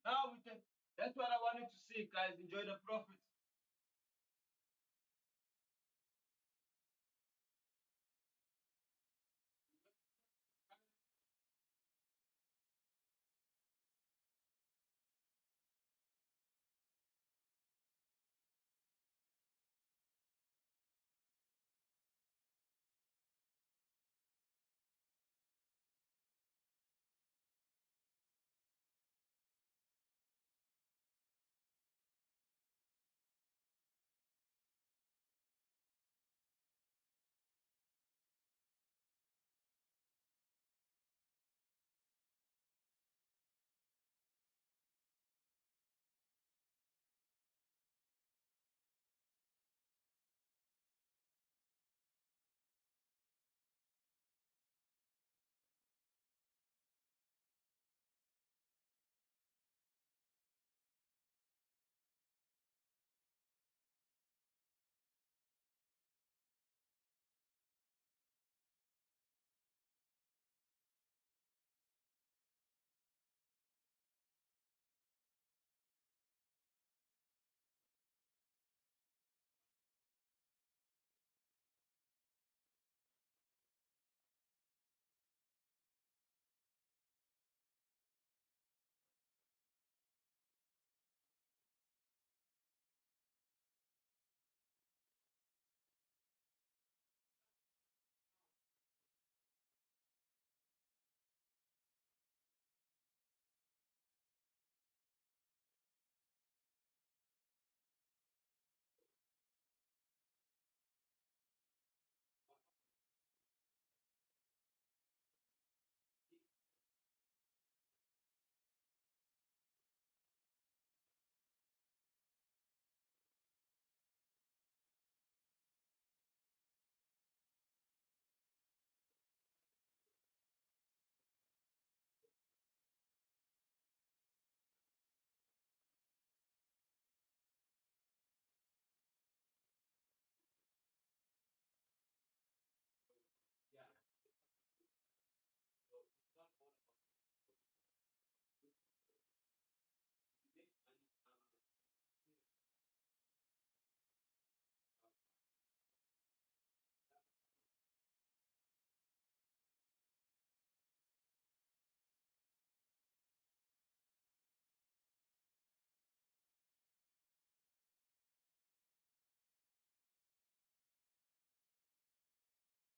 Now we can. That's what I wanted to see, guys. Enjoy the profits.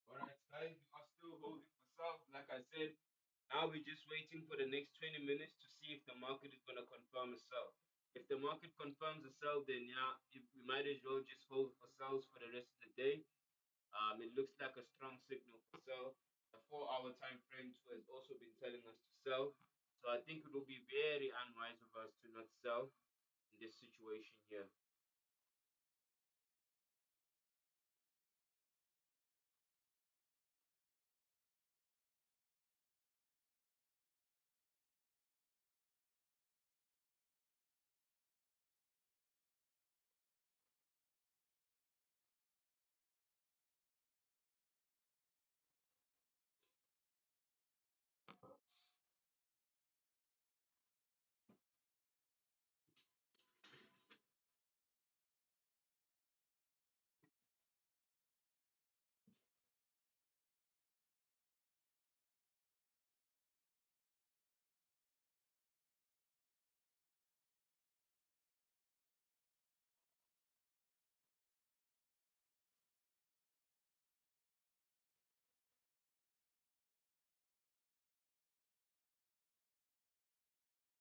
All right, guys, we are still holding for sales. Like I said, now we're just waiting for the next 20 minutes to see if the market is going to confirm a sell. If the market confirms a sell, then yeah, we might as well just hold for sales for the rest of the day. It looks like a strong signal for sell. The 4-hour time frame too has also been telling us to sell. So I think it will be very unwise of us to not sell in this situation here.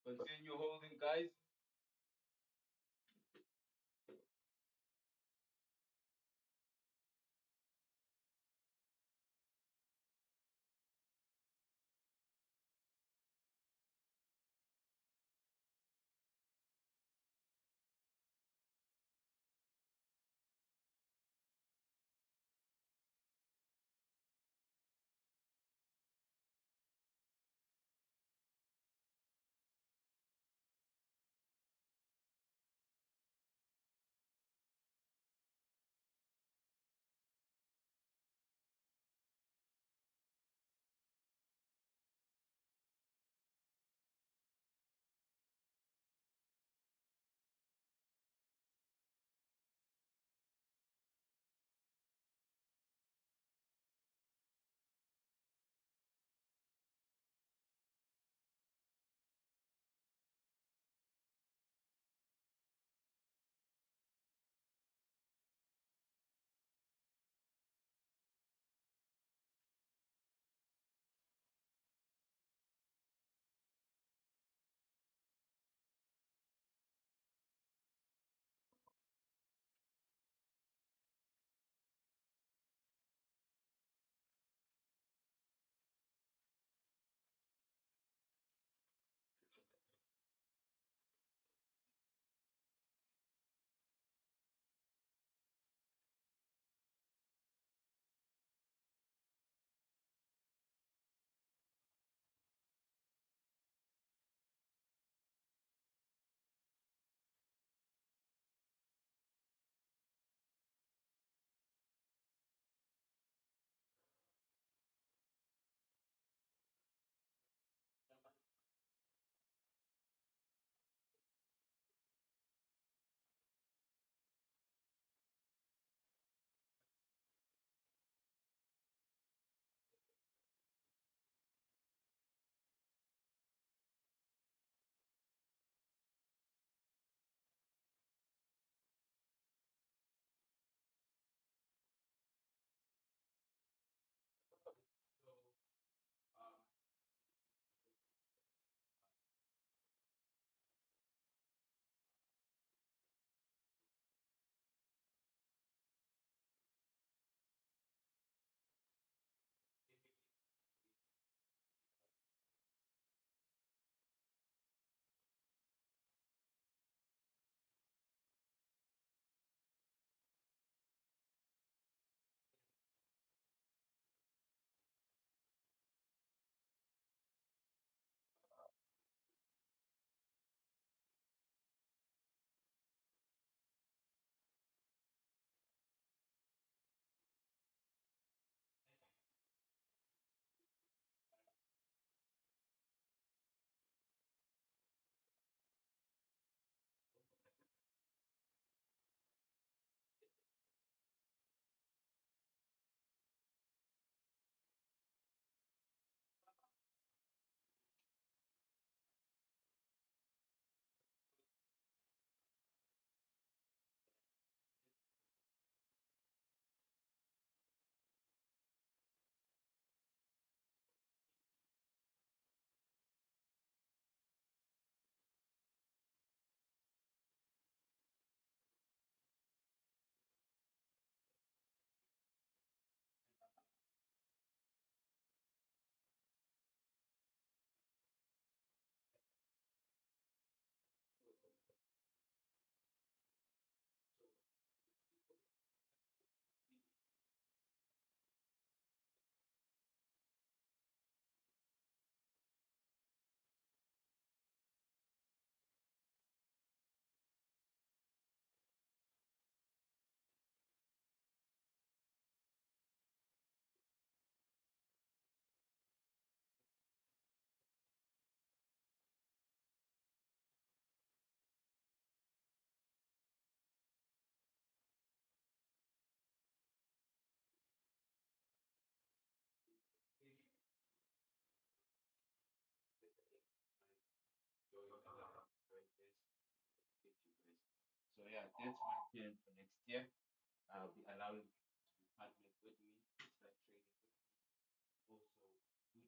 Continue holding, guys. that's my plan for next year. I'll be allowing people to be partnered with me, start trading with me, also do the same thing.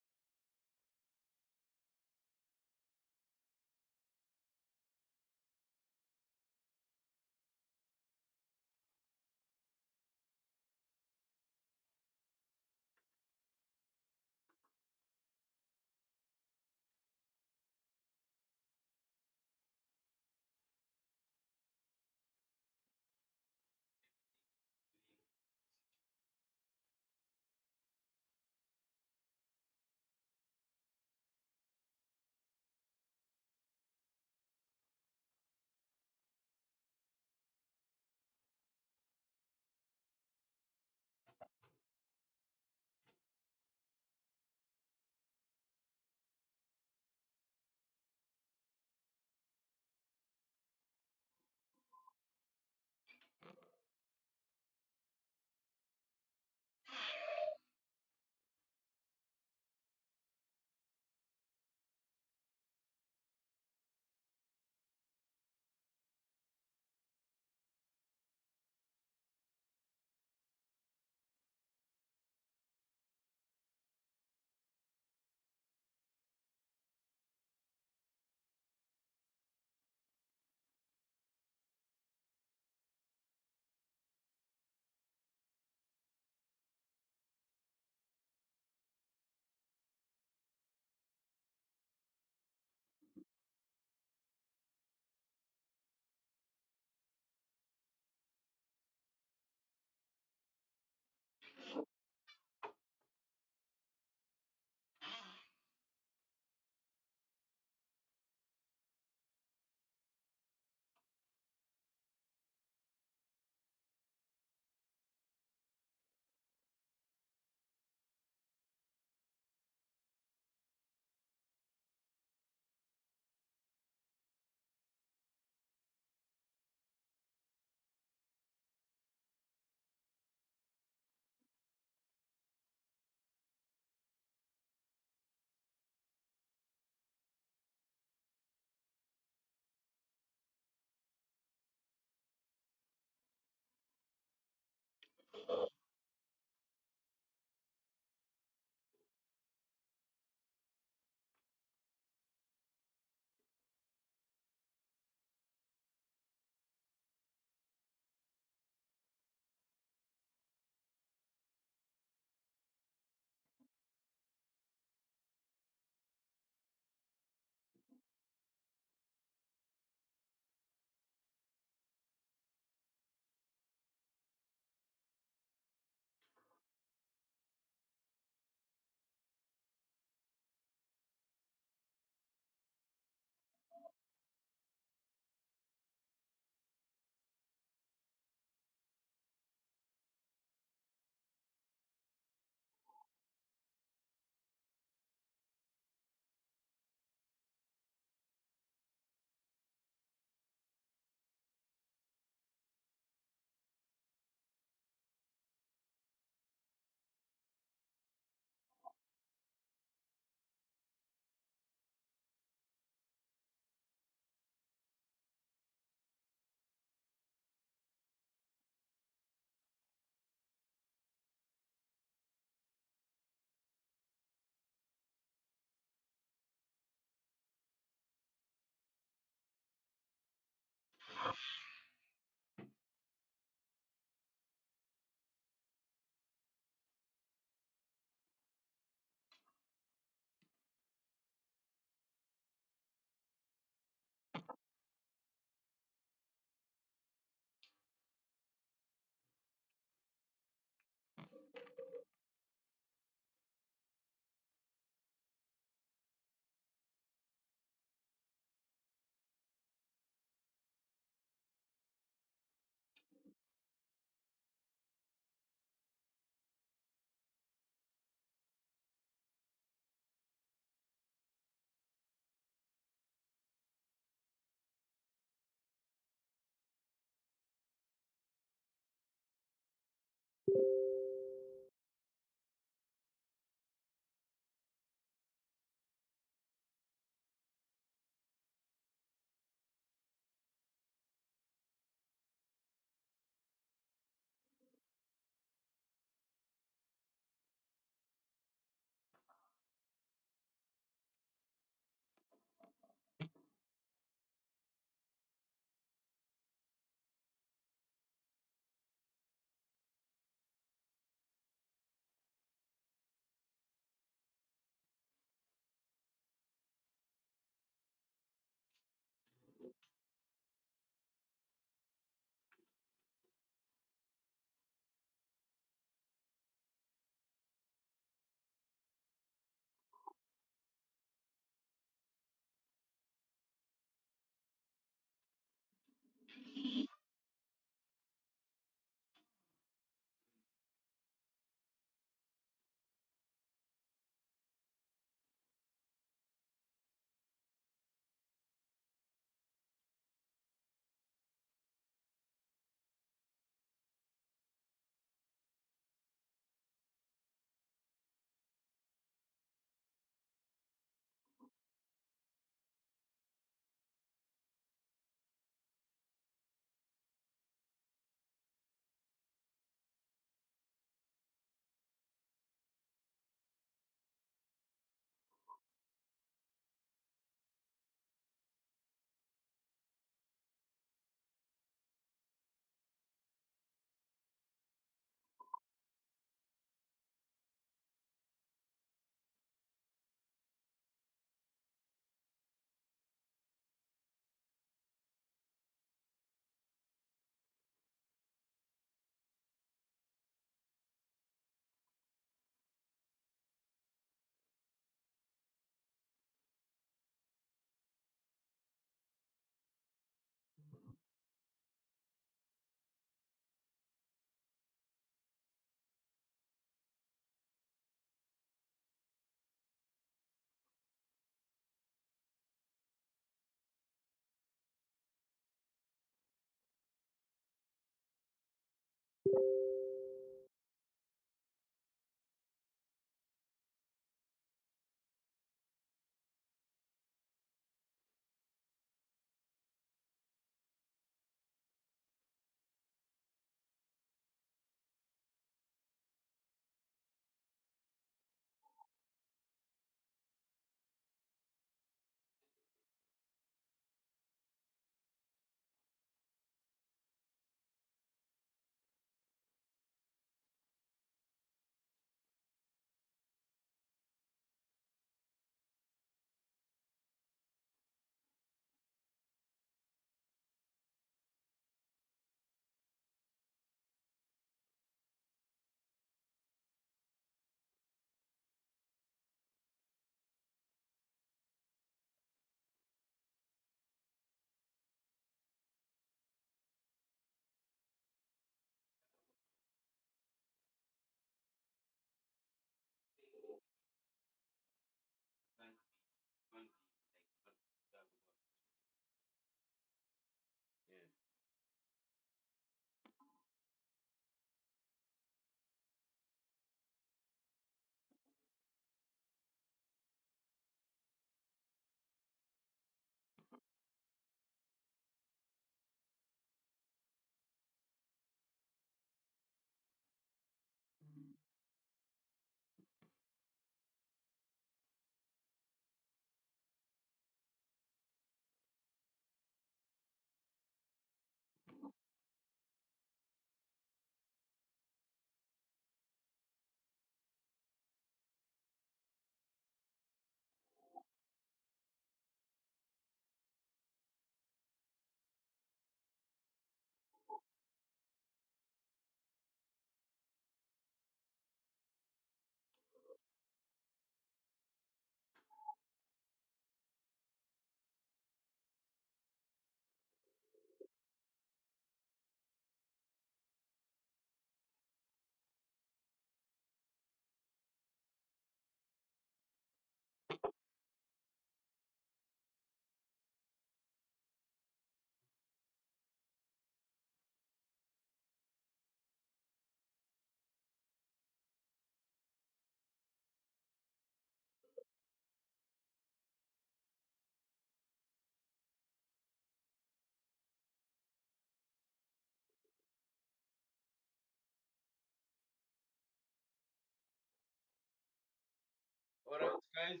Guys,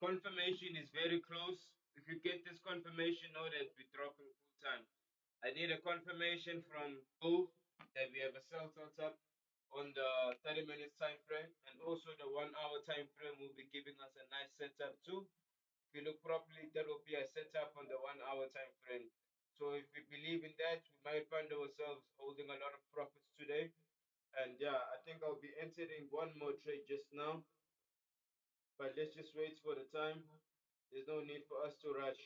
confirmation is very close. If you get this confirmation, know that we're dropping full time. I need a confirmation from both that we have a cell up on the 30 minutes time frame, and also the 1 hour time frame will be giving us a nice setup too. If you look properly, that will be a setup on the 1 hour time frame. So if we believe in that, we might find ourselves holding a lot of profits today. And yeah, I think I'll be entering one more trade just now, but let's just wait for the time. There's no need for us to rush.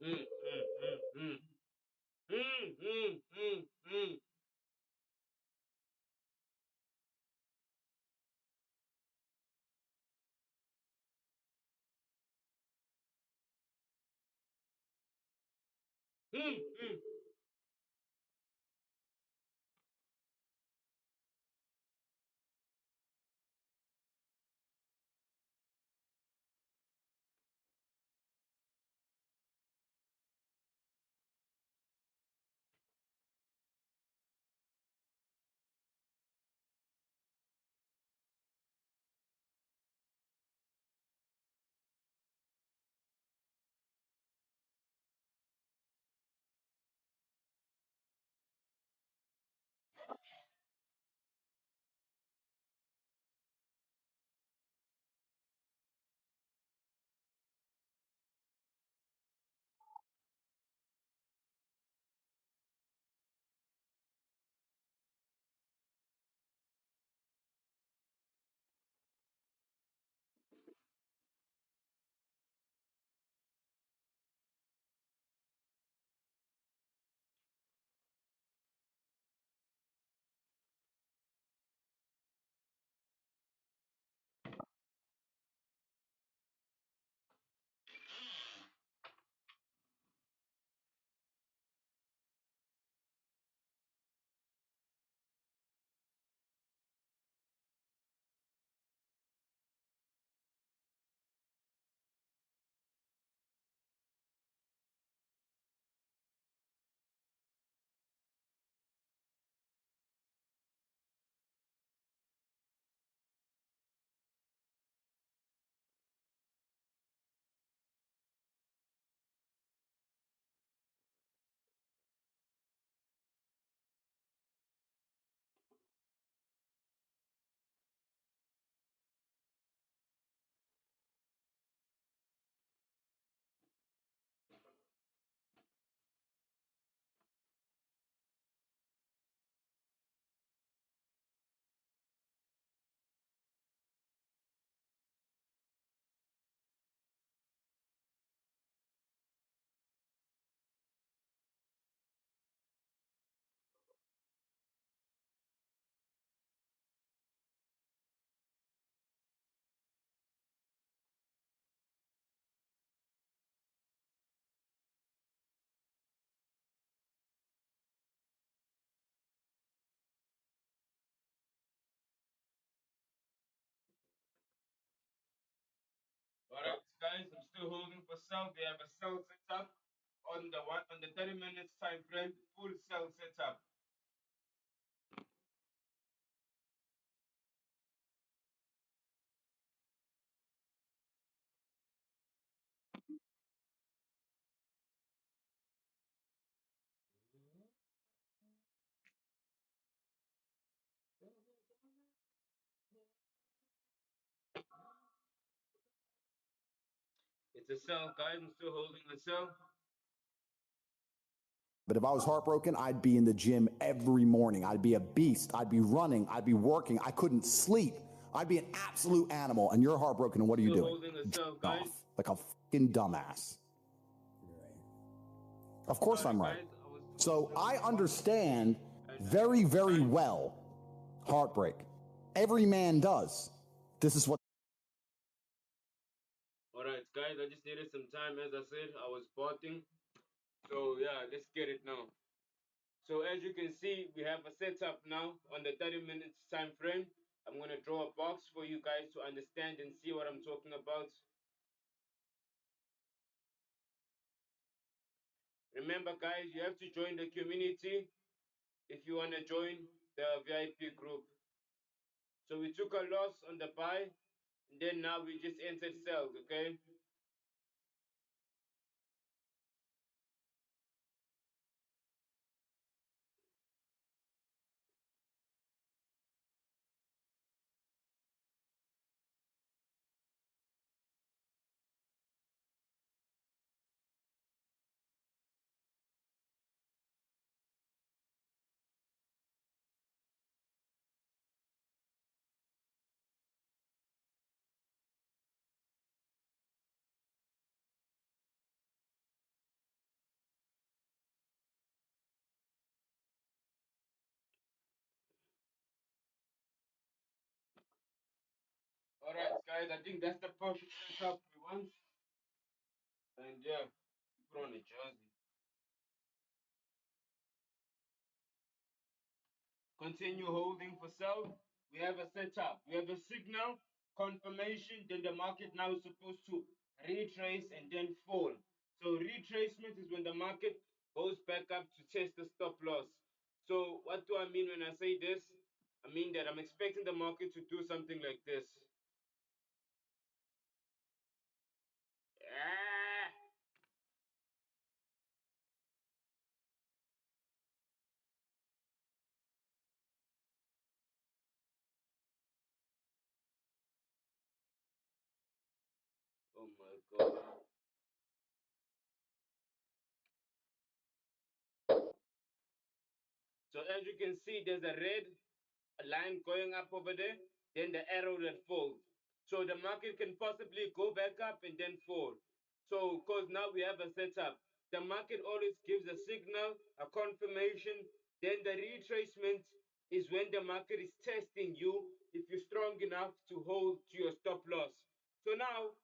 Mm, mm, mm, mm. Mm, mm, mm, mm. Mm, mm. still holding for sell. We have a sell setup on the 30 minutes time frame, full sell setup. It's a sell, guys. I'm still holding the sell. But if I was heartbroken, I'd be in the gym every morning. I'd be a beast. I'd be running. I'd be working. I couldn't sleep. I'd be an absolute animal. And you're heartbroken, and what are you Still doing? holding the sell, guys. Like a fucking dumbass. Of course I'm right. So I understand very, very well heartbreak. Every man does. This is what. Alright, guys, I just needed some time. As I said, I was parting. So, yeah, let's get it now. So, as you can see, we have a setup now on the 30 minutes time frame. I'm going to draw a box for you guys to understand and see what I'm talking about. Remember, guys, you have to join the community if you want to join the VIP group. So, we took a loss on the buy, and then now we just entered sell, okay? Alright, guys, I think that's the perfect setup we want. And yeah, put on a jersey. Continue holding for sell. We have a setup. We have a signal, confirmation, then the market now is supposed to retrace and then fall. So retracement is when the market goes back up to test the stop loss. So what do I mean when I say this? I mean that I'm expecting the market to do something like this. Ah! Oh my god. So as you can see, there's a red line going up over there, then the arrow that falls. So the market can possibly go back up and then fall. So because now we have a setup, the market always gives a signal, a confirmation, then the retracement is when the market is testing you if you're strong enough to hold to your stop loss. So now,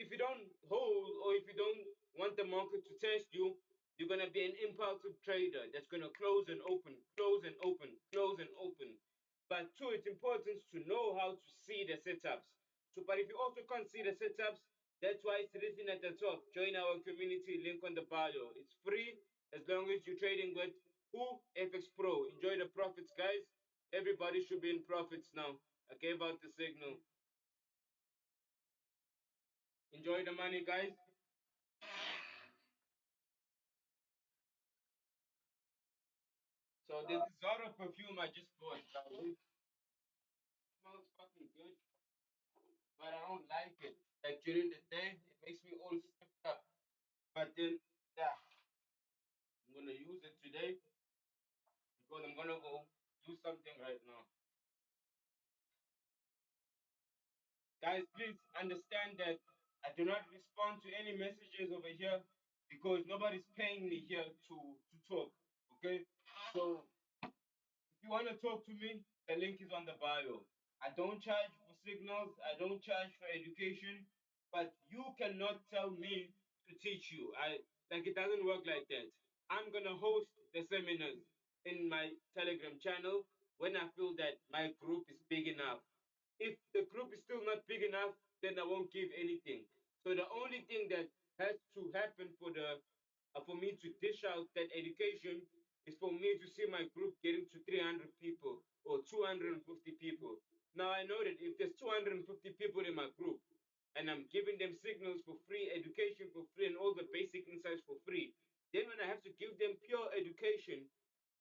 if you don't hold or if you don't want the market to test you, you're going to be an impulsive trader that's going to close and open, close and open, close and open. But two, it's important to know how to see the setups. So, but if you also can't see the setups, that's why it's written at the top. Join our community, link on the bio. It's free as long as you're trading with who? FX Pro. Enjoy the profits, guys. Everybody should be in profits now. I gave out the signal. Enjoy the money, guys. So there's this Zara perfume I just bought. It smells fucking good, but I don't like it. Like during the day, it makes me all stiffed up. But then, yeah, I'm gonna use it today because I'm gonna go do something right now. Guys, please understand that I do not respond to any messages over here because nobody's paying me here to talk. Okay? So if you want to talk to me, the link is on the bio. I don't charge for signals, I don't charge for education, but you cannot tell me to teach you. It doesn't work like that. I'm gonna host the seminars in my Telegram channel when I feel that my group is big enough. If the group is still not big enough, then I won't give anything. So the only thing that has to happen for me to dish out that education is for me to see my group getting to 300 people or 250 people. Now I know that if there's 250 people in my group and I'm giving them signals for free, education for free, and all the basic insights for free, then when I have to give them pure education,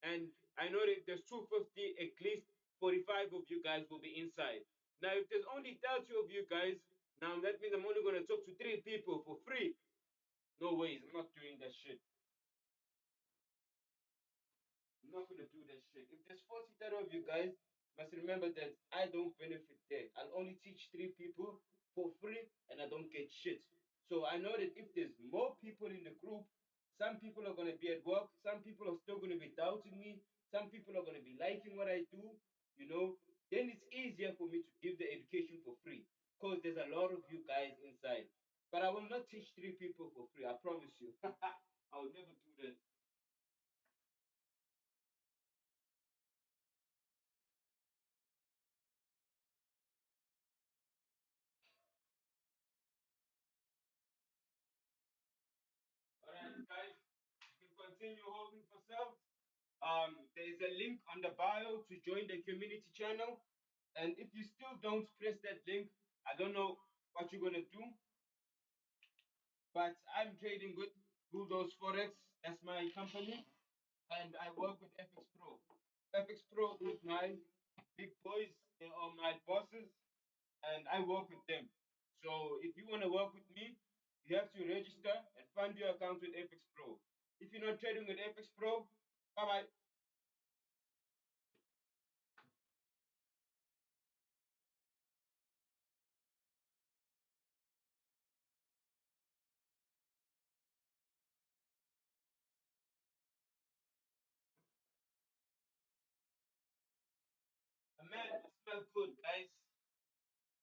and I know that if there's 250, at least 45 of you guys will be inside. Now, if there's only 30 of you guys, now that means I'm only going to talk to 3 people for free. No ways, I'm not doing that shit. I'm not gonna do that shit. If there's 40 of you guys, must remember that I don't benefit there. I'll only teach 3 people for free and I don't get shit. So I know that if there's more people in the group, some people are gonna be at work, some people are still gonna be doubting me, some people are gonna be liking what I do, you know, then it's easier for me to give the education for free. Because there's a lot of you guys inside. But I will not teach 3 people for free, I promise you. I will never do that. Alright, guys, you can continue holding for self. There is a link on the bio to join the community channel. And if you still don't press that link, I don't know what you're gonna do. But I'm trading with Bulldoze Forex. That's my company, and I work with FX Pro. FX Pro is my big boys. They are my bosses, and I work with them. So if you want to work with me, you have to register and fund your account with FX Pro. If you're not trading with FX Pro, bye bye. Man, it smells good, guys.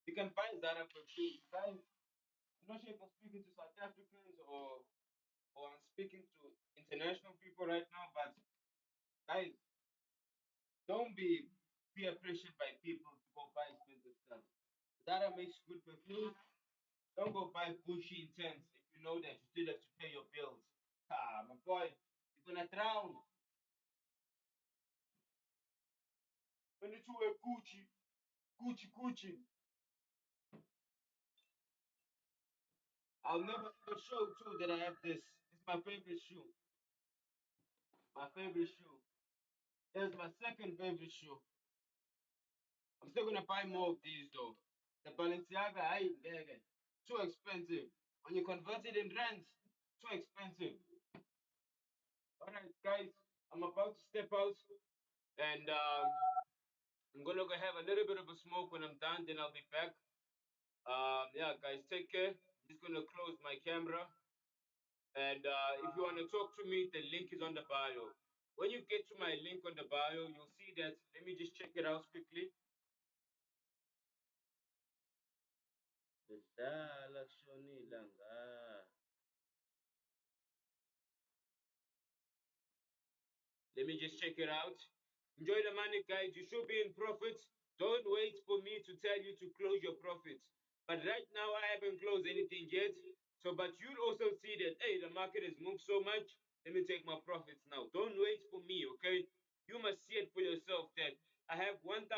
You can buy Zara perfume, guys. I'm not sure if I'm speaking to South Africans or I'm speaking to international people right now, but guys, don't be peer pressured by people to go buy expensive stuff. Zara makes good perfume. Don't go buy Gucci Intense if you know that you still have to pay your bills. Ah, my boy, you're gonna drown. When you wear Gucci, Gucci, Gucci, I'll never ever show too that I have this. It's my favorite shoe. My favorite shoe. Here's my second favorite shoe. I'm still gonna buy more of these though. The Balenciaga, I ain't there. Too expensive. When you convert it in rands, too expensive. Alright, guys, I'm about to step out and I'm gonna go have a little bit of a smoke. When I'm done, then I'll be back. Yeah, guys, take care. I'm just gonna close my camera. And if you wanna talk to me, the link is on the bio. When you get to my link on the bio, you'll see that. Let me just check it out quickly. Bedlala kushonile nga. Let me just check it out. Enjoy the money, guys. You should be in profits. Don't wait for me to tell you to close your profits. But right now, I haven't closed anything yet. So, but you'll also see that, hey, the market has moved so much. Let me take my profits now. Don't wait for me, okay? You must see it for yourself that I have $1,000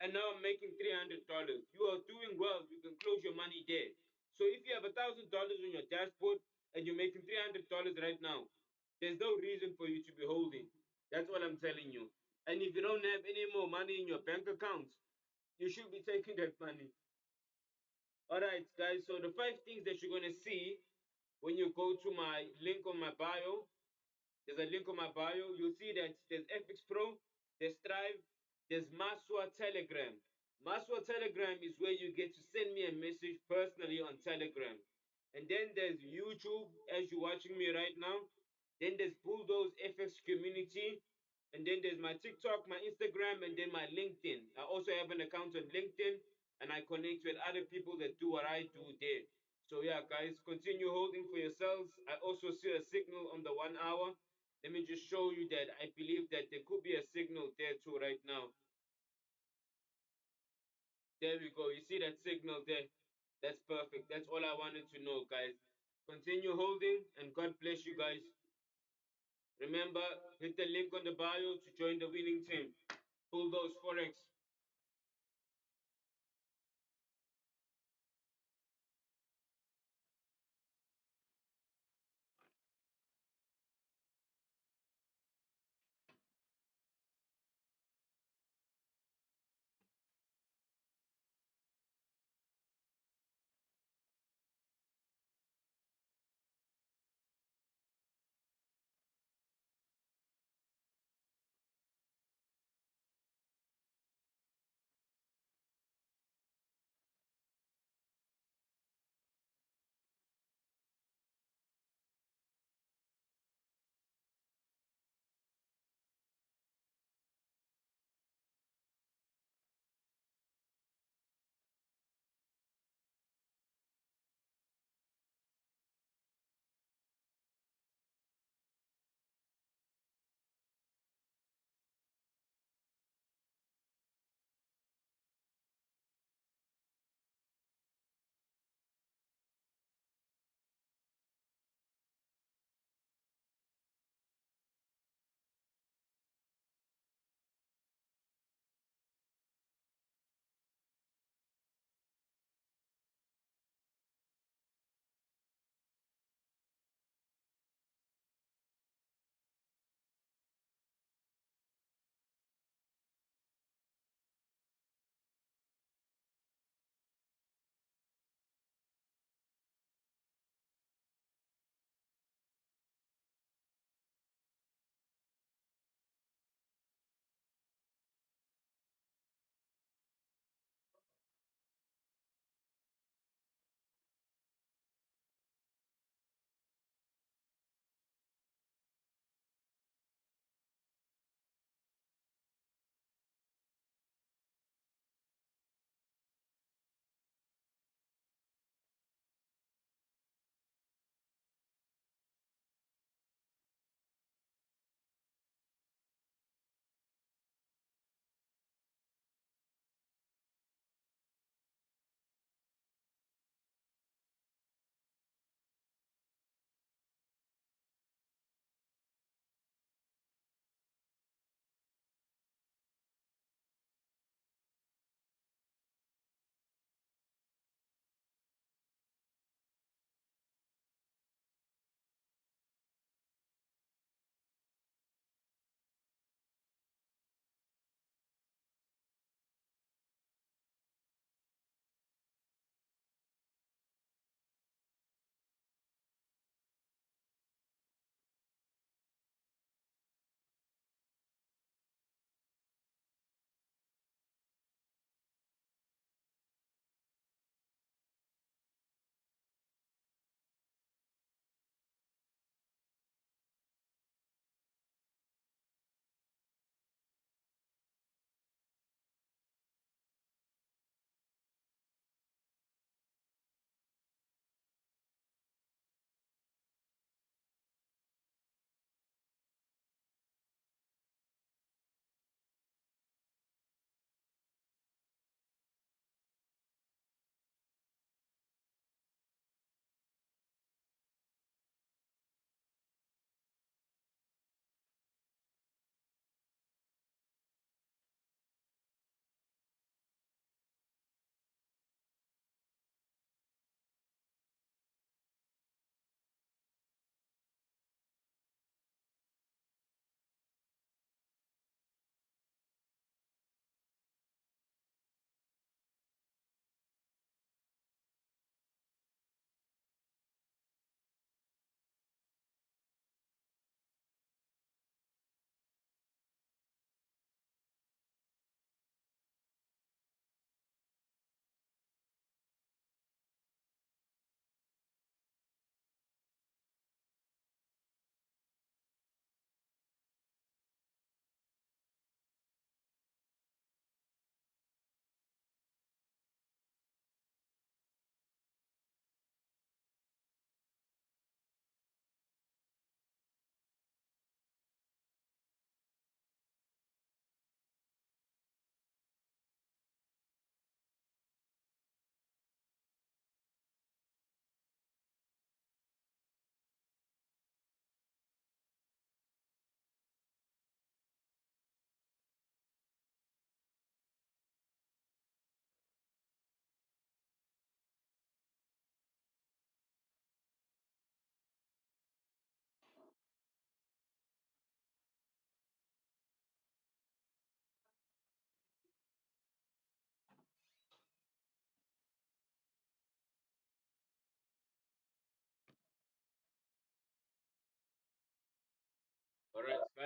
and now I'm making $300. You are doing well. You can close your money there. So if you have $1,000 on your dashboard and you're making $300 right now, there's no reason for you to be holding. That's what I'm telling you. And if you don't have any more money in your bank account, you should be taking that money. All right, guys. So the 5 things that you're gonna see when you go to my link on my bio, there's a link on my bio. You'll see that there's FX Pro, there's Strive, there's Maswa Telegram. Maswa Telegram is where you get to send me a message personally on Telegram. And then there's YouTube, as you're watching me right now. Then there's Bulldoze FX Community. And then there's my TikTok, my Instagram, and then my LinkedIn. I also have an account on LinkedIn, and I connect with other people that do what I do there. So yeah, guys, continue holding for yourselves. I also see a signal on the 1 hour. Let me just show you that I believe that there could be a signal there too right now. There we go. You see that signal there? That's perfect. That's all I wanted to know, guys. Continue holding, and God bless you guys. Remember, hit the link on the bio to join the winning team. Bulldoze Forex.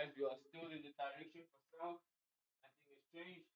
guys, we are still in the direction for south. Nothing has changed.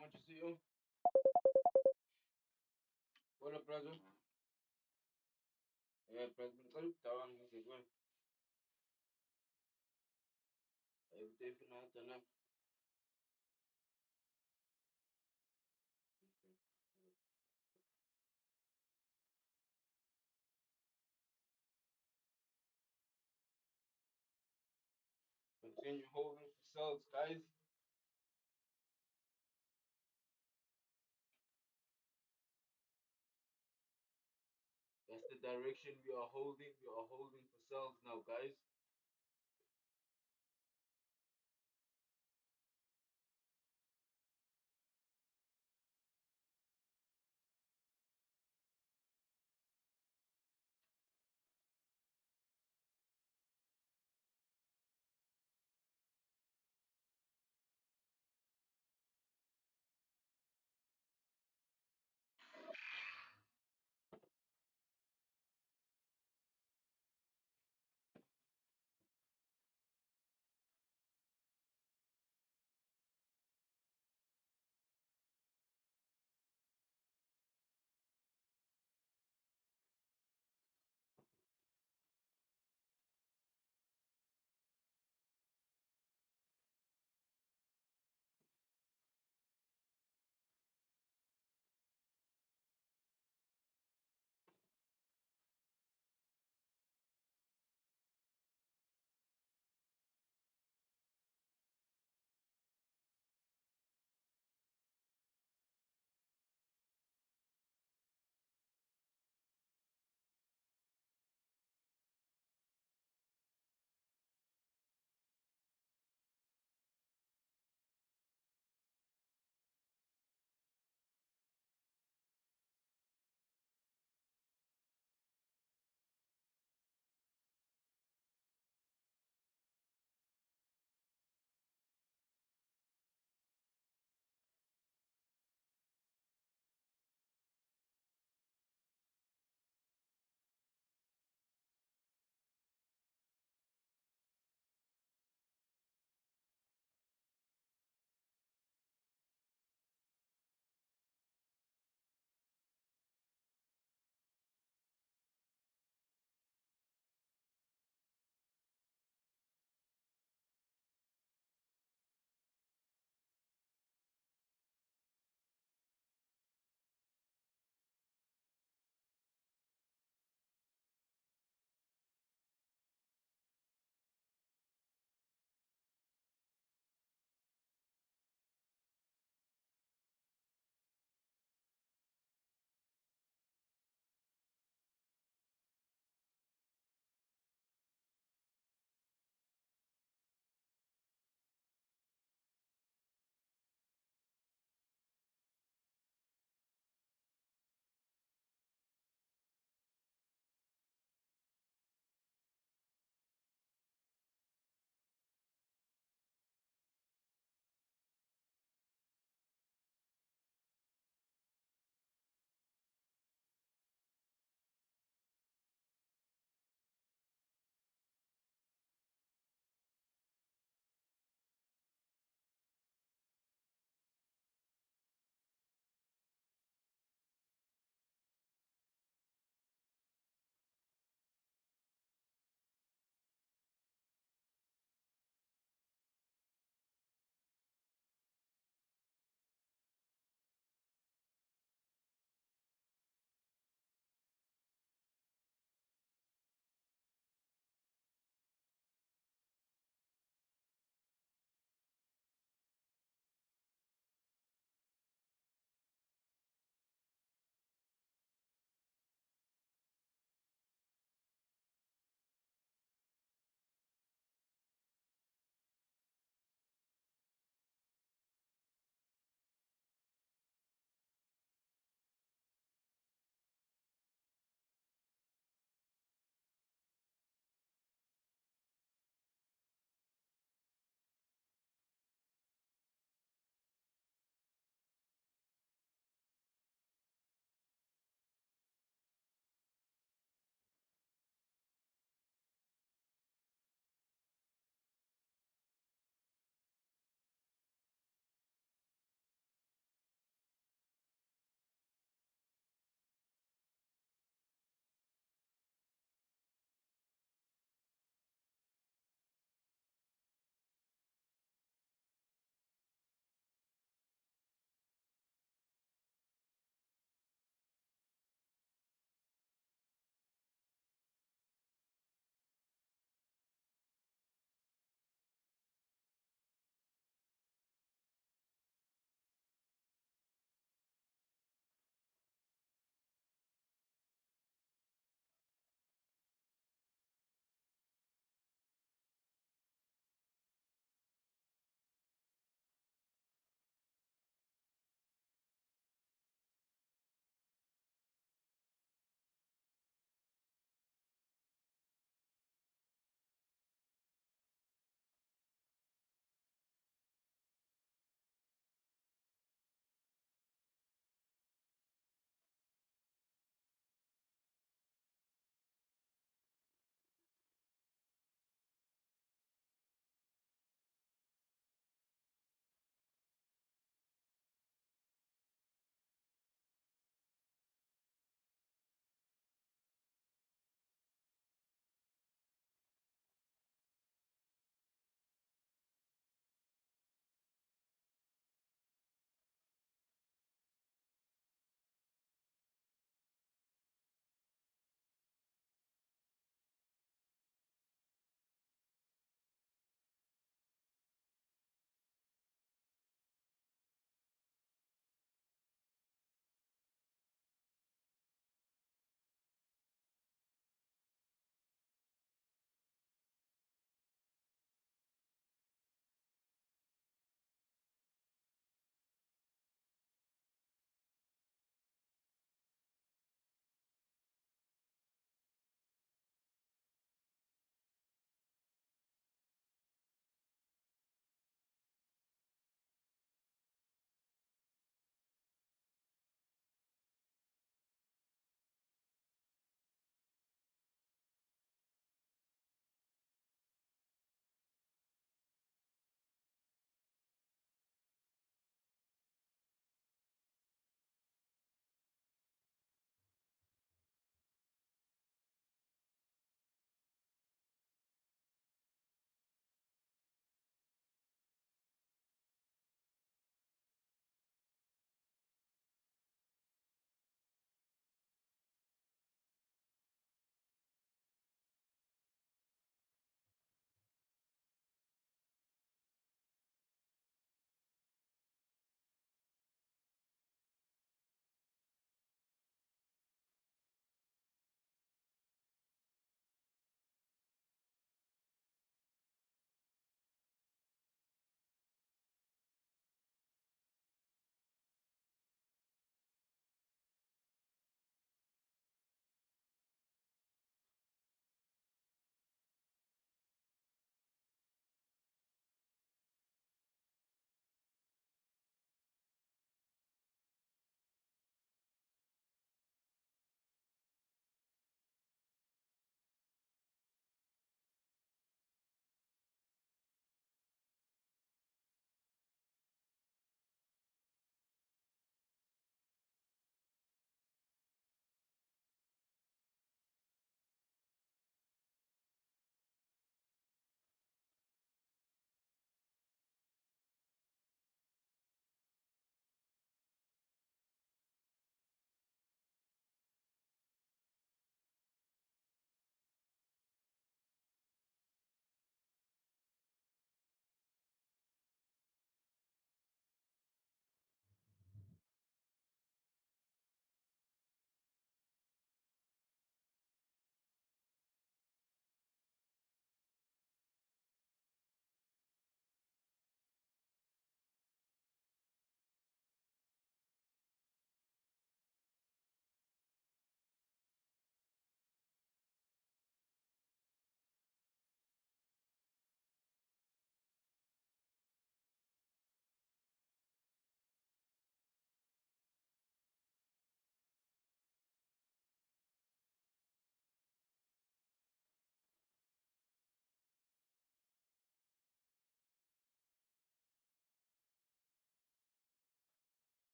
Much see you. What up, brother? Yeah, President Kalu, Tawan, he said, well, everything for now, tonight. Continue holding for cells, guys. That's the direction we are holding. We are holding for cells now, guys.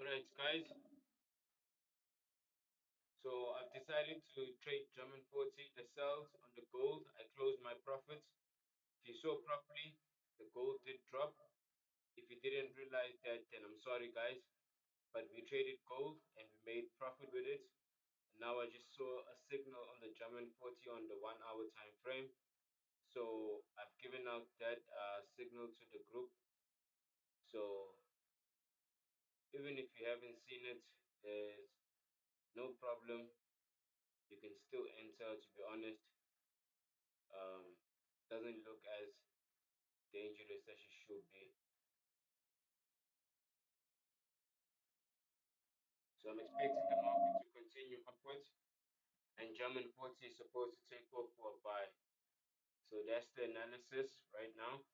Alright, guys. So I've decided to trade German 40, the sells on the gold. I closed my profits. If you saw properly, the gold did drop. If you didn't realize that, then I'm sorry, guys. But we traded gold and we made profit with it. And now I just saw a signal on the German 40 on the 1 hour time frame. So I've given out that signal to the group. So even if you haven't seen it, there's no problem. You can still enter. To be honest, doesn't look as dangerous as it should be. So I'm expecting the market to continue upwards, and German 40 is supposed to take off for a buy. So that's the analysis right now.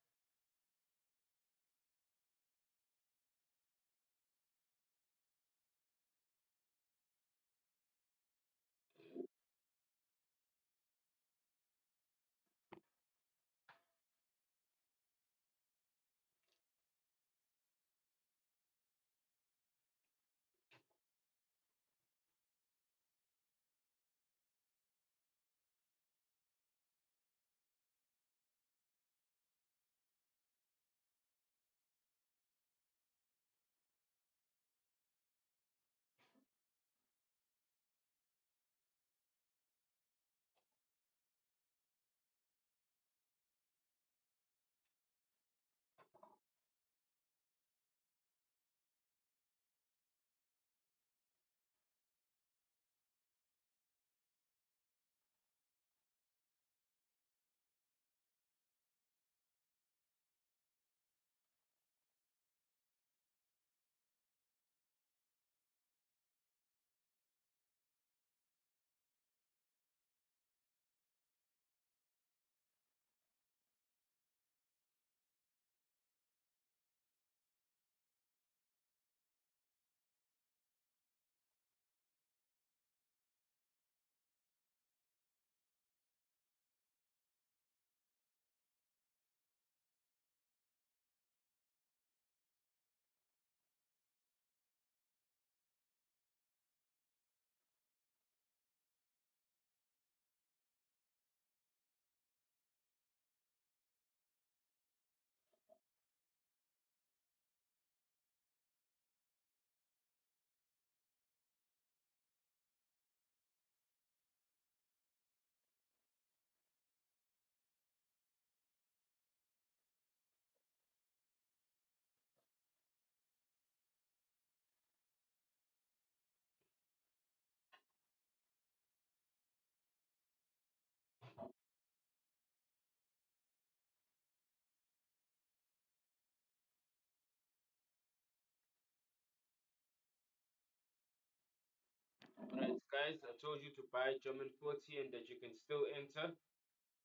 Alright, guys, I told you to buy German 40 and that you can still enter.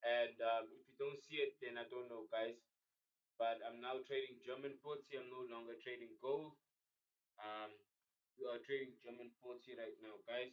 And if you don't see it, then I don't know, guys. But I'm now trading German 40. I'm no longer trading gold. Um, we are trading German 40 right now, guys.